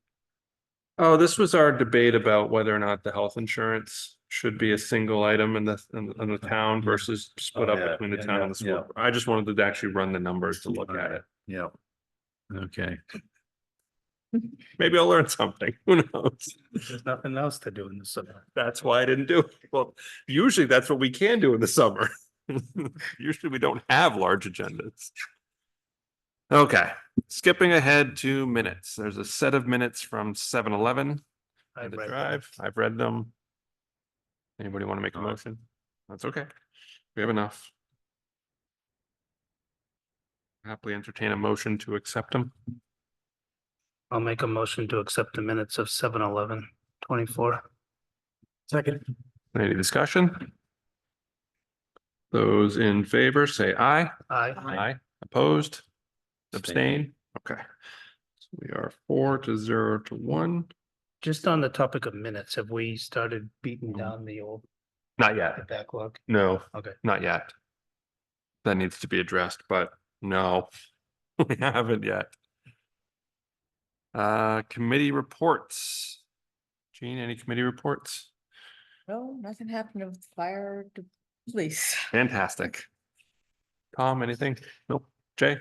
Oh, this was our debate about whether or not the health insurance should be a single item in the town versus split Oh, up yeah, between the yeah, town yeah, and the yeah. school. I just wanted to actually run the numbers to look at it. Yeah. Okay. Maybe I'll learn something. Who knows? There's nothing else to do in the summer. That's why I didn't do it. Well, usually that's what we can do in the summer. Usually we don't have large agendas. Okay, skipping ahead to minutes. There's a set of minutes from 7-Eleven I in the read that. drive. I've read them. Anybody want to make a motion? That's okay. We have enough. Happily entertain a motion to accept them. I'll make a motion to accept the minutes of 7-11-24. Second. Any discussion? Those in favor say aye. Aye. Aye. Opposed? Abstain? Okay. So we are 4-0-1. Just on the topic of minutes, have we started beating Mm-hmm. down the old Not the yet. backlog? No, Okay. not yet. That needs to be addressed, but no, we haven't yet. Committee reports. Jean, any committee reports? No, nothing happened with fire, police. Fantastic. Tom, anything? Nope. Jay?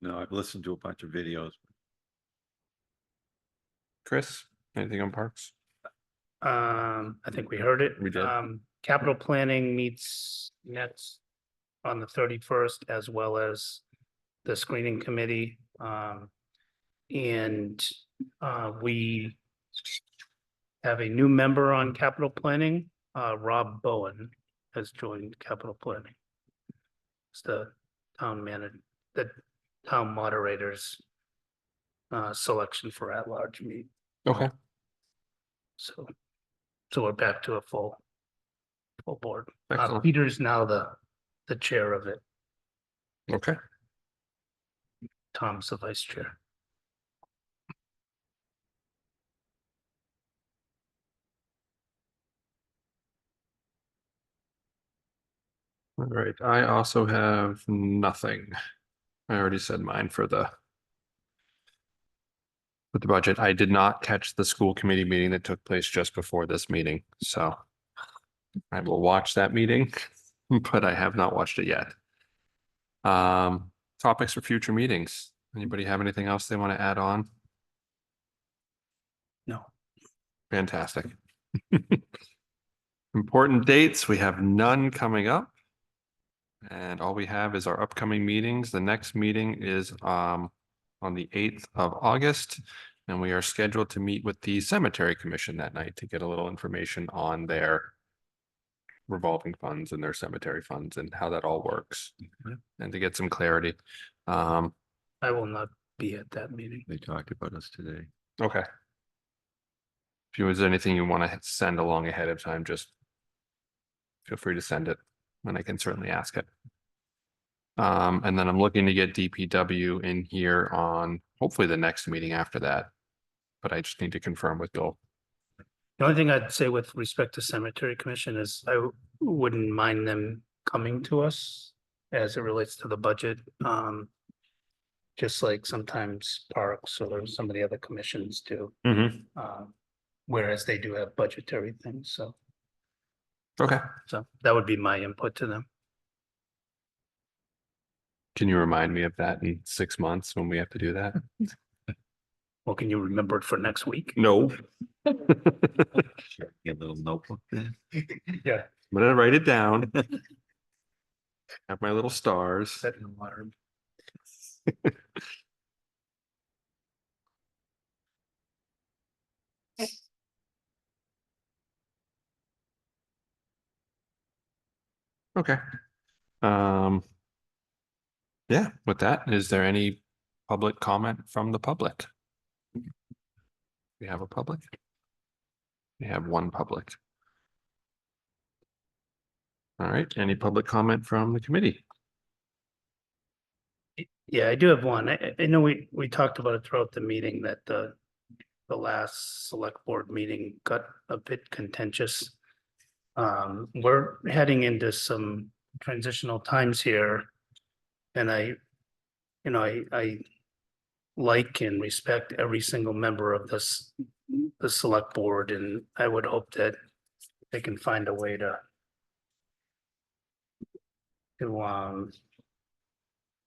No, I've listened to a bunch of videos. Chris? Anything on parks? I think we heard it. We did. Capital planning meets next on the 31st, as well as the screening committee. And we have a new member on capital planning. Rob Bowen has joined capital planning. It's the town manager, the town moderators selection for at-large meet. Okay. So we're back to a full board. Excellent. Peter's now the chair of it. Okay. Tom's the vice chair. All right. I also have nothing. I already said mine for the with the budget. I did not catch the school committee meeting that took place just before this meeting, so I will watch that meeting, but I have not watched it yet. Topics for future meetings. Anybody have anything else they want to add on? No. Fantastic. Important dates, we have none coming up. And all we have is our upcoming meetings. The next meeting is on the 8th of August. And we are scheduled to meet with the Cemetery Commission that night to get a little information on their revolving funds and their cemetery funds and how that all works. And to get some clarity. I will not be at that meeting. They talked about us today. Okay. If there's anything you want to send along ahead of time, just feel free to send it and I can certainly ask it. And then I'm looking to get DPW in here on hopefully the next meeting after that. But I just need to confirm with Bill. The only thing I'd say with respect to cemetery commission is I wouldn't mind them coming to us as it relates to the budget. Just like sometimes parks or some of the other commissions do. Whereas they do have budgetary things, so Okay. that would be my input to them. Can you remind me of that in 6 months when we have to do that? Well, can you remember it for next week? No. Get a little notebook there. Yeah. I'm gonna write it down. Have my little stars. Set an alarm. Okay. Yeah, with that, is there any public comment from the public? We have a public? We have one public. All right, any public comment from the committee? Yeah, I do have one. I know we talked about it throughout the meeting that the last select board meeting got a bit contentious. We're heading into some transitional times here. And I like and respect every single member of the select board, and I would hope that they can find a way to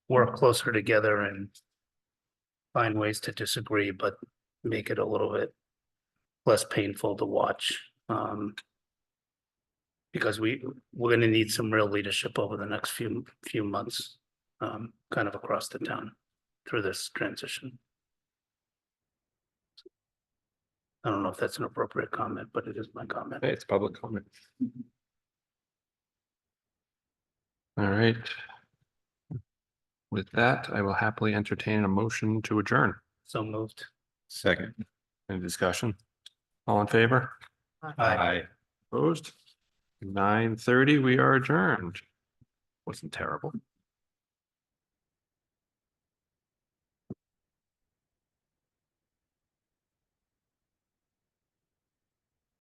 work closer together and find ways to disagree, but make it a little bit less painful to watch. Because we're gonna need some real leadership over the next few months, kind of across the town through this transition. I don't know if that's an appropriate comment, but it is my comment. Hey, it's public comment. All right. With that, I will happily entertain a motion to adjourn. So moved. Second. Any discussion? All in favor? Aye. Opposed? 9:30, we are adjourned. Wasn't terrible.